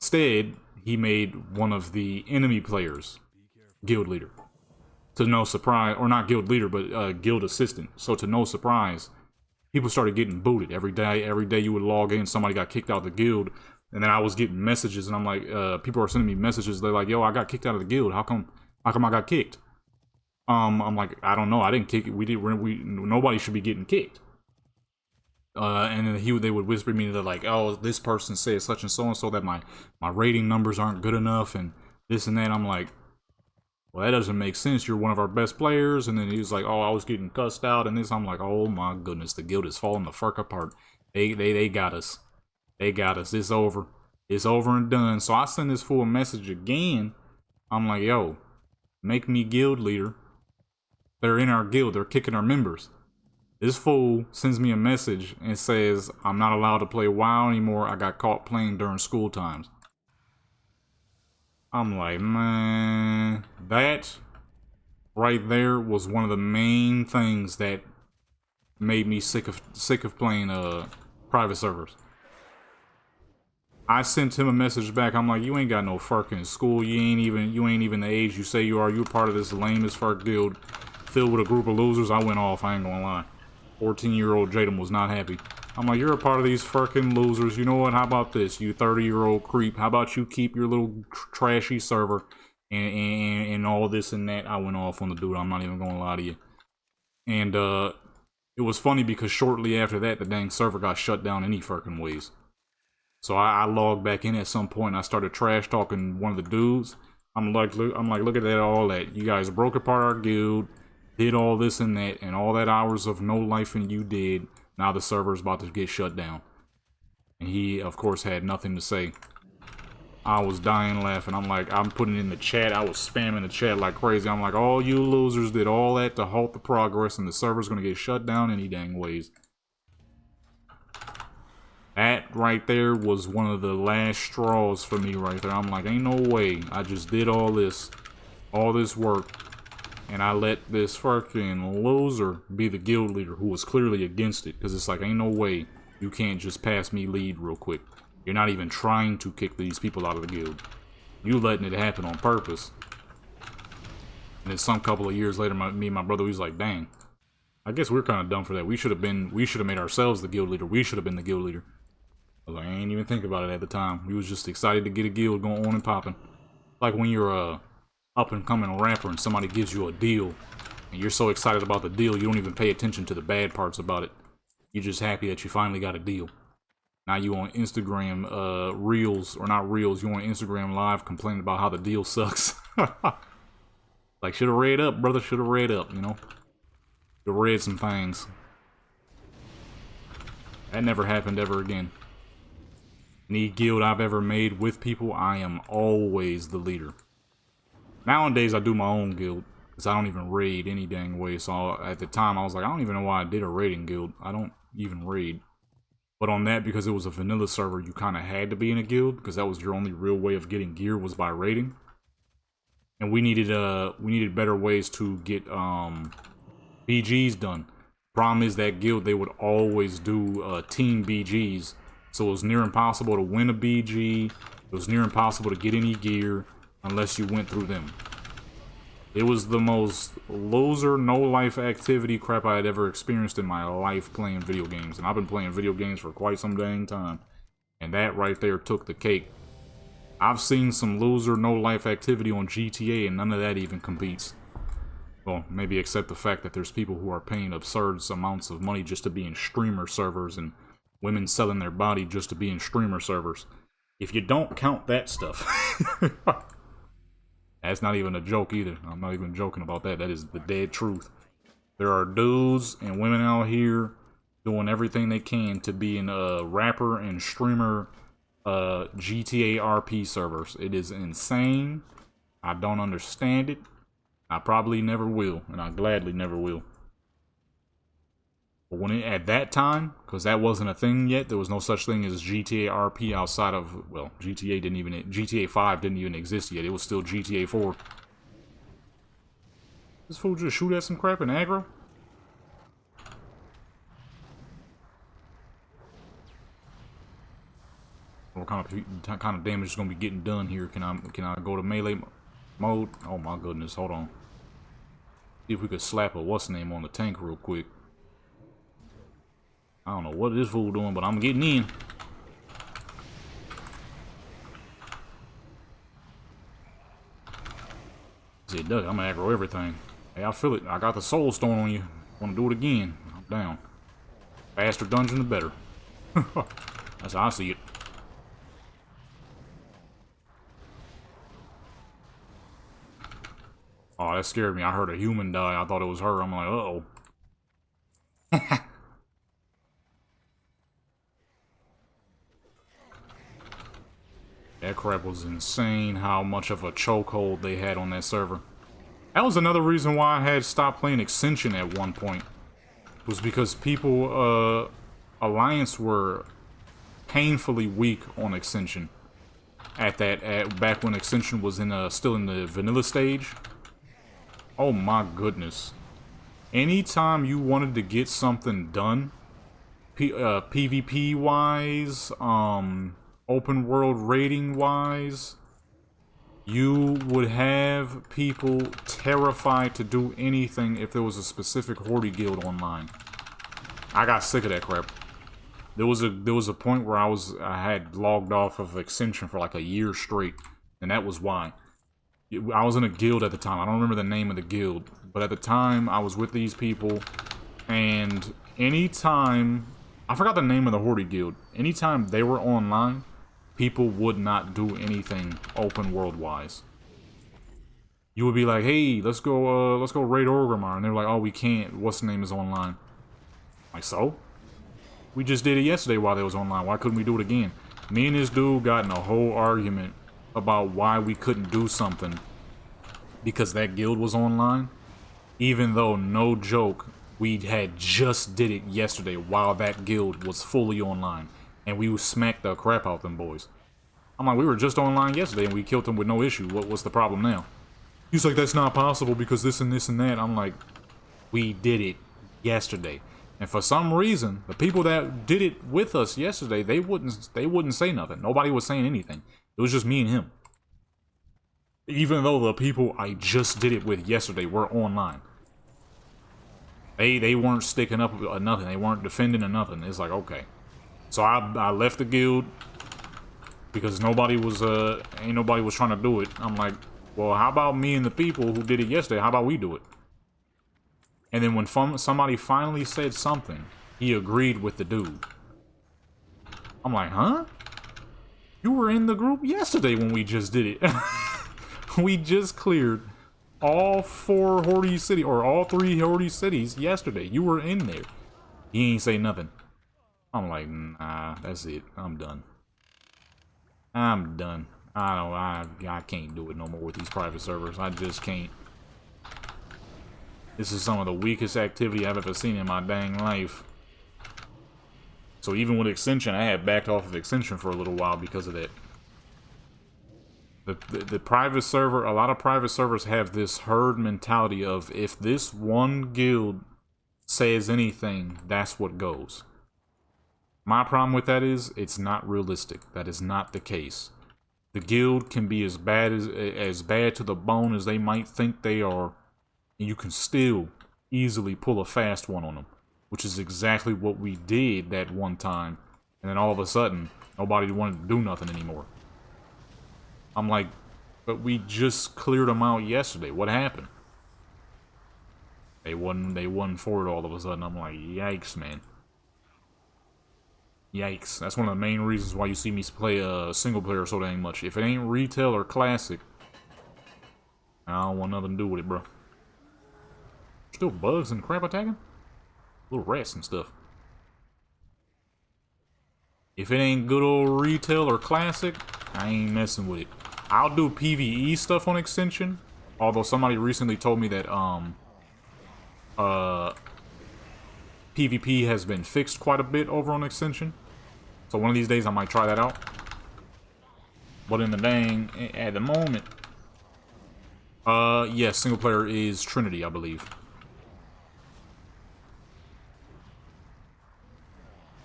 Instead, he made one of the enemy players guild leader. To no surprise, or not guild leader, but guild assistant. So to no surprise, people started getting booted every day. Every day you would log in, somebody got kicked out of the guild. And then I was getting messages, and I'm like, people are sending me messages. They're like, yo, I got kicked out of the guild. How come I got kicked? I'm like, I don't know. I didn't kick it. Nobody should be getting kicked. And then they would whisper me, they're like, oh, this person said such and so that my rating numbers aren't good enough and this and that. I'm like, well, that doesn't make sense. You're one of our best players. And then he was like, oh, I was getting cussed out and this. I'm like, oh my goodness, the guild is falling the fuck apart. They got us. They got us. It's over. It's over and done. So I send this fool a message again. I'm like, yo, make me guild leader. They're in our guild. They're kicking our members. This fool sends me a message and says, I'm not allowed to play WoW anymore. I got caught playing during school times. I'm like, man, that right there was one of the main things that made me sick of playing private servers. I sent him a message back. I'm like, you ain't got no fucking school. You ain't even the age you say you are. You're part of this lame as fuck guild filled with a group of losers. I went off. I ain't gonna lie. 14-year-old Jadam was not happy. I'm like, you're a part of these fucking losers. You know what? How about this? You 30-year-old creep. How about you keep your little trashy server and all this and that? I went off on the dude. I'm not even gonna lie to you. And it was funny because shortly after that, the dang server got shut down any fucking ways. So I logged back in at some point. And I started trash talking one of the dudes. I'm like, look at that, all that. You guys broke apart our guild, did all this and that, and all that hours of no life and you did. Now the server's about to get shut down. And he, of course, had nothing to say. I was dying laughing. I'm like, I'm putting in the chat. I was spamming the chat like crazy. I'm like, all you losers did all that to halt the progress, and the server's gonna get shut down any dang ways. That right there was one of the last straws for me right there. I'm like, ain't no way. I just did all this work, and I let this fucking loser be the guild leader who was clearly against it. Because it's like, ain't no way you can't just pass me lead real quick. You're not even trying to kick these people out of the guild. You letting it happen on purpose. And then some couple of years later, me and my brother, we was like, dang, I guess we're kind of dumb for that. We should have made ourselves the guild leader. We should have been the guild leader. I was like, I ain't even think about it at the time. We was just excited to get a guild going on and popping. Like when you're a up-and-coming rapper and somebody gives you a deal, and you're so excited about the deal, you don't even pay attention to the bad parts about it. You're just happy that you finally got a deal. Now you on Instagram Reels, or not Reels, you on Instagram Live complaining about how the deal sucks. Like, should have read up, brother, should have read up, you know? Should have read some things. That never happened ever again. Any guild I've ever made with people, I am always the leader. Nowadays, I do my own guild, because I don't even raid any dang way. So at the time, I was like, I don't even know why I did a raiding guild. I don't even raid. But on that, because it was a vanilla server, you kind of had to be in a guild, because that was your only real way of getting gear was by raiding. And we needed better ways to get BGs done. Problem is that guild, they would always do team BGs. So it was near impossible to win a BG. It was near impossible to get any gear unless you went through them. It was the most loser, no-life activity crap I had ever experienced in my life playing video games. And I've been playing video games for quite some dang time. And that right there took the cake. I've seen some loser, no-life activity on GTA, and none of that even competes. Well, maybe except the fact that there's people who are paying absurd amounts of money just to be in streamer servers, and women selling their body just to be in streamer servers. If you don't count that stuff, that's not even a joke either. I'm not even joking about that. That is the dead truth. There are dudes and women out here doing everything they can to be in rapper and streamer GTA RP servers. It is insane. I don't understand it. I probably never will, and I gladly never will. But when at that time, because that wasn't a thing yet, there was no such thing as GTA RP outside of, well, GTA 5 didn't even exist yet. It was still GTA 4. This fool just shoot at some crap and aggro? What kind of damage is going to be getting done here? Can I go to melee mode? Oh my goodness, hold on. See if we could slap a what's name on the tank real quick. I don't know what this fool doing, but I'm getting in. See, Doug, I'm gonna aggro everything. Hey, I feel it. I got the soul stone on you. Wanna do it again? I'm down. Faster dungeon, the better. That's how I see it. Oh, that scared me. I heard a human die. I thought it was her. I'm like, uh-oh. That crap was insane how much of a chokehold they had on that server. That was another reason why I had stopped playing Extension at one point. Was because people, Alliance were painfully weak on Extension. Back when Extension was still in the vanilla stage. Oh my goodness. Anytime you wanted to get something done, PvP wise, open world rating wise, you would have people terrified to do anything if there was a specific Horde guild online. I got sick of that crap. There was a point where I had logged off of Extension for like a year straight, and that was why. I was in a guild at the time. I don't remember the name of the guild, but at the time I was with these people, and anytime I forgot the name of the Horde guild, anytime they were online, people would not do anything open world wise. You would be like, "Hey, let's go raid Orgrimmar," and they're like, "Oh, we can't. What's the name is online?" Like, so? We just did it yesterday while they was online. Why couldn't we do it again? Me and this dude got in a whole argument about why we couldn't do something because that guild was online, even though, no joke, we had just did it yesterday while that guild was fully online, and we smacked the crap out them boys. I'm like, we were just online yesterday and we killed them with no issue. What's the problem now? He's like, that's not possible because this and this and that. I'm like, we did it yesterday. And for some reason, the people that did it with us yesterday, they wouldn't say nothing. Nobody was saying anything. It was just me and him. Even though the people I just did it with yesterday were online. They weren't sticking up or nothing. They weren't defending or nothing. It's like, okay. So I left the guild because ain't nobody was trying to do it. I'm like, well, how about me and the people who did it yesterday? How about we do it? And then when somebody finally said something, he agreed with the dude. I'm like, huh? You were in the group yesterday when we just did it. We just cleared all 4 Horde cities, or all 3 Horde cities yesterday. You were in there. He ain't say nothing. I'm like, nah, that's it. I'm done. I'm done. I can't do it no more with these private servers. I just can't. This is some of the weakest activity I've ever seen in my dang life. So even with Extension, I had backed off of Extension for a little while because of that. The private server, a lot of private servers have this herd mentality of if this one guild says anything, that's what goes. My problem with that is it's not realistic. That is not the case. The guild can be as bad to the bone as they might think they are, and you can still easily pull a fast one on them, which is exactly what we did that one time. And then all of a sudden, nobody wanted to do nothing anymore. I'm like, but we just cleared them out yesterday. What happened? They wasn't for it all of a sudden. I'm like, yikes, man. Yikes. That's one of the main reasons why you see me play a single player so dang much. If it ain't retail or classic, I don't want nothing to do with it, bro. Still bugs and crap attacking? Little rats and stuff. If it ain't good old retail or classic, I ain't messing with it. I'll do PvE stuff on Extension. Although somebody recently told me that PvP has been fixed quite a bit over on Extension. So one of these days I might try that out. But in the dang, at the moment, yes, single player is Trinity, I believe.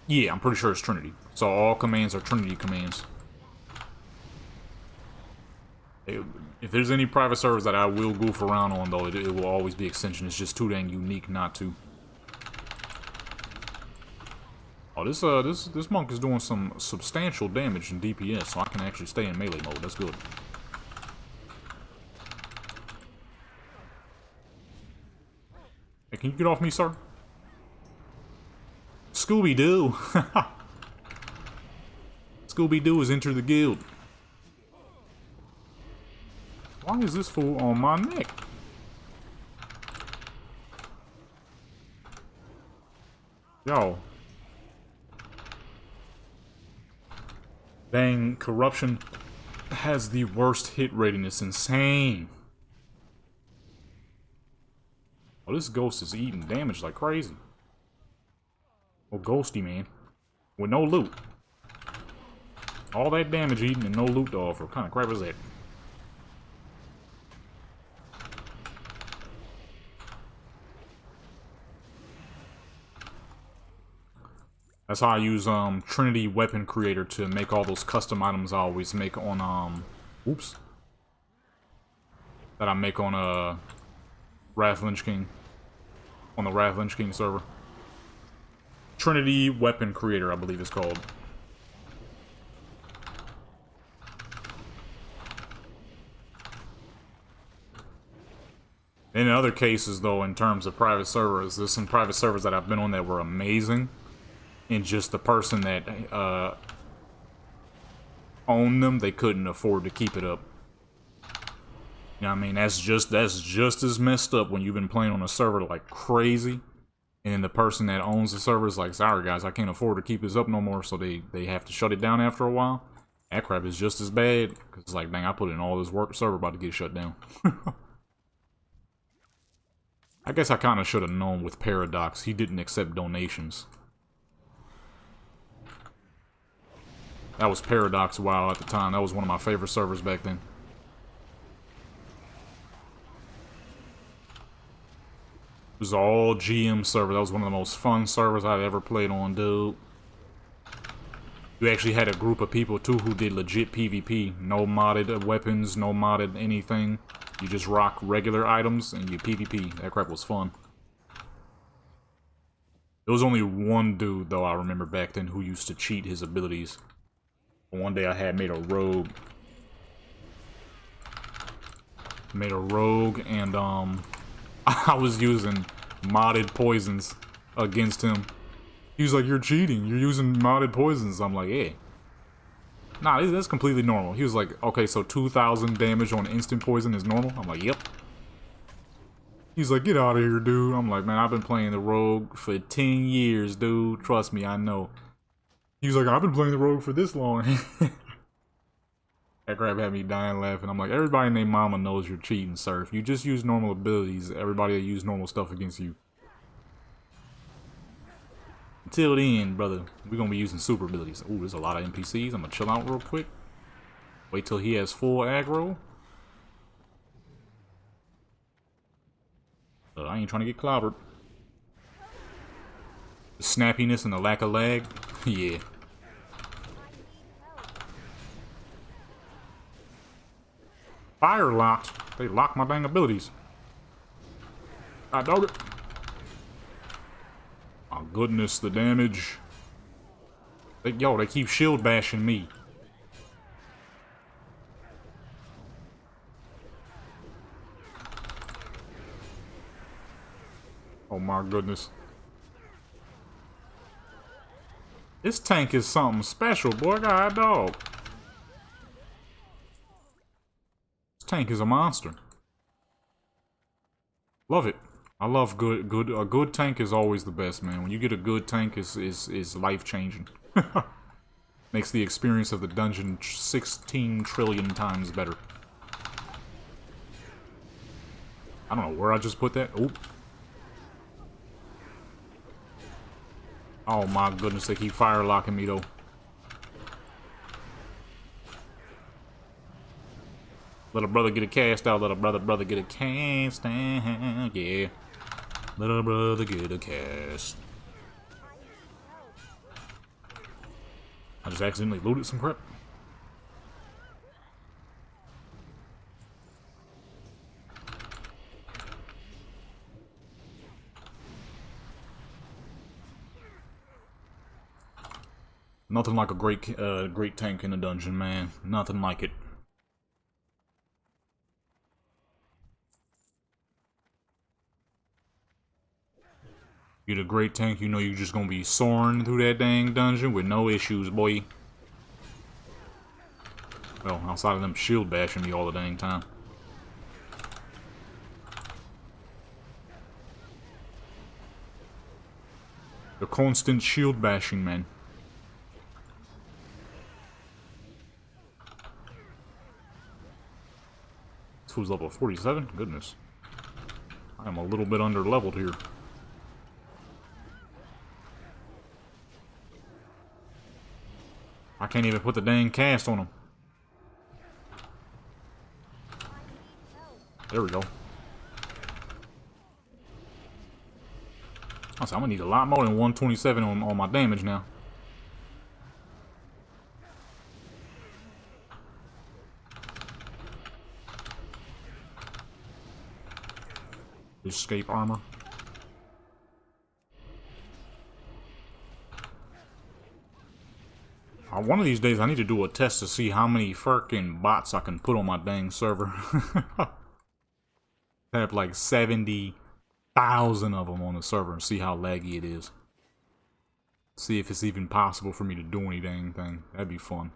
Yeah, I'm pretty sure it's Trinity. So all commands are Trinity commands. If there's any private servers that I will goof around on, though, it will always be Extension. It's just too dang unique not to. Oh, this monk is doing some substantial damage in DPS, so I can actually stay in melee mode. That's good. Hey, can you get off me, sir? Scooby-Doo! Scooby-Doo has entered the guild. Why is this fool on my neck? Yo. Dang, corruption has the worst hit rating. It's insane. Oh, this ghost is eating damage like crazy. Oh, ghosty, man. With no loot. All that damage eating and no loot to offer. What kind of crap is that? That's how I use Trinity Weapon Creator to make all those custom items I always make on oops. That I make on Wrath Lynch King. On the Wrath Lynch King server. Trinity Weapon Creator, I believe it's called. In other cases, though, in terms of private servers, there's some private servers that I've been on that were amazing. And just the person that owned them, they couldn't afford to keep it up. You know what I mean? That's just as messed up when you've been playing on a server like crazy. And then the person that owns the server is like, sorry guys, I can't afford to keep this up no more, so they have to shut it down after a while. That crap is just as bad. Because it's like, dang, I put in all this work, server about to get shut down. I guess I kind of should have known with Paradox. He didn't accept donations. That was Paradox WoW at the time. That was one of my favorite servers back then. It was all GM server. That was one of the most fun servers I've ever played on, dude. You actually had a group of people, too, who did legit PvP. No modded weapons, no modded anything. You just rock regular items and you PvP. That crap was fun. There was only one dude, though, I remember back then, who used to cheat his abilities. One day I had made a rogue. And I was using modded poisons against him. He was like, you're cheating, you're using modded poisons. I'm like, yeah. Nah, that's completely normal. He was like, okay, so 2,000 damage on instant poison is normal? I'm like, yep. He's like, get out of here, dude. I'm like, man, I've been playing the rogue for 10 years, dude. Trust me, I know. He was like, I've been playing the rogue for this long. That crap had me dying laughing. I'm like, everybody named Mama knows you're cheating, sir. If you just use normal abilities, everybody will use normal stuff against you. Until then, brother, we're gonna be using super abilities. Ooh, there's a lot of NPCs. I'm gonna chill out real quick. Wait till he has full aggro. I ain't trying to get clobbered. The snappiness and the lack of lag. Yeah. Fire locked. They lock my dang abilities. I dog it. My goodness, the damage. Yo, they keep shield bashing me. Oh my goodness. This tank is something special, boy. God dog. This tank is a monster. Love it. I love a good tank is always the best, man. When you get a good tank, is life changing. Makes the experience of the dungeon 16 trillion times better. I don't know where I just put that. Oop. Oh my goodness, they keep fire locking me though. Let a brother get a cast out. Let a brother get a cast out. Yeah. Let a brother get a cast. I just accidentally looted some crap. Nothing like a great tank in a dungeon, man. Nothing like it. Get a great tank, you know you're just gonna be soaring through that dang dungeon with no issues, boy. Well, outside of them shield bashing me all the dang time. The constant shield bashing, man. This fool's level 47? Goodness. I am a little bit under leveled here. I can't even put the dang cast on him. There we go. I'm gonna need a lot more than 127 on my damage now. Escape armor. One of these days I need to do a test to see how many freaking bots I can put on my dang server. I have like 70,000 of them on the server and see how laggy it is. See if it's even possible for me to do any dang thing. That'd be fun.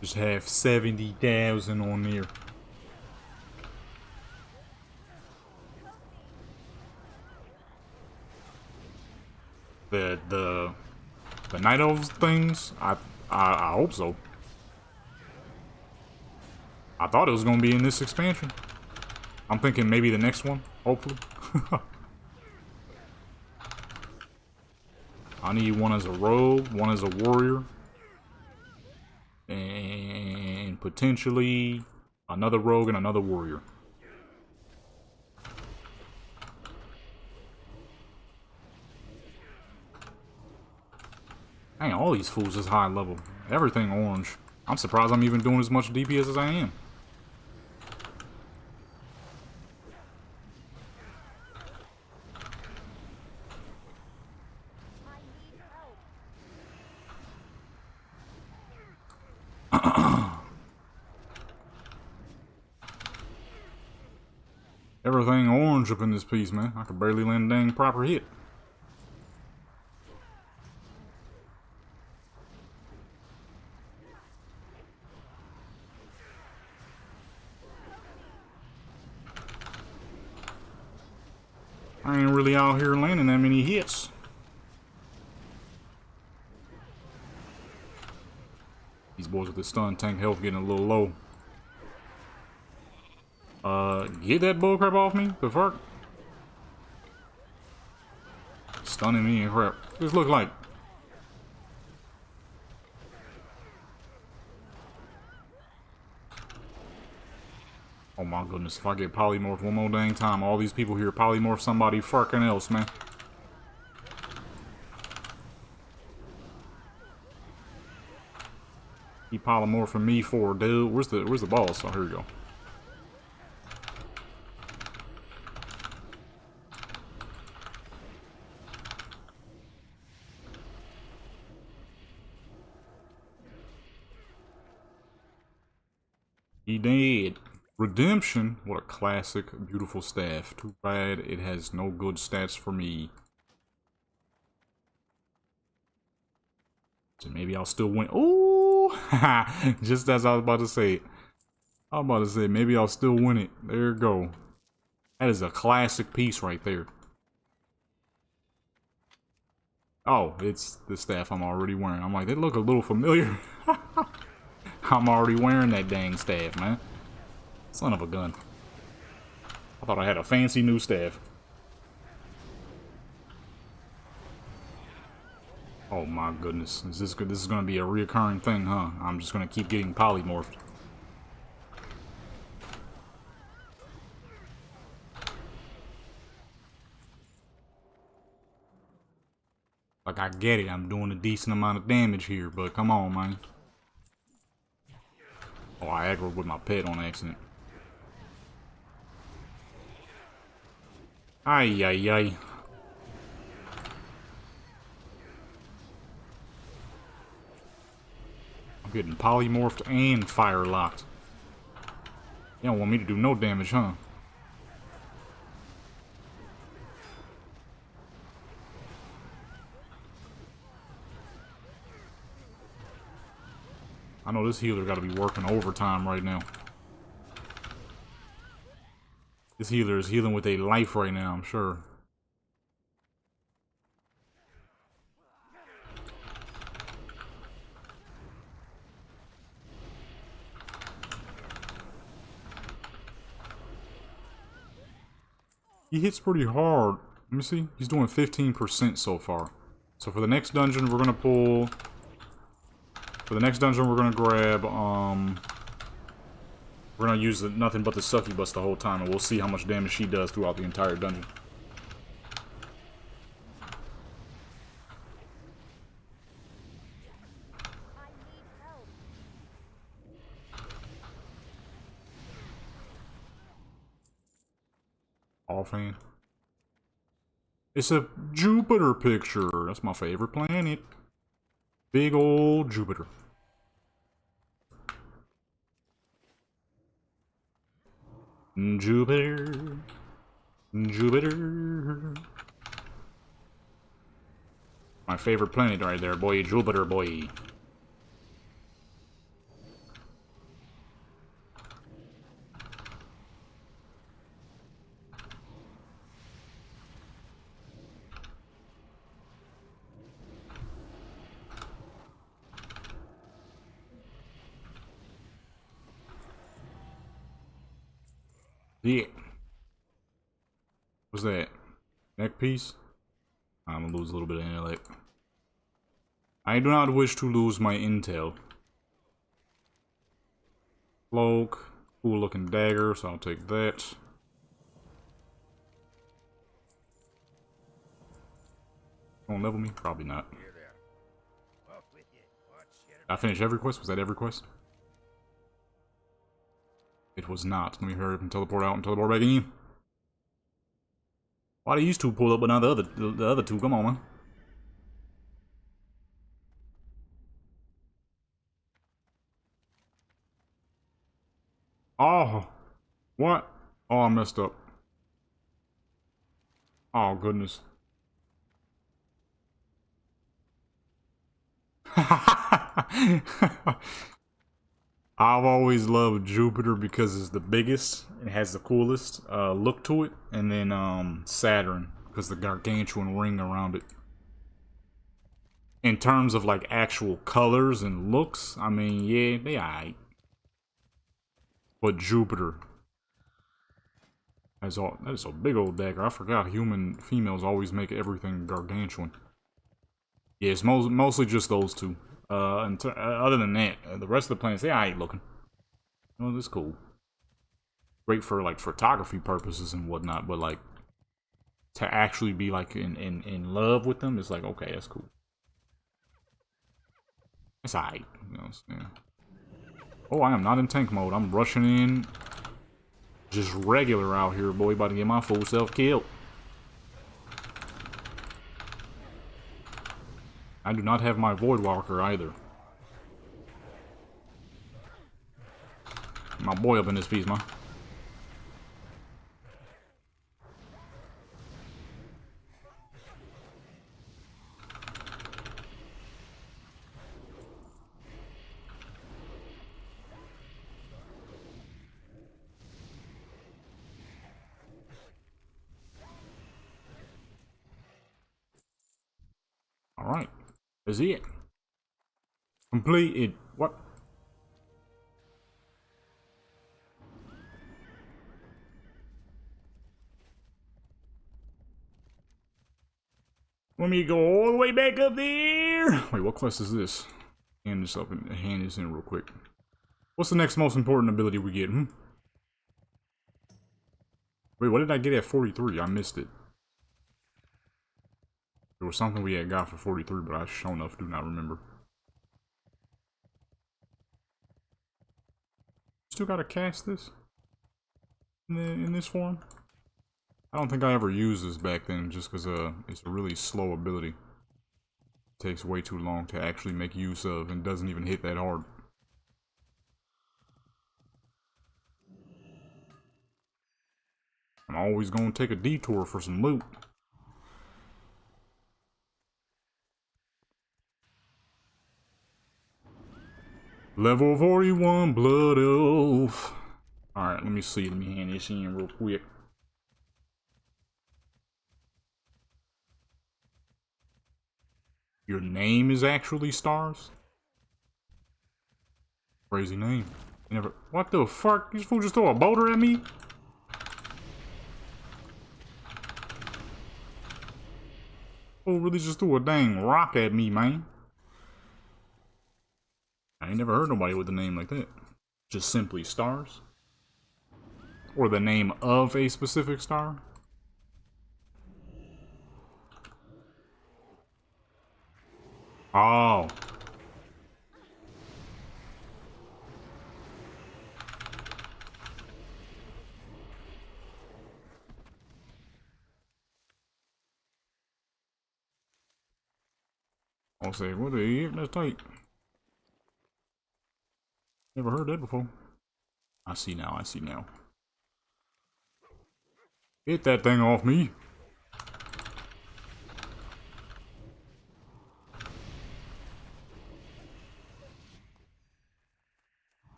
Just have 70,000 on there. The Night Elves things, I hope so. I thought it was gonna be in this expansion. I'm thinking maybe the next one, hopefully. I need one as a rogue, one as a warrior, and potentially another rogue and another warrior. Dang, all these fools is high level. Everything orange. I'm surprised I'm even doing as much DPS as I am. Everything orange up in this piece, man. I could barely land a dang proper hit. I ain't really out here landing that many hits. These boys with the stun tank health getting a little low. Get that bullcrap off me, the fuck? Stunning me and crap. This look like. Oh my goodness, if I get polymorphed one more dang time, all these people here polymorph somebody fucking else, man. He polymorphing me for, dude. Where's the boss? Oh, here we go. He did. Redemption. What a classic, beautiful staff. Too bad it has no good stats for me. So maybe I'll still win. Ooh! Just as I was about to say it. I was about to say, maybe I'll still win it. There you go. That is a classic piece right there. Oh, it's the staff I'm already wearing. I'm like, they look a little familiar. I'm already wearing that dang staff, man. Son of a gun. I thought I had a fancy new staff. Oh my goodness. Is this good? This is gonna be a reoccurring thing, huh? I'm just gonna keep getting polymorphed. Like, I get it. I'm doing a decent amount of damage here, but come on, man. Oh, I aggroed with my pet on accident. Ay, ay, ay. I'm getting polymorphed and fire locked. You don't want me to do no damage, huh? I know this healer gotta be working overtime right now. This healer is healing with a life right now, I'm sure. He hits pretty hard. Let me see. He's doing 15% so far. So for the next dungeon, we're gonna pull... For the next dungeon, we're gonna grab, we're gonna use nothing but the succubus the whole time, and we'll see how much damage she does throughout the entire dungeon. Offhand. It's a Jupiter picture. That's my favorite planet. Big old Jupiter. Jupiter. Jupiter. My favorite planet right there, boy. Jupiter, boy. Yeah. What's that? Neck piece? I'm gonna lose a little bit of intellect. I do not wish to lose my intel. Cloak. Cool looking dagger, so I'll take that. Gonna level me? Probably not. I finished every quest? Was that every quest? It was not. Let me hurry up and teleport out and teleport back in. Why do these two pull up but not the other two? Come on, man. Oh. What? Oh, I messed up. Oh, goodness. I've always loved Jupiter because it's the biggest and has the coolest look to it, and then Saturn because the gargantuan ring around it. In terms of like actual colors and looks, I mean, yeah, they alright. But Jupiter has all that is a big old dagger. I forgot human females always make everything gargantuan. Yeah, it's mostly just those two. Other than that, the rest of the planets, they ain't looking. Well, that's cool. Great for like photography purposes and whatnot, but like to actually be like in love with them, it's like okay, that's cool. It's alright, you know what I'm saying? Oh, I am not in tank mode. I'm rushing in, just regular out here, boy. About to get my full self killed. I do not have my Voidwalker either. My boy up in this piece, man. Alright. Is it? Completed. What? Let me go all the way back up there. Wait, what quest is this? Hand this up and hand this in real quick. What's the next most important ability we get? Wait, what did I get at 43? I missed it. was something we had got for 43, but I sure enough do not remember. Still gotta cast this in this form. I don't think I ever used this back then, just because it's a really slow ability. It takes way too long to actually make use of, and doesn't even hit that hard. I'm always gonna take a detour for some loot. Level 41 Blood Elf. Alright, let me see. Let me hand this in real quick. Your name is actually Stars? Crazy name. You never. What the fuck? This fool just throw a boulder at me? Oh, really just threw a dang rock at me, man. I ain't never heard nobody with a name like that. Just simply Stars? Or the name of a specific star? Oh. I'll say, what the heck? That's tight. Never heard that before. I see now, I see now. Get that thing off me.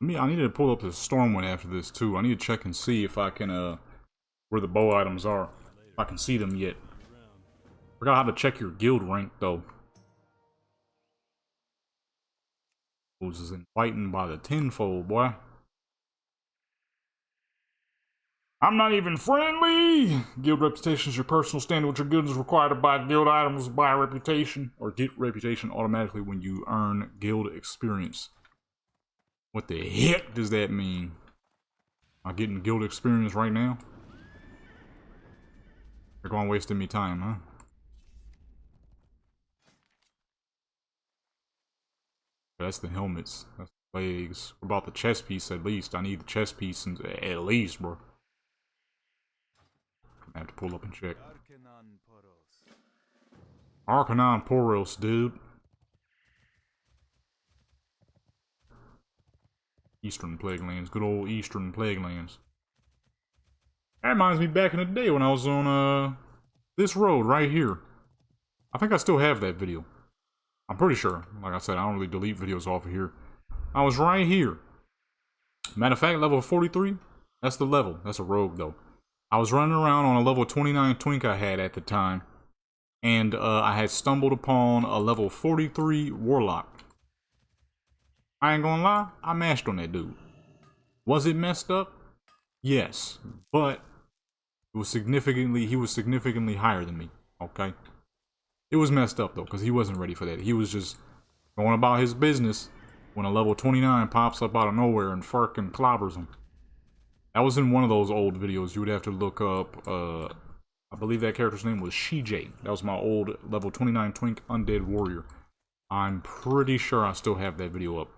I need to pull up the storm one after this too. I need to check and see if I can where the bow items are. If I can see them yet. Forgot how to check your guild rank though. Was inviting by the tenfold, boy. I'm not even friendly! Guild reputation is your personal standing with your guild is required to buy guild items, buy reputation, or get reputation automatically when you earn guild experience. What the heck does that mean? Am I getting guild experience right now? They're going wasting me time, huh? That's the helmets. That's the legs. What about the chest piece at least? I need the chest piece at least, bro. I have to pull up and check. Arcanon Poros, dude. Eastern Plague Lands. Good old Eastern Plague Lands. That reminds me back in the day when I was on this road right here. I think I still have that video. I'm pretty sure. Like I said, I don't really delete videos off of here. I was right here. Matter of fact, level 43. That's the level. That's a rogue though. I was running around on a level 29 twink I had at the time. And I had stumbled upon a level 43 warlock. I ain't gonna lie, I mashed on that dude. Was it messed up? Yes. But it was he was significantly higher than me. Okay? It was messed up though, because he wasn't ready for that. He was just going about his business when a level 29 pops up out of nowhere and fucking clobbers him. That was in one of those old videos. You would have to look up, I believe that character's name was Shijay. That was my old level 29 twink undead warrior. I'm pretty sure I still have that video up.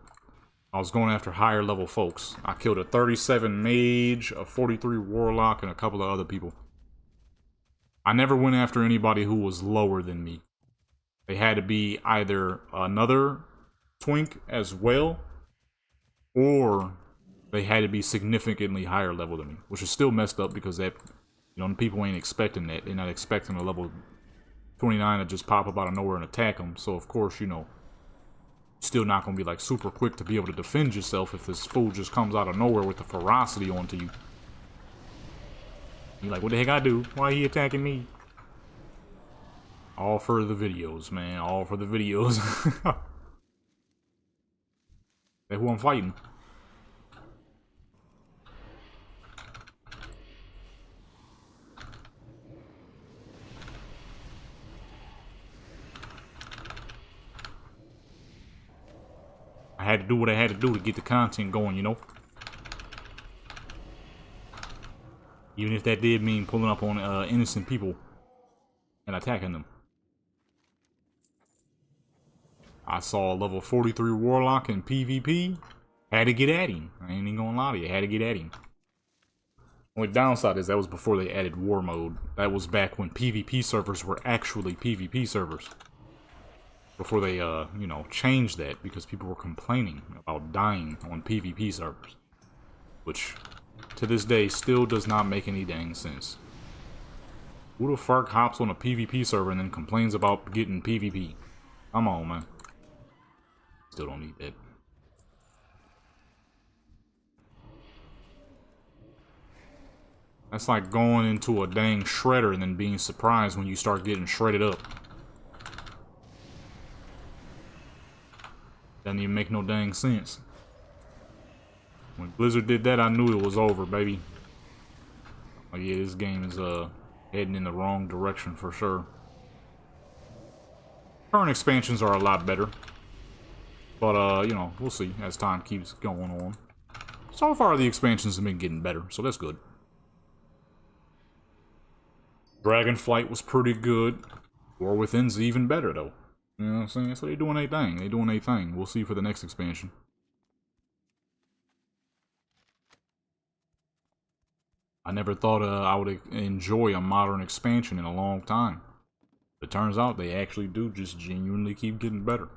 I was going after higher level folks. I killed a 37 mage, a 43 warlock, and a couple of other people. I never went after anybody who was lower than me. They had to be either another twink as well, or they had to be significantly higher level than me, which is still messed up because that, you know, people ain't expecting that. They're not expecting a level 29 to just pop up out of nowhere and attack them. So of course, you know, still not gonna be like super quick to be able to defend yourself if this fool just comes out of nowhere with the ferocity onto you. You're like, what the heck I do? Why are he attacking me? All for the videos, man. All for the videos. That's who I'm fighting. I had to do what I had to do to get the content going, you know? Even if that did mean pulling up on innocent people and attacking them. I saw a level 43 Warlock in PvP. Had to get at him. I ain't even gonna lie to you. Had to get at him. Only downside is that was before they added War Mode. That was back when PvP servers were actually PvP servers. Before they, you know, changed that because people were complaining about dying on PvP servers. Which, to this day, still does not make any dang sense. Who the fuck hops on a PvP server and then complains about getting PvP? Come on, man. Still don't need that. That's like going into a dang shredder and then being surprised when you start getting shredded up. Doesn't even make no dang sense. When Blizzard did that, I knew it was over, baby. Oh yeah, this game is heading in the wrong direction for sure. Current expansions are a lot better. But, you know, we'll see as time keeps going on. So far, the expansions have been getting better, so that's good. Dragonflight was pretty good. War Within's even better, though. You know what I'm saying? So they're doing their thing. They're doing their thing. We'll see for the next expansion. I never thought I would enjoy a modern expansion in a long time. It turns out they actually do just genuinely keep getting better.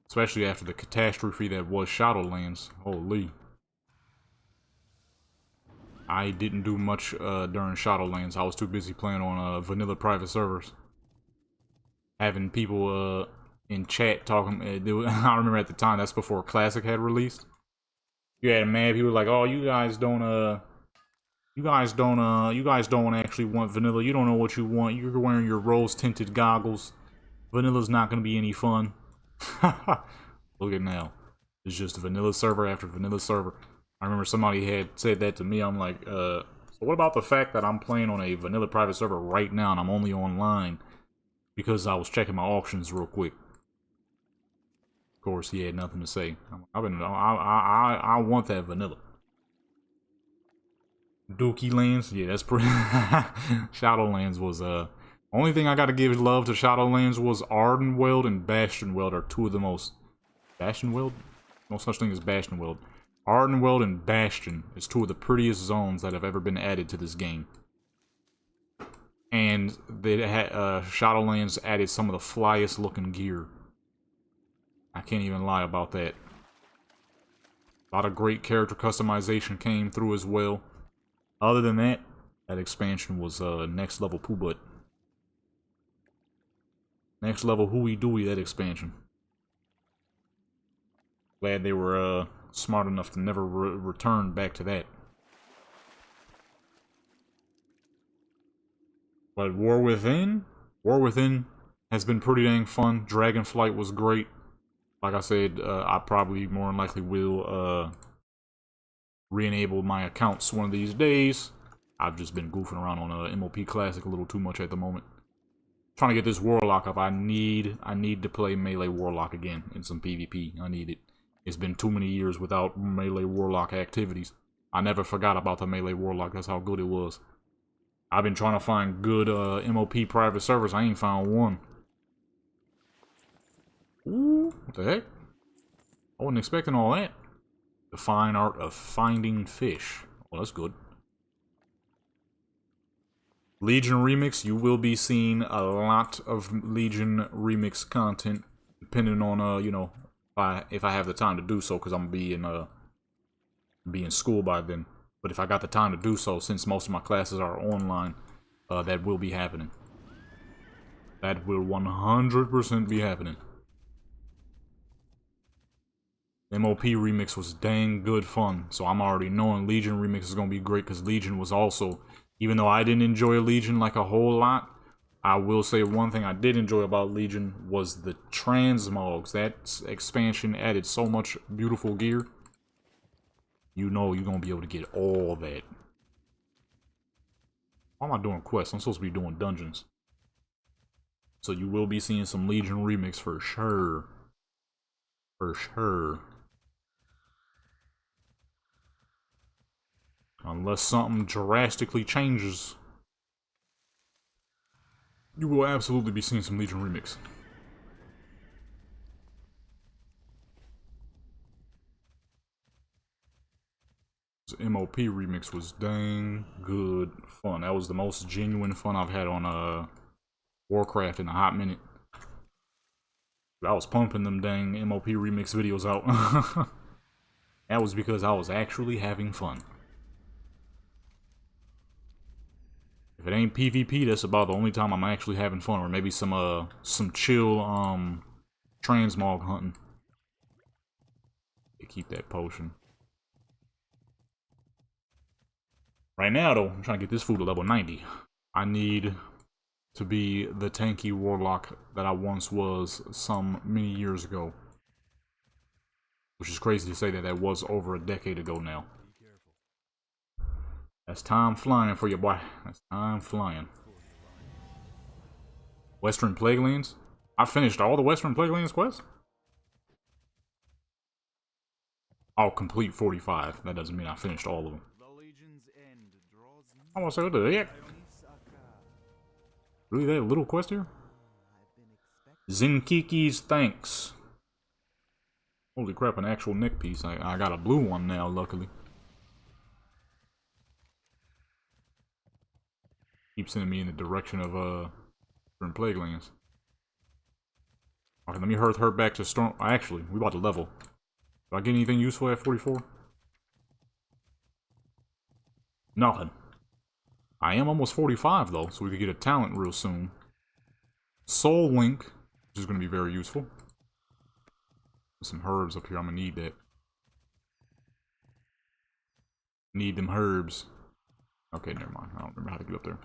Especially after the catastrophe that was Shadowlands. Holy. I didn't do much during Shadowlands. I was too busy playing on vanilla private servers. Having people in chat talking. I remember at the time, that's before Classic had released. You had mad people like, oh, you guys don't actually want vanilla. You don't know what you want. You're wearing your rose-tinted goggles. Vanilla's not gonna be any fun. Look at now. It's just vanilla server after vanilla server. I remember somebody had said that to me. I'm like, so what about the fact that I'm playing on a vanilla private server right now and I'm only online because I was checking my auctions real quick? Of course, he had nothing to say. I want that vanilla. Dookie Lands, yeah, that's pretty. Shadowlands was only thing I got to give love to Shadowlands was Ardenweld and Bastionweld are two of the most. Bastionweld? No such thing as Bastionweld. Ardenweld and Bastion is two of the prettiest zones that have ever been added to this game. And they had Shadowlands added some of the flyest looking gear. I can't even lie about that. A lot of great character customization came through as well. Other than that, that expansion was next level poo butt. Next level hooey dooey, that expansion. Glad they were smart enough to never return back to that. But War Within has been pretty dang fun. Dragonflight was great. Like I said, I probably more than likely will re-enable my accounts one of these days. I've just been goofing around on MoP Classic a little too much at the moment. Trying to get this Warlock up. I need to play Melee Warlock again in some PvP. I need it. It's been too many years without Melee Warlock activities. I never forgot about the Melee Warlock. That's how good it was. I've been trying to find good MoP private servers. I ain't found one. Ooh, what the heck? I wasn't expecting all that. The fine art of finding fish. Well, that's good. Legion Remix, you will be seeing a lot of Legion Remix content, depending on, you know, if I have the time to do so, because I'm gonna be in school by then. But if I got the time to do so, since most of my classes are online, that will be happening. That will 100% be happening. MoP Remix was dang good fun, so I'm already knowing Legion Remix is gonna be great, because Legion was also, even though I didn't enjoy Legion like a whole lot, I will say one thing I did enjoy about Legion was the transmogs. That expansion added so much beautiful gear. You know you're gonna be able to get all that. Why am I doing quests? I'm supposed to be doing dungeons. So you will be seeing some Legion Remix for sure. For sure. Unless something drastically changes, you will absolutely be seeing some Legion remix. The MoP remix was dang good fun. That was the most genuine fun I've had on Warcraft in a hot minute. I was pumping them dang MoP remix videos out. That was because I was actually having fun. If it ain't PvP, that's about the only time I'm actually having fun, or maybe some chill transmog hunting. They keep that potion. Right now though, I'm trying to get this food to level 90. I need to be the tanky warlock that I once was some many years ago. Which is crazy to say that that was over a decade ago now. That's time flying for you, boy. That's time flying. Western Plaguelands? I finished all the Western Plaguelands quests? I'll complete 45. That doesn't mean I finished all of them. I want to say, what the heck? Really, that little quest here? Zinkiki's thanks. Holy crap, an actual neck piece. I got a blue one now, luckily. Keep sending me in the direction of different Plaguelands. Okay, let me hurt her back to Storm. Actually, we about to level. Do I get anything useful at 44? Nothing. I am almost 45 though, so we could get a talent real soon. Soul Link, which is going to be very useful. There's some herbs up here. I'm gonna need that. Need them herbs. Okay, never mind. I don't remember how to get up there.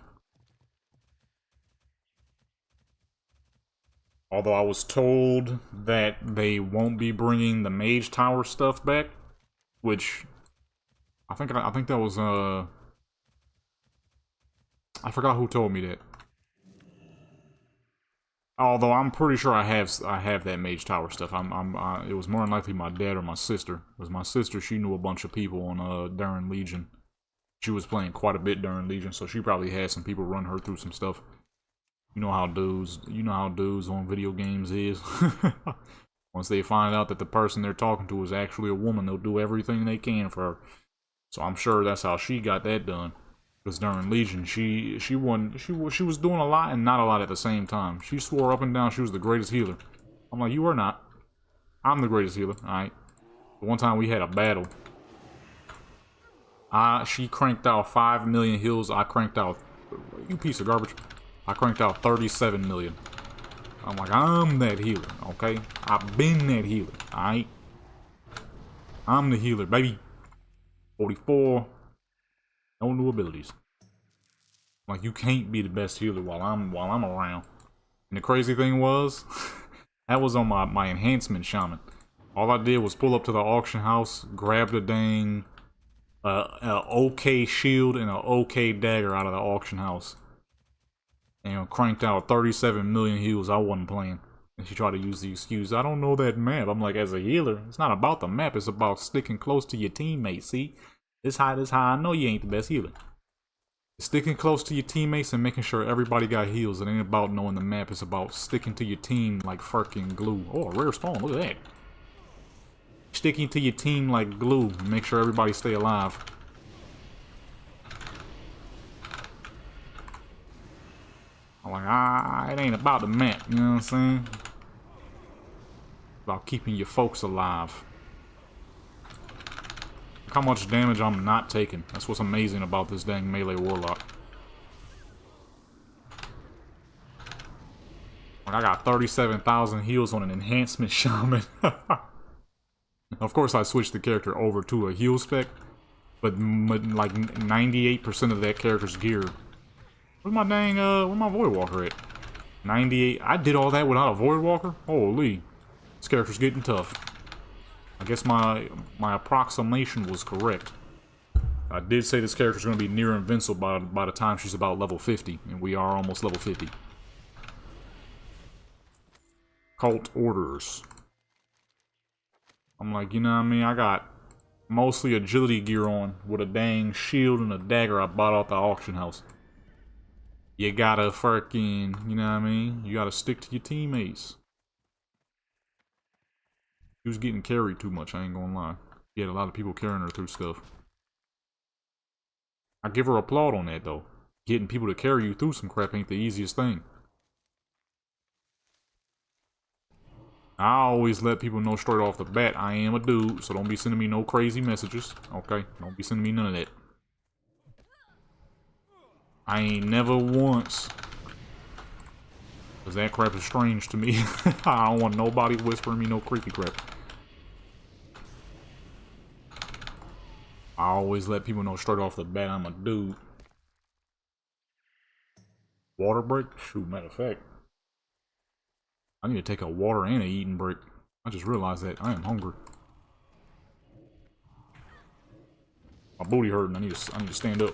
Although I was told that they won't be bringing the Mage Tower stuff back, which I think that was I forgot who told me that. Although I'm pretty sure I have that Mage Tower stuff. It was more than likely my dad or my sister. Because my sister, she knew a bunch of people on during Legion. She was playing quite a bit during Legion, so she probably had some people run her through some stuff. You know how dudes on video games is. Once they find out that the person they're talking to is actually a woman, they'll do everything they can for her. So I'm sure that's how she got that done. Because during Legion, she was doing a lot and not a lot at the same time. She swore up and down she was the greatest healer. I'm like, you are not. I'm the greatest healer. Alright. One time we had a battle. She cranked out 5 million heals. I cranked out, you piece of garbage. I cranked out 37 million. I'm like, I'm that healer, okay? I've been that healer, alright? I'm the healer, baby. 44. No new abilities. Like, you can't be the best healer while I'm around. And the crazy thing was, that was on my enhancement shaman. All I did was pull up to the auction house, grab the dang OK shield and an OK dagger out of the auction house. And cranked out 37 million heals. I wasn't playing. And she tried to use the excuse, I don't know that map. I'm like, as a healer, it's not about the map, it's about sticking close to your teammates, see? This how I know you ain't the best healer. Sticking close to your teammates and making sure everybody got heals. It ain't about knowing the map, it's about sticking to your team like fucking glue. Oh, a rare spawn, look at that. Sticking to your team like glue and make sure everybody stay alive. I'm like, it ain't about the map, you know what I'm saying? It's about keeping your folks alive. Look how much damage I'm not taking. That's what's amazing about this dang melee warlock. Like, I got 37,000 heals on an enhancement shaman. Of course, I switched the character over to a heal spec, but like 98% of that character's gear. Where's my dang, where's my Void Walker at? 98. I did all that without a Void Walker? Holy. This character's getting tough. I guess my approximation was correct. I did say this character's going to be near invincible by the time she's about level 50, and we are almost level 50. Cult orders. I'm like, you know what I mean? I got mostly agility gear on with a dang shield and a dagger I bought off the auction house. You gotta fucking, you know what I mean? You gotta stick to your teammates. She was getting carried too much, I ain't gonna lie. She had a lot of people carrying her through stuff. I give her applaud on that though. Getting people to carry you through some crap ain't the easiest thing. I always let people know straight off the bat I am a dude, so don't be sending me no crazy messages, okay? Don't be sending me none of that. I ain't never once, cause that crap is strange to me. I don't want nobody whispering me no creepy crap. I always let people know straight off the bat I'm a dude. Water break? Shoot, matter of fact. I need to take a water and a eating break. I just realized that I am hungry. My booty hurting. I need to stand up.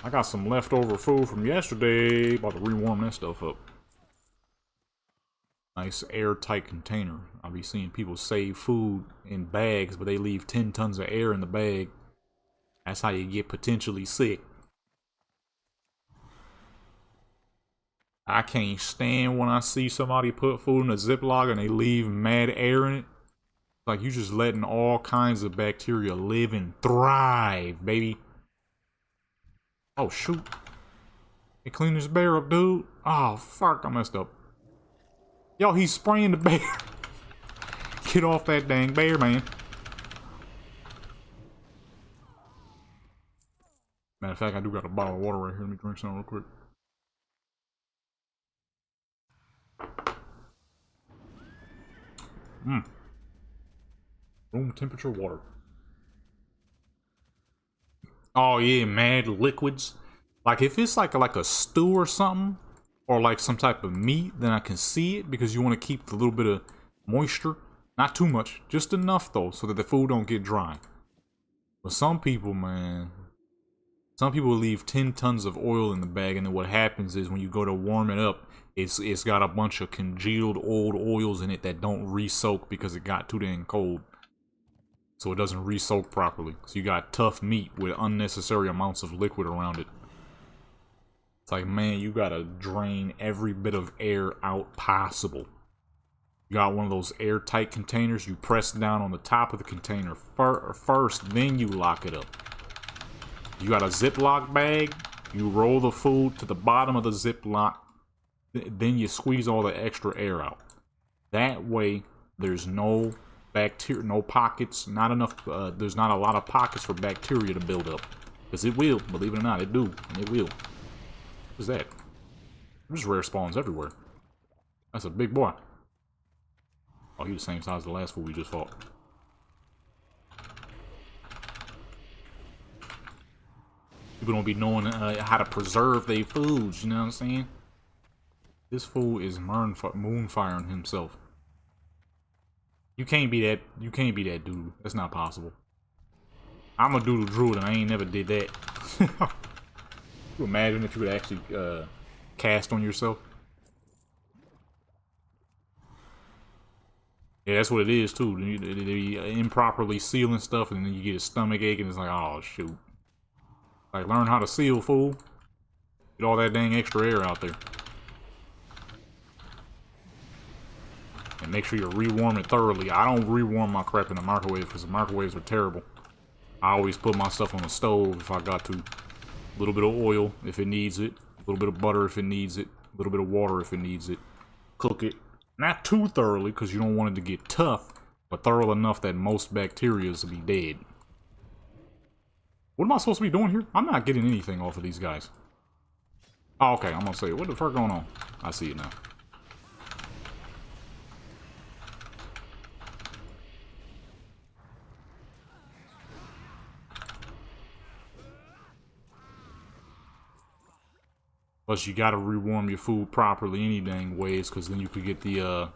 I got some leftover food from yesterday. About to rewarm that stuff up. Nice airtight container. I'll be seeing people save food in bags, but they leave 10 tons of air in the bag. That's how you get potentially sick. I can't stand when I see somebody put food in a Ziploc and they leave mad air in it. Like, you just letting all kinds of bacteria live and thrive, baby. Oh, shoot. Hey, clean this bear up, dude. Oh, fuck, I messed up. Yo, he's spraying the bear. Get off that dang bear, man. Matter of fact, I do got a bottle of water right here. Let me drink some real quick. Room temperature water. Oh yeah, mad liquids. Like if it's like a stew or something, or like some type of meat, then I can see it because you want to keep the little bit of moisture. Not too much, just enough though, so that the food don't get dry. But some people, man, some people leave 10 tons of oil in the bag, and then what happens is when you go to warm it up, it's got a bunch of congealed old oils in it that don't re-soak because it got too dang cold. So it doesn't re-soak properly. So you got tough meat with unnecessary amounts of liquid around it. It's like, man, you gotta drain every bit of air out possible. You got one of those airtight containers, you press down on the top of the container first, then you lock it up. You got a Ziploc bag, you roll the food to the bottom of the Ziploc, then you squeeze all the extra air out. That way, there's no bacteria, no pockets, not enough, there's not a lot of pockets for bacteria to build up. Because it will, believe it or not, it do, and it will. What's that? There's rare spawns everywhere. That's a big boy. Oh, he's the same size as the last fool we just fought. People don't be knowing how to preserve their foods, you know what I'm saying? This fool is moonfiring himself. You can't be that dude. That's not possible. I'm a doodle druid and I ain't never did that. Can you imagine if you would actually cast on yourself? Yeah, that's what it is too. They improperly sealing stuff and then you get a stomach ache and it's like, oh shoot. Like, learn how to seal, fool. Get all that dang extra air out there. And make sure you rewarm it thoroughly. I don't rewarm my crap in the microwave because the microwaves are terrible. I always put my stuff on the stove if I got to. A little bit of oil if it needs it. A little bit of butter if it needs it. A little bit of water if it needs it. Cook it. Not too thoroughly because you don't want it to get tough, but thorough enough that most bacteria will be dead. What am I supposed to be doing here? I'm not getting anything off of these guys. Oh, okay, I'm gonna say, what the fuck going on? I see it now. Plus, you gotta rewarm your food properly any dang ways, because then you could get the,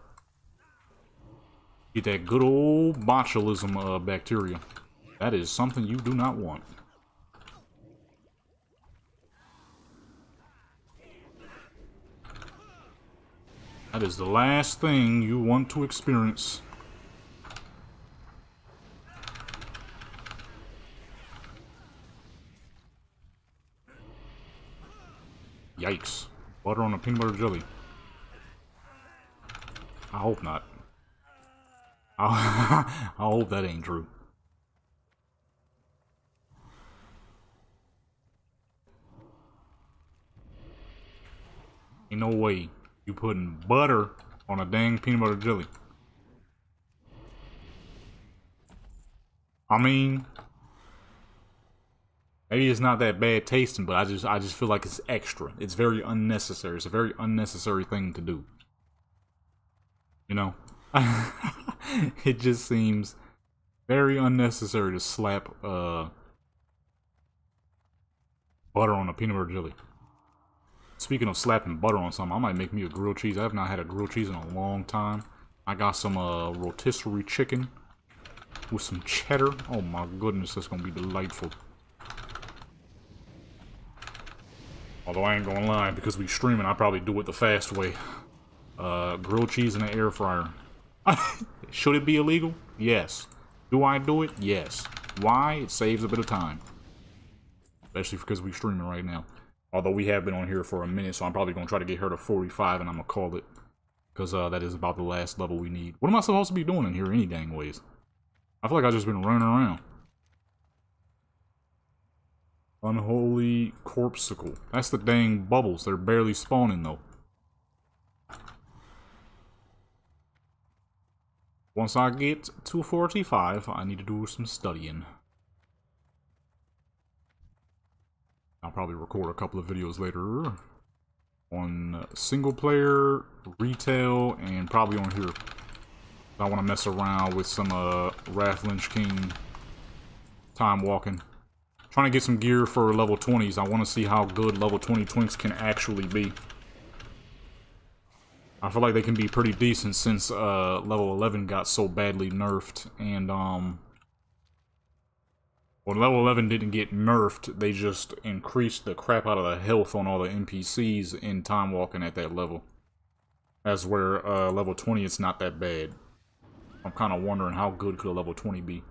get that good old botulism bacteria. That is something you do not want. That is the last thing you want to experience. Yikes. Butter on a peanut butter jelly. I hope not. I hope that ain't true. Ain't no way you putting butter on a dang peanut butter jelly. I mean, maybe it's not that bad tasting, but I just feel like it's extra. It's very unnecessary. It's a very unnecessary thing to do. You know? It just seems very unnecessary to slap butter on a peanut butter jelly. Speaking of slapping butter on something, I might make me a grilled cheese. I have not had a grilled cheese in a long time. I got some rotisserie chicken with some cheddar. Oh my goodness, that's gonna be delightful. Although I ain't gonna lie, because we streaming, I probably do it the fast way. Grilled cheese in an air fryer. Should it be illegal? Yes. Do I do it? Yes. Why? It saves a bit of time. Especially because we streaming right now. Although we have been on here for a minute, so I'm probably going to try to get her to 45 and I'm going to call it. Because that is about the last level we need. What am I supposed to be doing in here any dang ways? I feel like I've just been running around. Unholy Corpsicle. That's the dang bubbles. They're barely spawning though. Once I get to 45, I need to do some studying. I'll probably record a couple of videos later on single player, retail, and probably on here. I want to mess around with some Wrath Lynch King time walking. Trying to get some gear for level 20s. I want to see how good level 20 twinks can actually be. I feel like they can be pretty decent since level 11 got so badly nerfed, and well, level 11 didn't get nerfed, they just increased the crap out of the health on all the NPCs in time walking at that level. That's where level 20 it's not that bad. I'm kind of wondering how good could a level 20 be.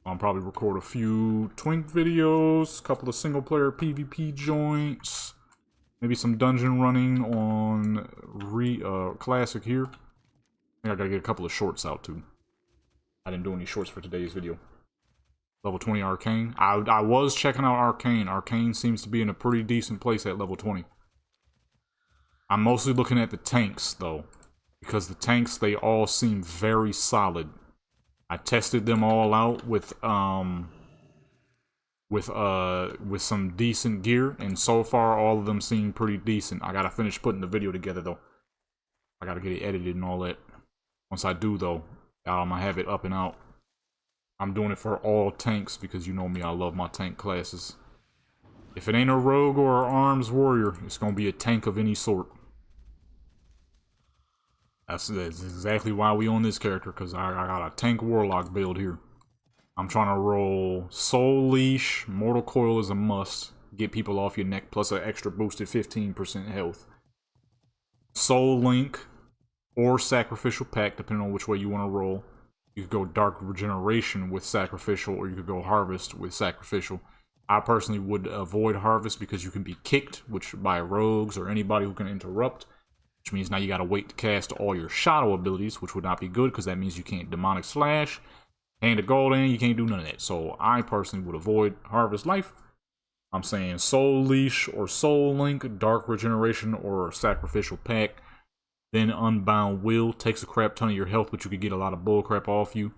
I'll probably record a few twink videos, a couple of single player PvP joints, maybe some dungeon running on classic here. I think I gotta get a couple of shorts out too. I didn't do any shorts for today's video. Level 20 Arcane. I was checking out Arcane. Arcane seems to be in a pretty decent place at level 20. I'm mostly looking at the tanks though, because the tanks, they all seem very solid. I tested them all out with some decent gear, and so far all of them seem pretty decent. I gotta finish putting the video together though. I gotta get it edited and all that. Once I do though, I have it up and out. I'm doing it for all tanks because you know me, I love my tank classes. If it ain't a rogue or an arms warrior, it's gonna be a tank of any sort. That's exactly why we own this character, because I got a tank warlock build here. I'm trying to roll Soul Leash, Mortal Coil is a must. Get people off your neck, plus an extra boosted 15% health. Soul Link, or Sacrificial Pact, depending on which way you want to roll. You could go Dark Regeneration with Sacrificial, or you could go Harvest with Sacrificial. I personally would avoid Harvest because you can be kicked, which by rogues or anybody who can interrupt. Which means now you gotta wait to cast all your Shadow abilities, which would not be good because that means you can't Demonic Slash, Hand of Golden, you can't do none of that. So I personally would avoid Harvest Life. I'm saying Soul Leash or Soul Link, Dark Regeneration or Sacrificial Pact. Then Unbound Will takes a crap ton of your health, but you could get a lot of bullcrap off you.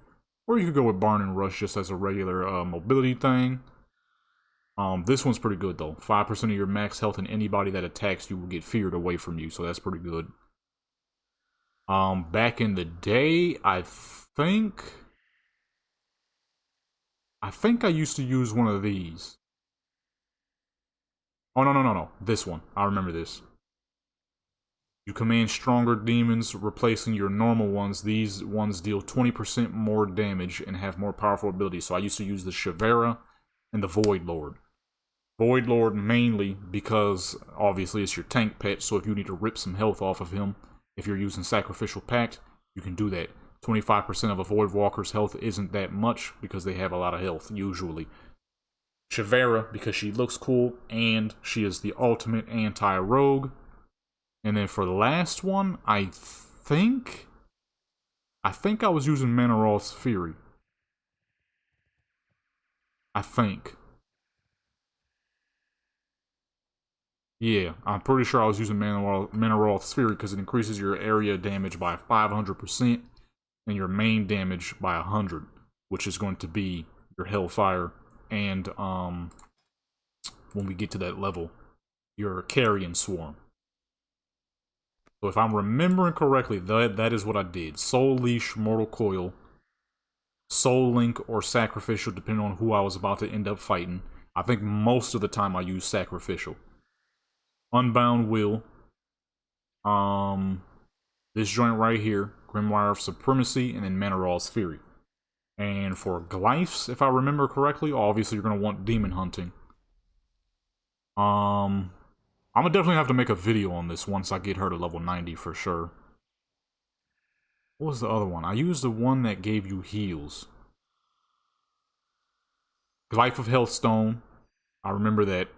Or you could go with Barn and Rush just as a regular mobility thing. This one's pretty good though. 5% of your max health and anybody that attacks you will get feared away from you, so that's pretty good. Back in the day, I think I used to use one of these. Oh, no. This one. I remember this. You command stronger demons, replacing your normal ones. These ones deal 20% more damage and have more powerful abilities. So I used to use the Shavera and the Void Lord. Void Lord mainly because obviously it's your tank pet, so if you need to rip some health off of him, if you're using Sacrificial Pact, you can do that. 25% of a Void Walker's health isn't that much because they have a lot of health, usually. Shavera, because she looks cool, and she is the ultimate anti-rogue. And then for the last one, I think I was using Manoroth's Fury. I think. Yeah, I'm pretty sure I was using Manoroth's Fury because it increases your area damage by 500% and your main damage by 100, which is going to be your Hellfire and, when we get to that level, your Carrion Swarm. So if I'm remembering correctly, that is what I did. Soul Leash, Mortal Coil, Soul Link, or Sacrificial, depending on who I was about to end up fighting. I think most of the time I use Sacrificial. Unbound Will. This joint right here, Grimoire of Supremacy, and then Manoroth's Fury. And for Glyphs, if I remember correctly, obviously you're going to want Demon Hunting. I'm gonna definitely have to make a video on this once I get her to level 90 for sure. What was the other one? I used the one that gave you heals. Life of Healthstone. I remember that.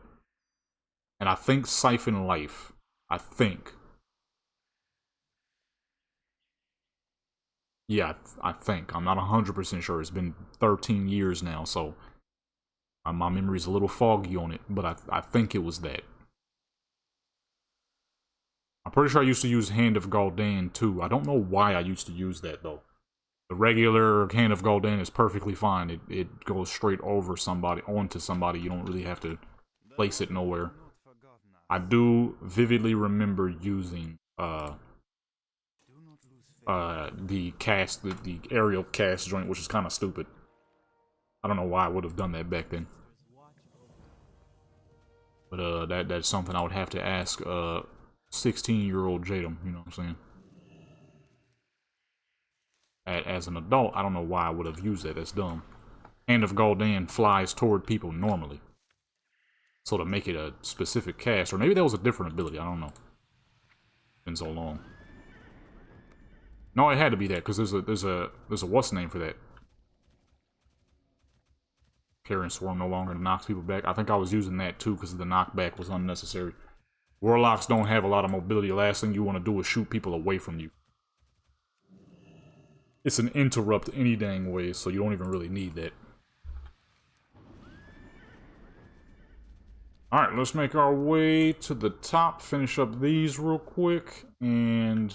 And I think Siphon Life. I think. Yeah, I think. I'm not 100% sure. It's been 13 years now, so my memory's a little foggy on it, but I think it was that. I'm pretty sure I used to use Hand of Gul'dan too. I don't know why I used to use that though. The regular Hand of Gul'dan is perfectly fine. It goes straight over somebody, onto somebody. You don't really have to place it nowhere. I do vividly remember using the cast, the aerial cast joint, which is kind of stupid. I don't know why I would have done that back then. But that's something I would have to ask 16-year-old Jadam, you know what I'm saying? As an adult, I don't know why I would have used that. That's dumb. Hand of Gul'dan flies toward people normally. So to make it a specific cast, or maybe that was a different ability, I don't know. Been so long. No, it had to be that, because there's a what's the name for that? Carrion Swarm no longer knocks people back. I think I was using that too because the knockback was unnecessary. Warlocks don't have a lot of mobility. The last thing you want to do is shoot people away from you. It's an interrupt any dang way, so you don't even really need that. Alright, let's make our way to the top, finish up these real quick, and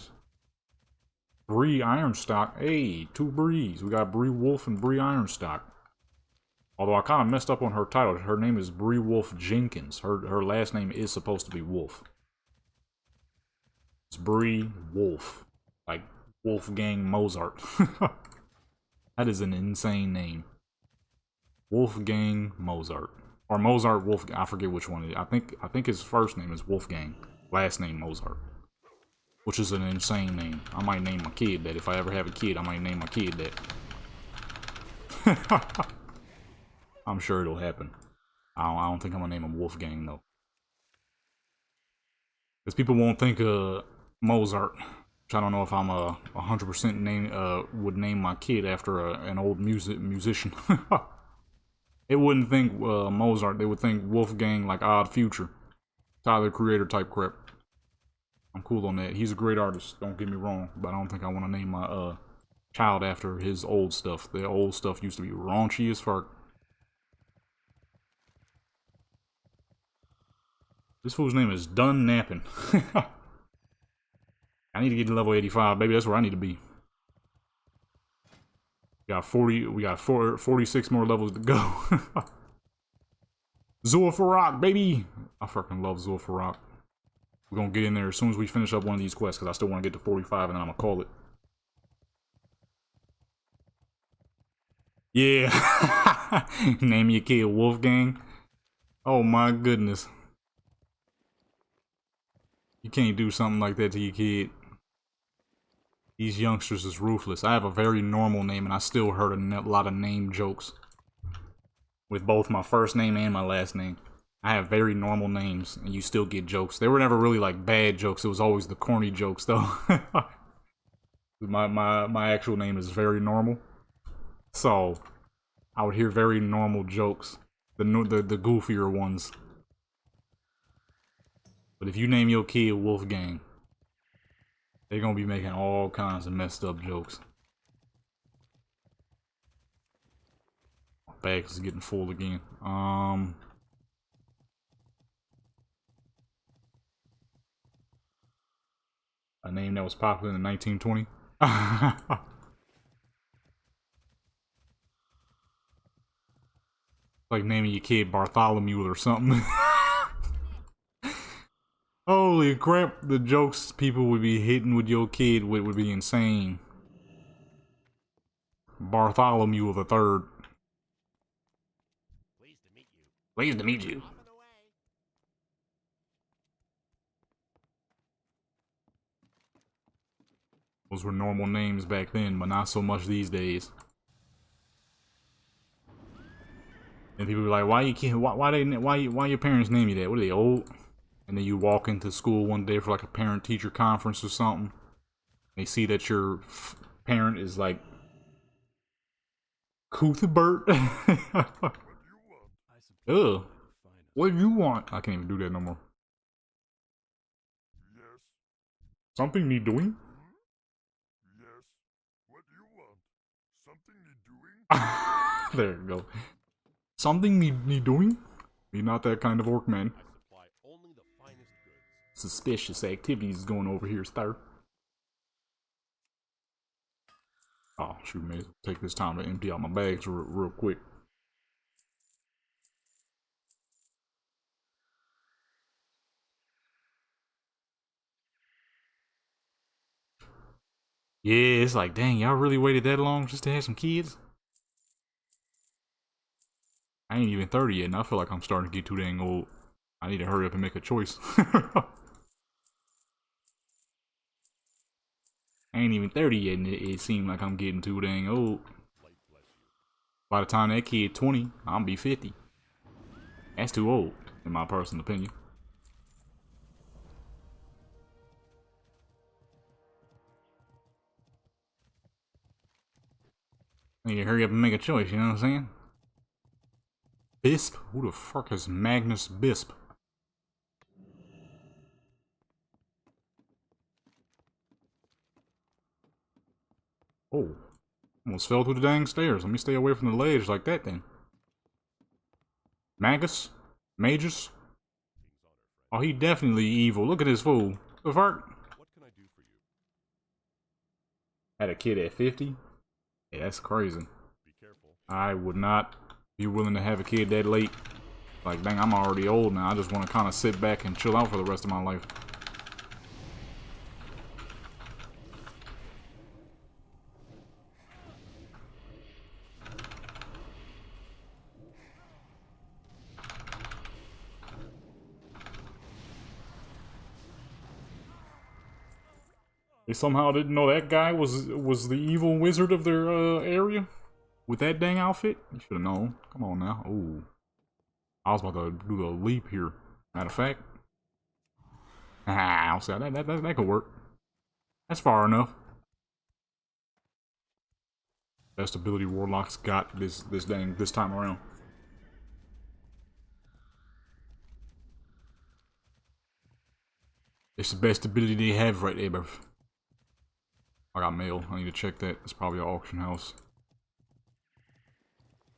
Bree Ironstock. Hey, 2 Brees. We got Bree Wolf and Bree Ironstock. Although I kind of messed up on her title. Her name is Bree Wolf Jenkins. Her last name is supposed to be Wolf. It's Bree Wolf. Like Wolfgang Mozart. That is an insane name. Wolfgang Mozart. Or Mozart Wolfgang. I forget which one it is. I think his first name is Wolfgang. Last name Mozart. Which is an insane name. I might name my kid that. If I ever have a kid, I might name my kid that. I'm sure it'll happen. I don't think I'm gonna name him Wolfgang though, because people won't think Mozart. Which I don't know if I'm 100% would name my kid after an old musician. They wouldn't think Mozart. They would think Wolfgang, like Odd Future, Tyler Creator type crap. I'm cool on that. He's a great artist. Don't get me wrong, but I don't think I want to name my child after his old stuff. The old stuff used to be raunchy as fuck. This fool's name is Done Napping. I need to get to level 85, baby. That's where I need to be. We got 46 more levels to go. Zul'Farrak, baby! I fucking love Zul'Farrak. We're gonna get in there as soon as we finish up one of these quests, because I still want to get to 45 and then I'm gonna call it. Yeah! Name your kid Wolfgang. Oh my goodness. You can't do something like that to your kid. These youngsters is ruthless. I have a very normal name and I still heard a lot of name jokes with both my first name and my last name. I have very normal names, and you still get jokes. They were never really like bad jokes. It was always the corny jokes, though. my actual name is very normal, so I would hear very normal jokes, the goofier ones. But if you name your kid Wolfgang, they're gonna be making all kinds of messed up jokes. My bag is getting full again. A name that was popular in 1920. Like naming your kid Bartholomew or something. Holy crap, the jokes people would be hitting with your kid would be insane. Bartholomew the Third. Pleased to meet you. Pleased to meet you. Hopping away. Those were normal names back then, but not so much these days. And people be like, "Why you can't? Why your parents name you that? What are they old?" And then you walk into school one day for like a parent-teacher conference or something. They see that your parent is like Cuthbert. Ugh. What do you want? I can't even do that no more. Yes. Something need doing? Yes. What do you want? Something need doing? There you go. Something need doing? You're not that kind of orc, man. I supply only the finest goods. Suspicious activities going over here, sir. Oh, shoot, may as well take this time to empty out my bags real quick. Yeah, it's like, dang, y'all really waited that long just to have some kids? I ain't even 30 yet, and I feel like I'm starting to get too dang old. I need to hurry up and make a choice. I ain't even 30 yet, and it seems like I'm getting too dang old. By the time that kid 20, I'll be 50. That's too old, in my personal opinion. I need to hurry up and make a choice, you know what I'm saying? Bisp? Who the fuck is Magnus Bisp? Oh. Almost fell through the dang stairs. Let me stay away from the ledge like that then. Magus? Magus? Oh, he definitely evil. Look at this fool. The fuck? What can I do for you? Had a kid at 50? Yeah, that's crazy. Be careful. I would not be willing to have a kid that late. Like, dang, I'm already old now. I just want to kind of sit back and chill out for the rest of my life. They somehow didn't know that guy was the evil wizard of their area with that dang outfit. You should have known. Come on now. Ooh, I was about to do the leap here. Matter of fact, I'll say that could work. That's far enough. Best ability warlocks got this time around. It's the best ability they have right there, bruv. I got mail. I need to check that. It's probably an auction house.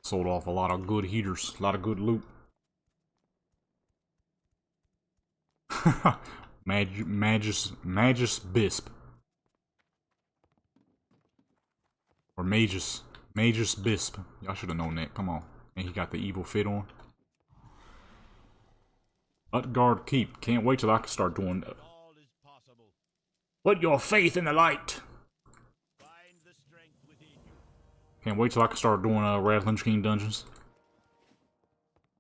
Sold off a lot of good heaters. A lot of good loot. Magus Bisp. Or Magus Bisp. Y'all should have known that. Come on. And he got the evil fit on. Utgard Keep. Can't wait till I can start doing that. All is possible. Put your faith in the light. Find the strength within you. Can't wait till I can start doing Wrath of Lich King dungeons.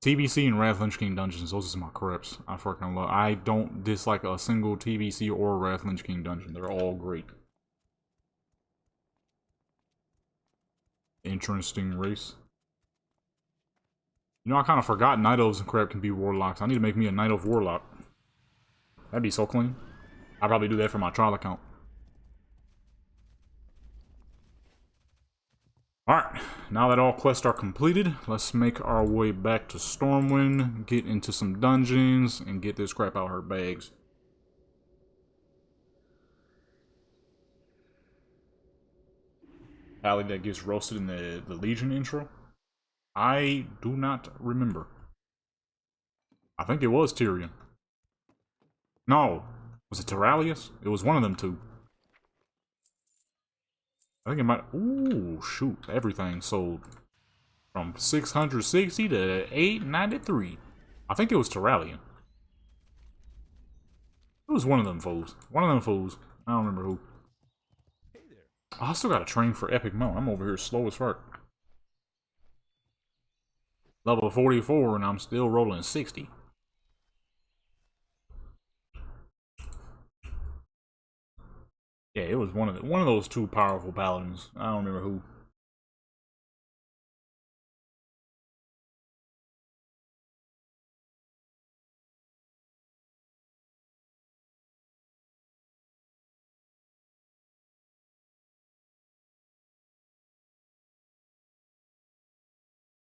TBC and Wrath of Lich King dungeons, those are my craps. I fucking love. I don't dislike a single TBC or Wrath of Lich King dungeon. They're all great. Interesting race. You know, I kind of forgot Night Elves and crap can be warlocks. I need to make me a Night Elf warlock. That'd be so clean. I'll probably do that for my trial account. Alright, now that all quests are completed, let's make our way back to Stormwind, get into some dungeons, and get this crap out her bags. Pally that gets roasted in the Legion intro? I do not remember. I think it was Tyrion. No. Was it Terralius? It was one of them two. I think it might... Ooh, shoot. Everything sold. From 660 to 893. I think it was Terralian. It was one of them fools. One of them fools. I don't remember who. Hey there. Oh, I still gotta train for Epic Mode. I'm over here slow as fuck. Level 44 and I'm still rolling 60. Yeah, it was one of those two powerful paladins. I don't remember who.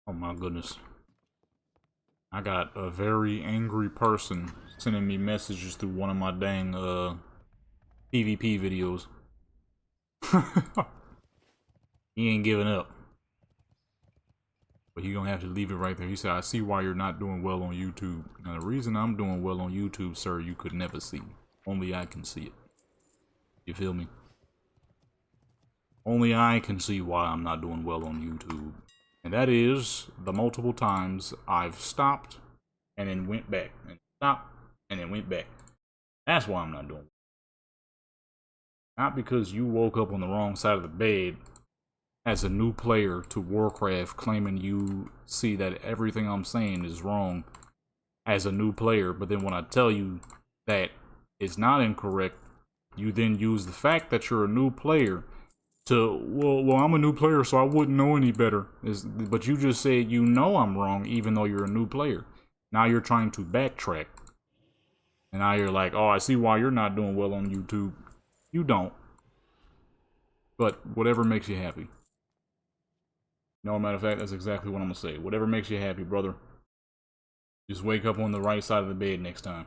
Oh my goodness. I got a very angry person sending me messages through one of my dang PvP videos. He ain't giving up. But he gonna have to leave it right there. He said, I see why you're not doing well on YouTube. Now the reason I'm doing well on YouTube, sir, you could never see. Only I can see it. You feel me? Only I can see why I'm not doing well on YouTube. And that is the multiple times I've stopped and then went back. And stopped and then went back. That's why I'm not doing well. Not because you woke up on the wrong side of the bed as a new player to Warcraft claiming you see that everything I'm saying is wrong as a new player, but then when I tell you that it's not incorrect, you then use the fact that you're a new player to, well, I'm a new player, so I wouldn't know any better. But you just said you know I'm wrong, even though you're a new player. Now you're trying to backtrack. And now you're like, oh, I see why you're not doing well on YouTube. You don't. But whatever makes you happy. No, matter of fact, that's exactly what I'm gonna say. Whatever makes you happy, brother. Just wake up on the right side of the bed next time.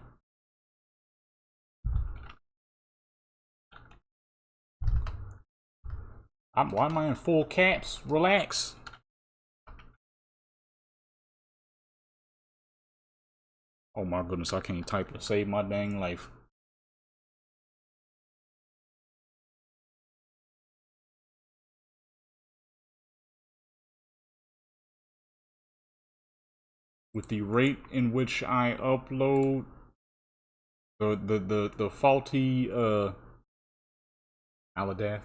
Why am I in full caps? Relax. Oh my goodness, I can't type to save my dang life. With the rate in which I upload the faulty Aladath.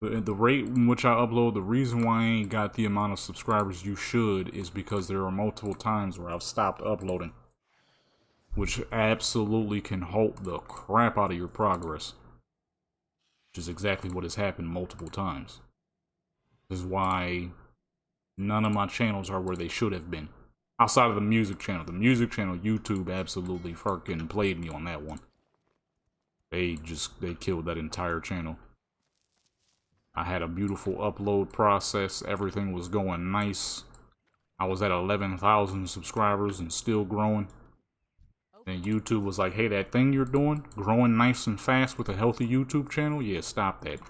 The rate in which I upload, the reason why I ain't got the amount of subscribers you should is because there are multiple times where I've stopped uploading. Which absolutely can halt the crap out of your progress. Which is exactly what has happened multiple times. This is why none of my channels are where they should have been. Outside of the music channel. The music channel, YouTube absolutely fucking played me on that one. They killed that entire channel. I had a beautiful upload process. Everything was going nice. I was at 11,000 subscribers and still growing. Then YouTube was like, hey, that thing you're doing, growing nice and fast with a healthy YouTube channel, yeah, stop that.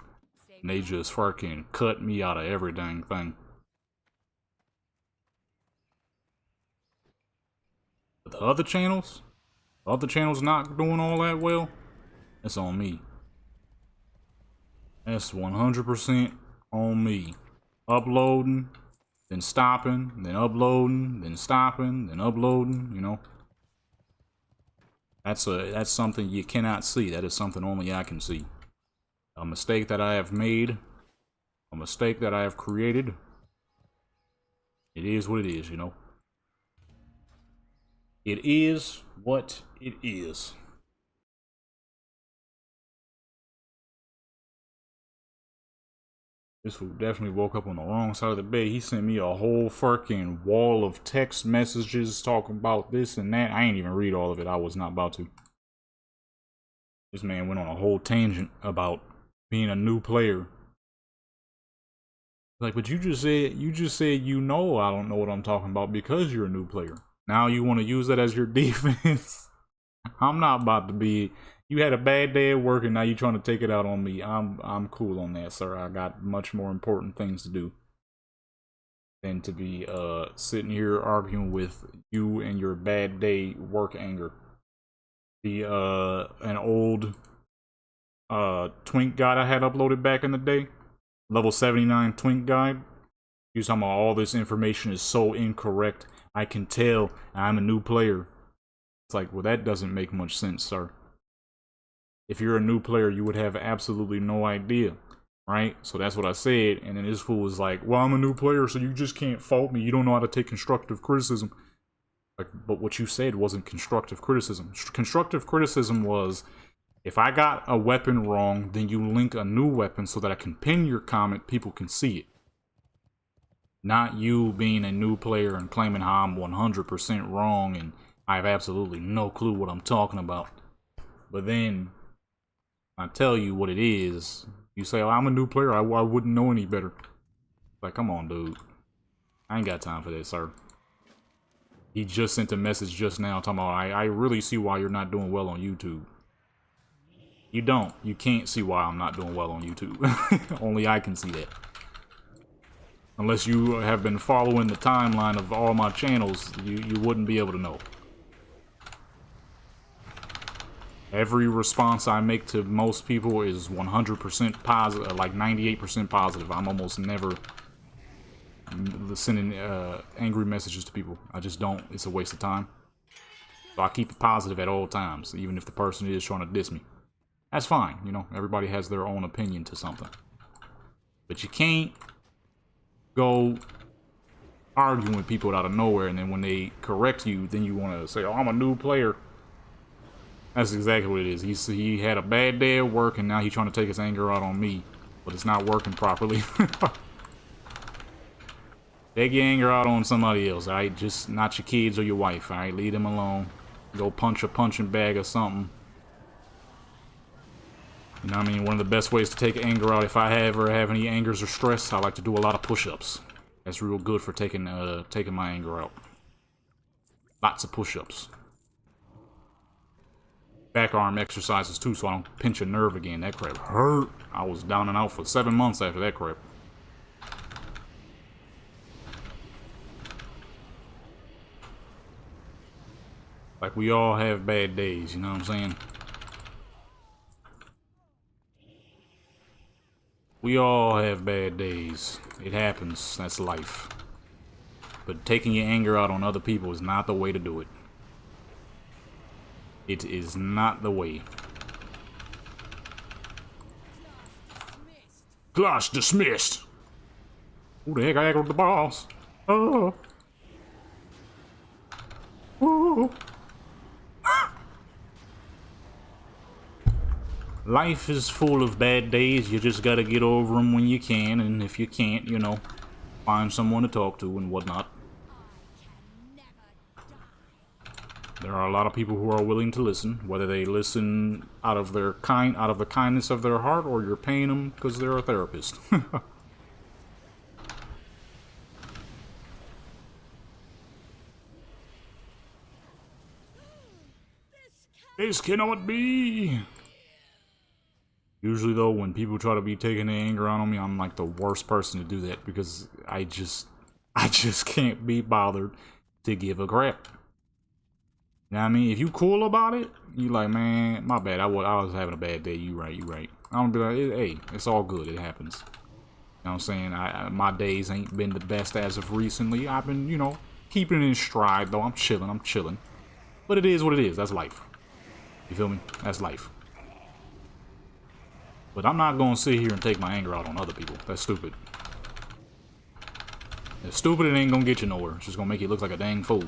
And they just fucking cut me out of every dang thing. But the other channels not doing all that well, that's on me. That's 100% on me. Uploading, then stopping, then uploading, then stopping, then uploading, you know. That's something you cannot see. That is something only I can see. A mistake that I have made, a mistake that I have created. It is what it is, you know. It is what it is. This fool definitely woke up on the wrong side of the bed. He sent me a whole fucking wall of text messages talking about this and that. I ain't even read all of it. I was not about to. This man went on a whole tangent about being a new player. Like, but you just said you know I don't know what I'm talking about because you're a new player. Now you want to use that as your defense. I'm not about to be. You had a bad day at work and now you're trying to take it out on me. I'm cool on that, sir. I got much more important things to do than to be sitting here arguing with you and your bad day work anger. The an old twink guide I had uploaded back in the day, level 79 twink guide. He was talking about all this information is so incorrect. I can tell I'm a new player. It's like, well, that doesn't make much sense, sir. If you're a new player, you would have absolutely no idea, right? So that's what I said, and then this fool was like, well, I'm a new player, so you just can't fault me. You don't know how to take constructive criticism. Like, but what you said wasn't constructive criticism. Constructive criticism was, if I got a weapon wrong, then you link a new weapon so that I can pin your comment, people can see it. Not you being a new player and claiming how I'm 100% wrong and I have absolutely no clue what I'm talking about. But then I tell you what it is. You say, oh, I'm a new player. I wouldn't know any better. Like, come on, dude. I ain't got time for this, sir. He just sent a message just now talking about, I really see why you're not doing well on YouTube. You don't. You can't see why I'm not doing well on YouTube. Only I can see that. Unless you have been following the timeline of all my channels, you wouldn't be able to know. Every response I make to most people is 100% positive, like 98% positive. I'm almost never sending angry messages to people. I just don't. It's a waste of time. So I keep it positive at all times, even if the person is trying to diss me. That's fine, you know. Everybody has their own opinion to something. But you can't go arguing with people out of nowhere, and then when they correct you, then you want to say, oh, I'm a new player. That's exactly what it is. He had a bad day at work, and now he's trying to take his anger out on me, but it's not working properly. Take your anger out on somebody else, alright? Just not your kids or your wife, alright? Leave them alone. Go punch a punching bag or something. You know what I mean? One of the best ways to take anger out, if I ever have any angers or stress, I like to do a lot of push-ups. That's real good for taking my anger out. Lots of push-ups. Back arm exercises too, so I don't pinch a nerve again. That crap hurt. I was down and out for 7 months after that crap. Like, we all have bad days, you know what I'm saying? We all have bad days. It happens. That's life. But taking your anger out on other people is not the way to do it. It is not the way. Class dismissed. Who the heck aggroed the boss? Oh. Oh. Life is full of bad days. You just gotta get over them when you can, and if you can't, you know, find someone to talk to and whatnot. There are a lot of people who are willing to listen, whether they listen out of the kindness of their heart, or you're paying them because they're a therapist. This cannot be. Usually, though, when people try to be taking their anger out on me, I'm like the worst person to do that because I just can't be bothered to give a crap. You know what I mean? If you cool about it, you like, man, my bad. I was having a bad day. You right. I'm gonna be like, hey, it's all good. It happens. You know what I'm saying? My days ain't been the best as of recently. I've been, you know, keeping it in stride, though. I'm chilling. But it is what it is. That's life. You feel me? That's life. But I'm not gonna sit here and take my anger out on other people. That's stupid. It's stupid. It ain't gonna get you nowhere. It's just gonna make you look like a dang fool.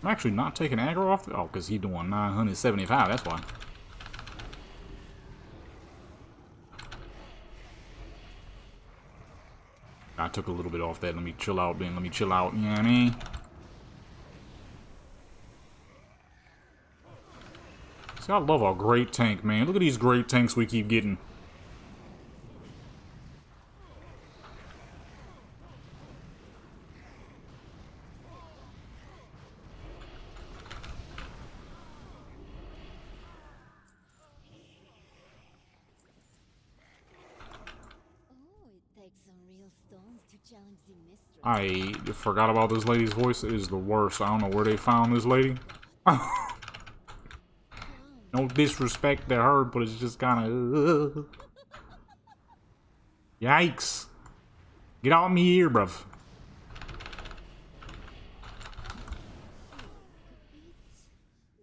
I'm actually not taking aggro off. Oh, because he's doing 975. That's why. I took a little bit off that. Let me chill out, then. Let me chill out. You know what I mean? See, I love our great tank, man. Look at these great tanks we keep getting. Oh, it takes some real stones to challenge the mistress. I forgot about this lady's voice. It is the worst. I don't know where they found this lady. No disrespect to her, but it's just kind of... Yikes. Get out of me here, bruv.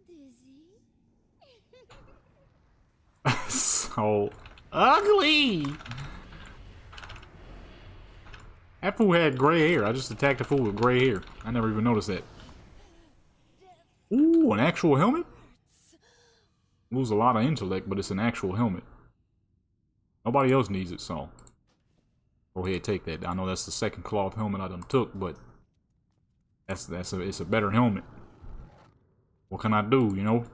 Dizzy? So ugly. That fool had gray hair. I just attacked a fool with gray hair. I never even noticed that. Ooh, an actual helmet? Lose a lot of intellect, but it's an actual helmet. Nobody else needs it, so go ahead, take that. I know that's the second cloth helmet I done took, but it's a better helmet. What can I do, you know?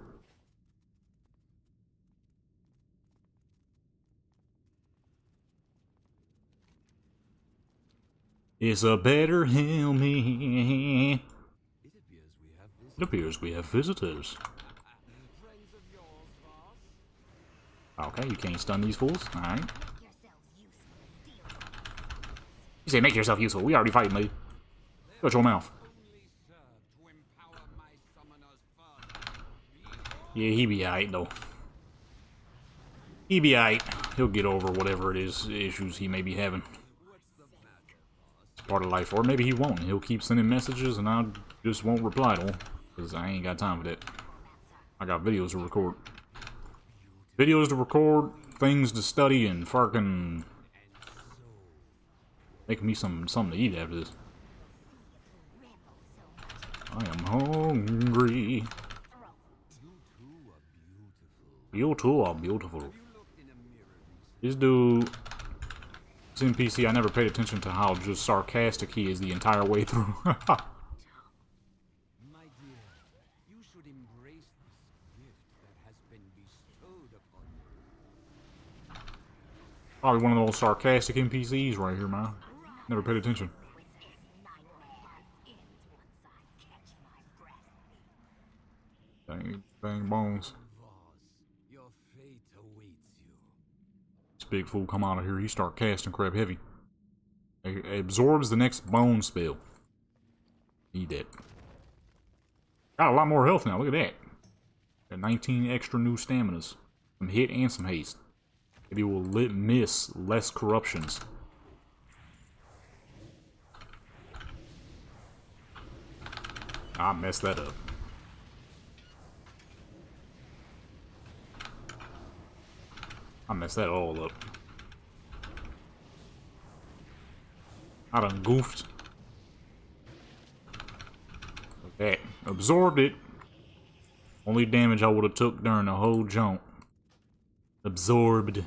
It's a better helmet. It appears we have visitors. Okay, you can't stun these fools. Alright. You say make yourself useful. We already fighting, lady. Shut your mouth. Yeah, he be alright, though. He be alright. He'll get over whatever it is, issues he may be having. It's part of life. Or maybe he won't. He'll keep sending messages and I just won't reply to him. Because I ain't got time for that. I got videos to record. Videos to record, things to study, and fucking making me something to eat after this. I am hungry. You two are beautiful. This dude, this NPC, I never paid attention to how just sarcastic he is the entire way through. Probably one of those sarcastic NPCs right here, man. Never paid attention. Dang, bang bones. This big fool come out of here, he start casting crap heavy. It absorbs the next bone spell. Need that. Got a lot more health now, look at that. Got 19 extra new staminas. Some hit and some haste. Maybe we'll miss less corruptions. I messed that up. I messed that all up. I done goofed. Like that. Absorbed it. Only damage I would have took during the whole jump. Absorbed.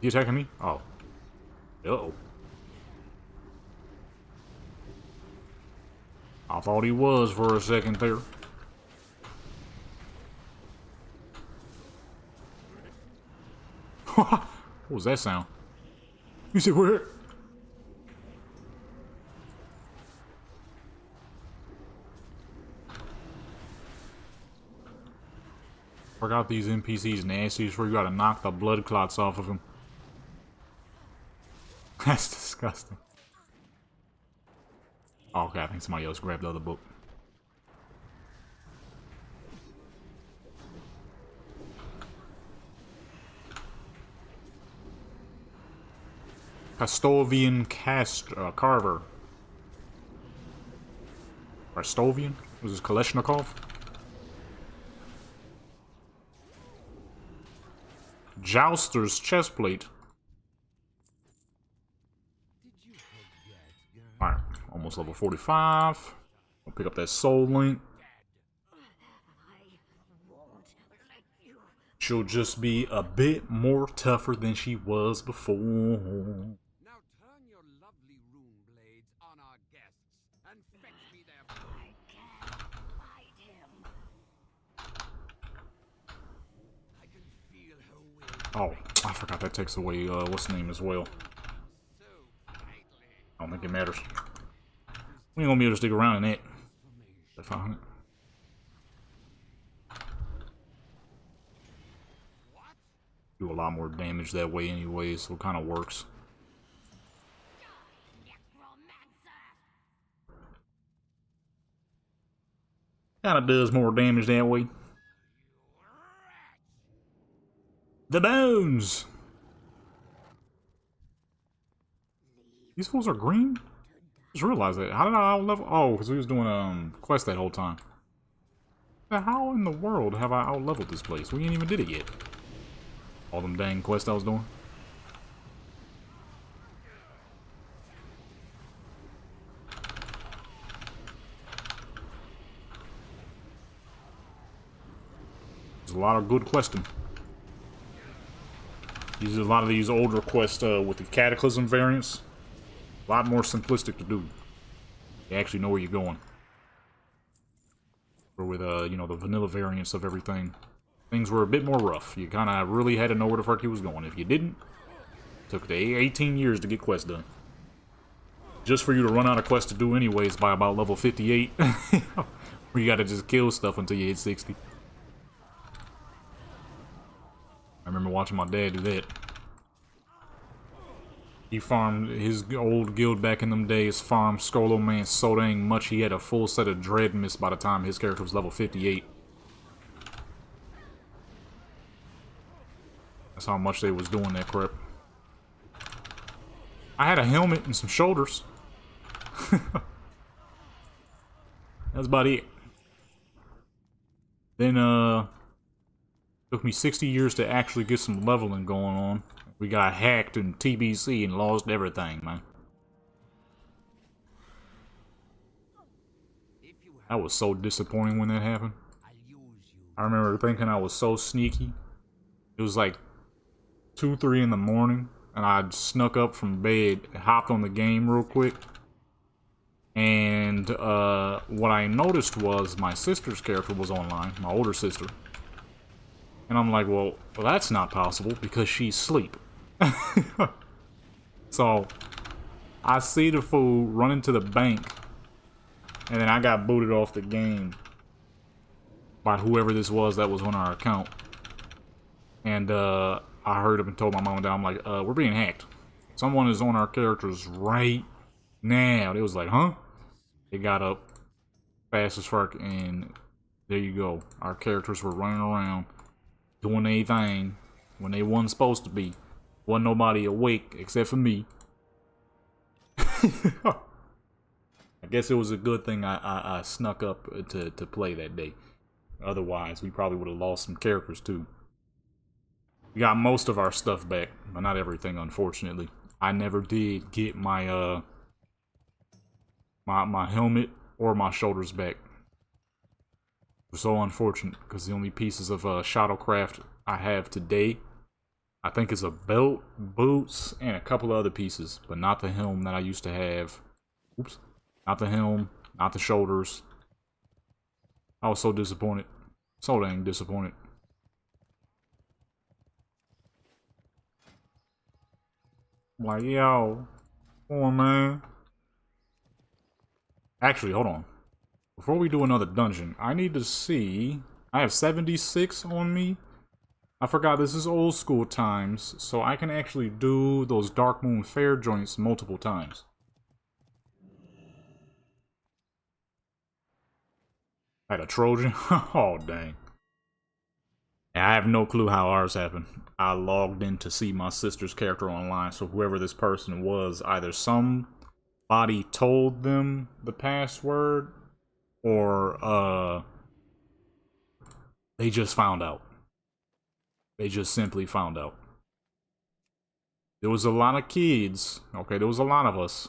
You attacking me? Oh. Uh-oh. I thought he was for a second there. What was that sound? You said where? Forgot these NPCs nasty, so you gotta knock the blood clots off of them. That's disgusting. Oh, okay, I think somebody else grabbed the other book. Castovian Carver. Castovian? Was this Kalashnikov? Jouster's chestplate. Alright, almost level 45. I'll pick up that soul link. She'll just be a bit more tougher than she was before. Now turn your lovely rune blades on our guests and fetch me their... I can't fight him. I can feel her will. Oh, I forgot that takes away, what's the name as well. So tightly. I don't think it matters. We ain't gonna be able to stick around in that. 500. Do a lot more damage that way anyway, so it kind of works. Kind of does more damage that way. The bones! These fools are green? Just realized that. How did I out-level? Oh, because we was doing quest that whole time. How in the world have I out-leveled this place? We ain't even did it yet. All them dang quests I was doing. There's a lot of good questing. These are a lot of these older quests with the Cataclysm variants. A lot more simplistic to do. You actually know where you're going. Or with, you know, the vanilla variants of everything. Things were a bit more rough. You kind of really had to know where the fuck you was going. If you didn't, it took 18 years to get quests done. Just for you to run out of quests to do anyways by about level 58. Where you gotta just kill stuff until you hit 60. I remember watching my dad do that. He farmed his old guild back in them days, farmed Skolo Man so dang much he had a full set of Dread Mist by the time his character was level 58. That's how much they was doing that crap. I had a helmet and some shoulders. That's about it. Then, took me 60 years to actually get some leveling going on. We got hacked in TBC and lost everything, man. That was so disappointing when that happened. I remember thinking I was so sneaky. It was like 2, 3 in the morning, and I snuck up from bed, hopped on the game real quick. And what I noticed was my sister's character was online, my older sister. And I'm like, well, that's not possible because she's asleep. So, I see the fool run into the bank, and then I got booted off the game by whoever this was that was on our account. And I heard him and told my mom and dad, I'm like, we're being hacked. Someone is on our characters right now. They was like, huh? They got up fast as fuck, and there you go. Our characters were running around doing their thing when they wasn't supposed to be. Wasn't nobody awake except for me. I guess it was a good thing I snuck up to play that day. Otherwise, we probably would have lost some characters too. We got most of our stuff back, but not everything, unfortunately. I never did get my my helmet or my shoulders back. It was so unfortunate, because the only pieces of Shadowcraft I have today, I think it's a belt, boots, and a couple of other pieces, but not the helm that I used to have. Oops. Not the helm, not the shoulders. I was so disappointed. So dang disappointed. Like, yo, come on, man. Actually, hold on. Before we do another dungeon, I need to see. I have 76 on me. I forgot this is old school times, so I can actually do those Dark Moon Fair joints multiple times. I had a Trojan? Oh, dang. I have no clue how ours happened. I logged in to see my sister's character online, so whoever this person was, either somebody told them the password, or they just found out. They just simply found out. There was a lot of kids, okay, there was a lot of us.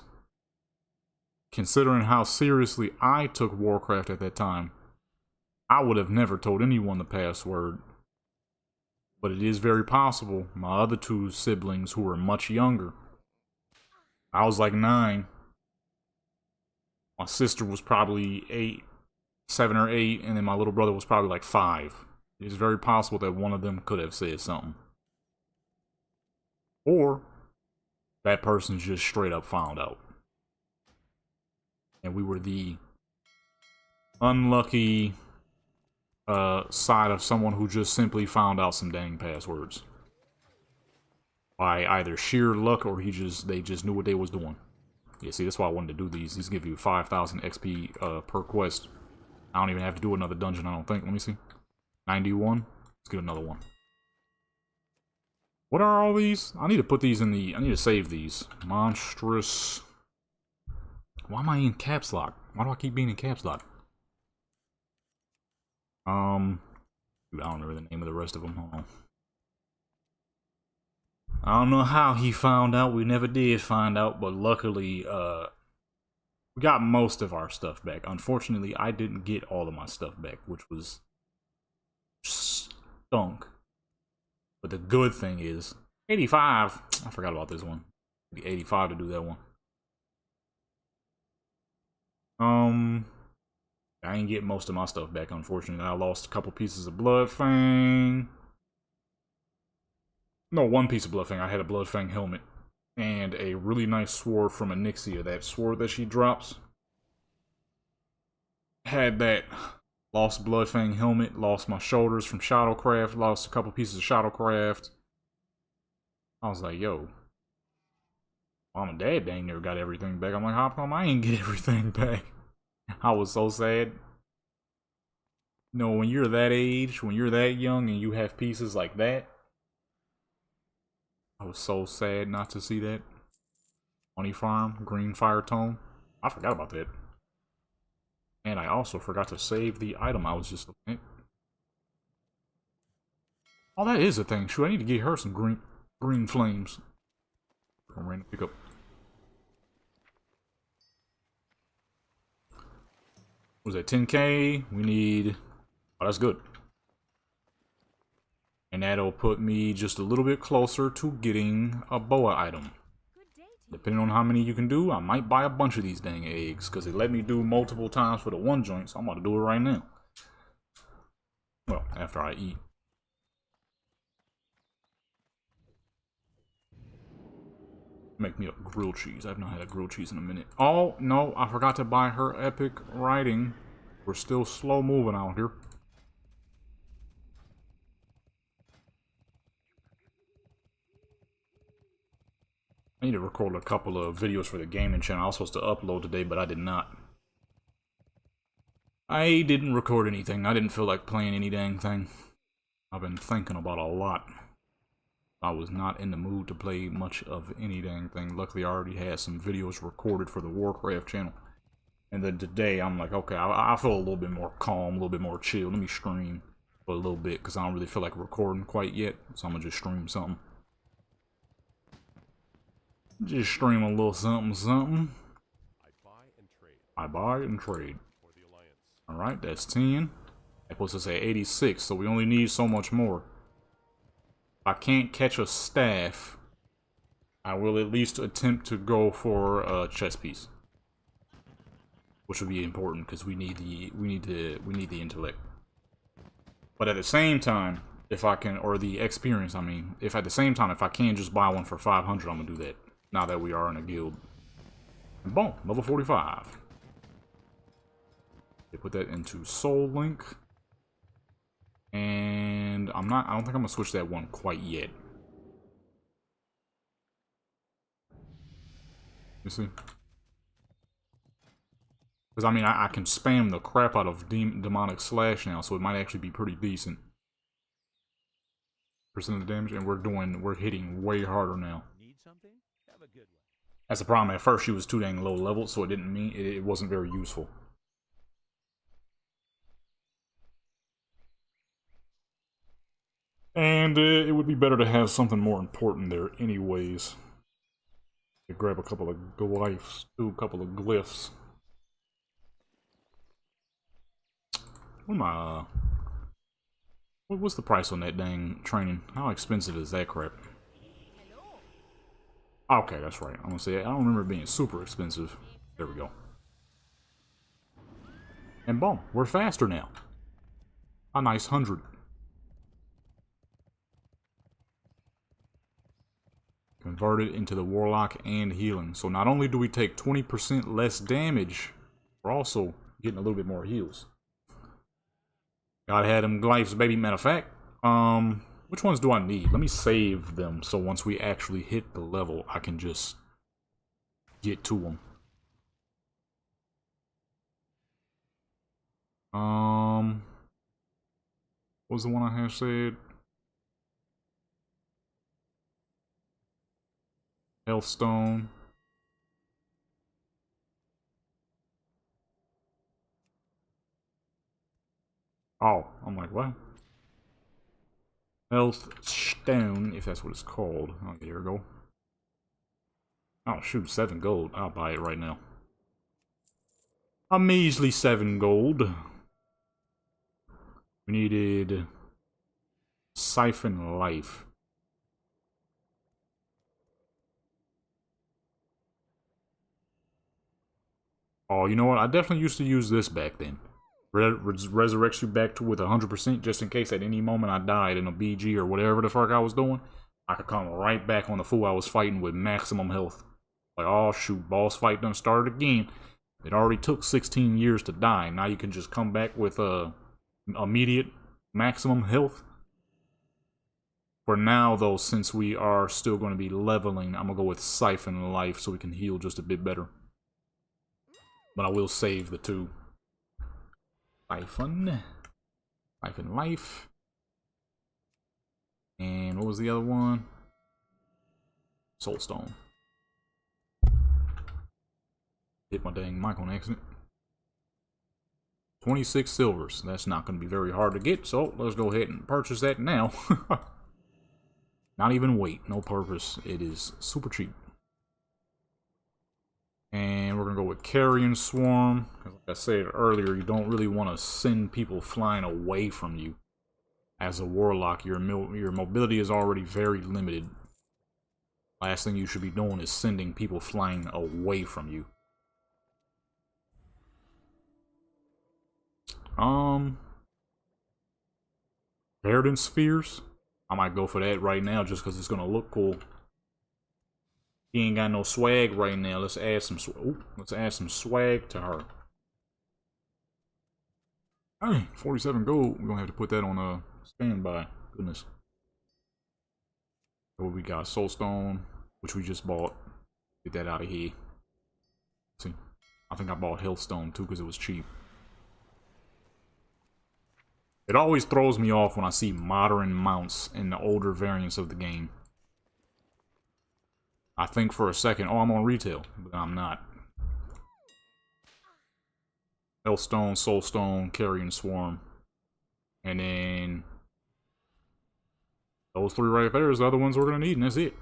Considering how seriously I took Warcraft at that time, I would have never told anyone the password. But it is very possible my other two siblings who were much younger, I was like 9. My sister was probably 8, 7 or 8, and then my little brother was probably like 5. It's very possible that one of them could have said something. Or that person just straight up found out. And we were the unlucky side of someone who just simply found out some dang passwords. By either sheer luck or they just knew what they was doing. Yeah, see, that's why I wanted to do these. These give you 5,000 XP per quest. I don't even have to do another dungeon, I don't think. Let me see. 91. Let's get another one. What are all these? I need to put these in the... I need to save these. Monstrous... Why am I in caps lock? Why do I keep being in caps lock? Dude, I don't remember the name of the rest of them. Hold on. I don't know how he found out. We never did find out, but luckily, we got most of our stuff back. Unfortunately, I didn't get all of my stuff back, which was stunk. But the good thing is, 85. I forgot about this one. It'd be 85 to do that one. I didn't get most of my stuff back, unfortunately. I lost a couple pieces of Bloodfang. No, one piece of Bloodfang. I had a Bloodfang helmet. And a really nice sword from Anixia. That sword that she drops. Had that. Lost Bloodfang helmet. Lost my shoulders from Shadowcraft. Lost a couple pieces of Shadowcraft. I was like, yo. Mom and Dad dang near got everything back. I'm like, how come I ain't get everything back? I was so sad. You know, when you're that age, when you're that young and you have pieces like that, I was so sad not to see that. Money Farm, Green Fire Tome. I forgot about that. And I also forgot to save the item I was just looking at. Oh, that is a thing. Shoot, I need to get her some green flames. I'm ready to pick up. Was that 10k? We need... Oh, that's good. And that'll put me just a little bit closer to getting a boa item. Depending on how many you can do, I might buy a bunch of these dang eggs. Because they let me do multiple times for the one joint, so I'm about to do it right now. Well, after I eat. Make me a grilled cheese. I've not had a grilled cheese in a minute. Oh, no, I forgot to buy her epic riding. We're still slow moving out here. I need to record a couple of videos for the gaming channel. I was supposed to upload today, but I did not. I didn't record anything. I didn't feel like playing any dang thing. I've been thinking about a lot. I was not in the mood to play much of any dang thing. Luckily, I already had some videos recorded for the Warcraft channel. And then today, I'm like, okay, I feel a little bit more calm, a little bit more chill. Let me stream for a little bit, because I don't really feel like recording quite yet. So I'm going to just stream something. Just stream a little something. I buy and trade. Alright, that's 10. That puts us at 86, so we only need so much more. If I can't catch a staff, I will at least attempt to go for a chess piece. Which would be important because we need the intellect. But at the same time, if I can, or the experience, I mean, if at the same time, if I can just buy one for 500, I'm gonna do that. Now that we are in a guild. And boom, level 45. They put that into Soul Link. And I don't think I'm gonna switch that one quite yet. You see? Because, I mean, I can spam the crap out of Demonic Slash now, so it might actually be pretty decent. Percent of the damage, and we're hitting way harder now. Need something? Have a good one. That's the problem. At first, she was too dang low level, so it wasn't very useful. And it would be better to have something more important there anyways. Grab a couple of glyphs, do a couple of glyphs. What am I, what's the price on that dang training? How expensive is that crap? Okay, that's right. I'm gonna say, I don't remember it being super expensive. There we go. And boom, we're faster now. A nice 100. Converted into the Warlock and healing. So not only do we take 20% less damage, we're also getting a little bit more heals. Gotta have them glyphs, baby. Matter of fact, which ones do I need? Let me save them so once we actually hit the level, I can just get to them. What was the one I had said? Health Stone. Oh, I'm like, what? Health Stone, if that's what it's called. Oh, there we go. Oh, shoot, 7 gold. I'll buy it right now. A measly 7 gold. We needed Siphon Life. Oh, you know what? I definitely used to use this back then. Resurrects you back to with 100% just in case at any moment I died in a BG or whatever the fuck I was doing. I could come right back on the fool I was fighting with maximum health. Like, oh shoot, boss fight done started again. It already took 16 years to die. Now you can just come back with immediate maximum health. For now though, since we are still going to be leveling, I'm going to go with Siphon Life so we can heal just a bit better. But I will save the 2. Siphon Life. And what was the other one? Soulstone. Hit my dang mic on accident. 26 silvers. That's not going to be very hard to get, so let's go ahead and purchase that now. Not even wait, no purpose. It is super cheap. And we're going to go with Carrion Swarm. Like I said earlier, you don't really want to send people flying away from you. As a Warlock, your mobility is already very limited. Last thing you should be doing is sending people flying away from you. Verdant Spheres. I might go for that right now just because it's going to look cool. He ain't got no swag right now. Let's add some swag to her. Hey, 47 gold. We're gonna have to put that on standby. Goodness. So we got Soulstone, which we just bought. Get that out of here. See, I think I bought Healthstone too because it was cheap. It always throws me off when I see modern mounts in the older variants of the game. I think for a second, oh, I'm on retail, but I'm not. Healthstone, Soulstone, Carrion Swarm. And then those 3 right there is the other ones we're going to need, and that's it.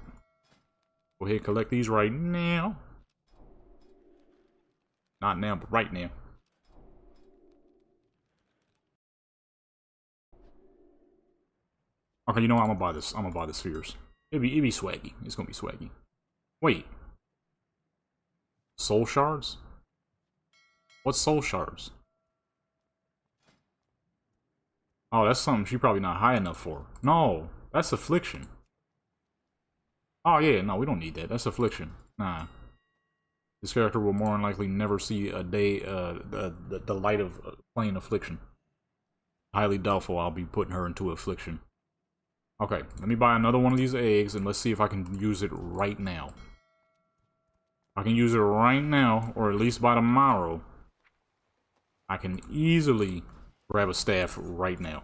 Go ahead and collect these right now. Not now, but right now. Okay, you know what? I'm gonna buy this. I'm gonna buy the spheres. It'd be swaggy. It's gonna be swaggy. Wait. Soul shards? What's soul shards? Oh, that's something she's probably not high enough for. No, that's affliction. Oh yeah, no, we don't need that. That's affliction. Nah. This character will more than likely never see a day, the light of playing affliction. Highly doubtful I'll be putting her into affliction. Okay, let me buy another one of these eggs and let's see if I can use it right now. I can use it right now, or at least by tomorrow. I can easily grab a staff right now.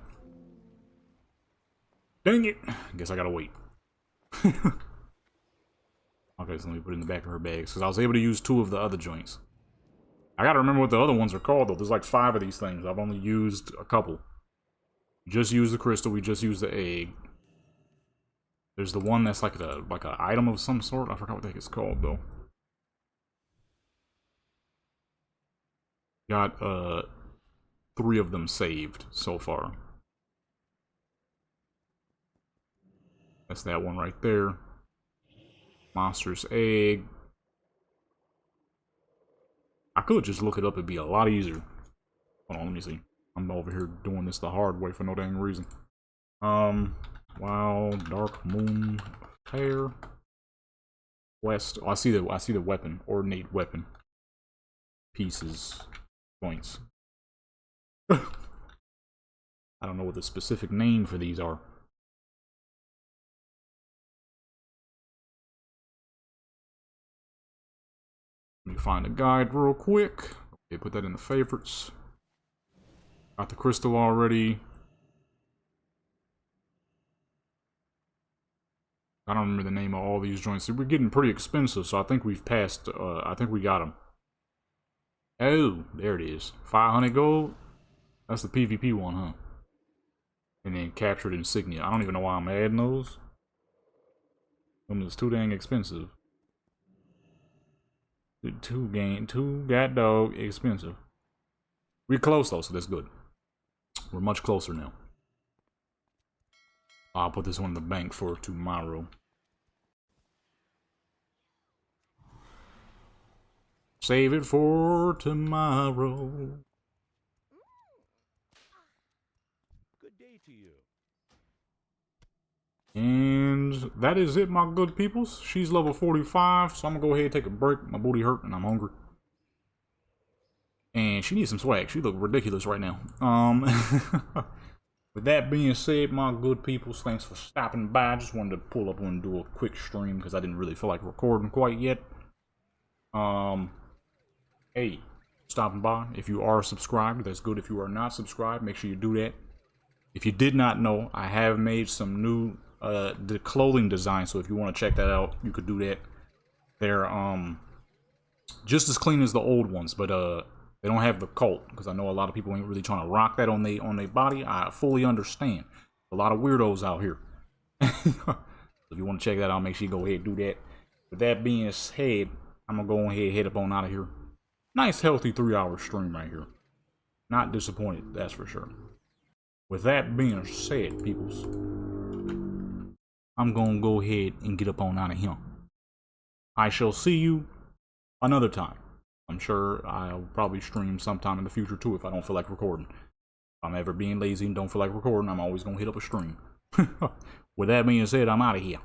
Dang it! Guess I gotta wait. Okay, so let me put it in the back of her bag, because I was able to use 2 of the other joints. I gotta remember what the other ones are called, though. There's like 5 of these things. I've only used a couple. We just used the crystal, we just used the egg. There's the one that's like a item of some sort. I forgot what the heck it's called though. Got 3 of them saved so far. That's that one right there. Monster's egg. I could just look it up, it'd be a lot easier. Hold on, let me see. I'm over here doing this the hard way for no dang reason. Wild Dark Moon Affair. West. Oh, I see the weapon. Ordinate weapon. Pieces. Points. I don't know what the specific name for these are. Let me find a guide real quick. Okay, put that in the favorites. Got the crystal already. I don't remember the name of all these joints. We're getting pretty expensive, so I think we've passed. I think we got them. Oh, there it is. 500 gold. That's the PvP one, huh? And then captured insignia. I don't even know why I'm adding those. Them is too dang expensive. Too god dog expensive. We're close though, so that's good. We're much closer now. I'll put this one in the bank for tomorrow. Save it for tomorrow. Good day to you. And that is it, my good peoples. She's level 45, so I'm gonna go ahead and take a break. My booty hurt and I'm hungry. And she needs some swag. She look ridiculous right now. With that being said, my good peoples, thanks for stopping by. I just wanted to pull up and do a quick stream because I didn't really feel like recording quite yet. Hey, stopping by. If you are subscribed, that's good. If you are not subscribed, make sure you do that. If you did not know, I have made some new the clothing design, so if you want to check that out, you could do that. They're just as clean as the old ones, but they don't have the cult, because I know a lot of people ain't really trying to rock that on their body. I fully understand. A lot of weirdos out here. So if you want to check that out, make sure you go ahead and do that. With that being said, I'm gonna go ahead and head up on out of here. Nice healthy 3-hour stream right here. Not disappointed, that's for sure. With that being said, peoples, I'm gonna go ahead and get up on out of here. I shall see you another time. I'm sure I'll probably stream sometime in the future too if I don't feel like recording. If I'm ever being lazy and don't feel like recording, I'm always gonna hit up a stream. With that being said, I'm out of here.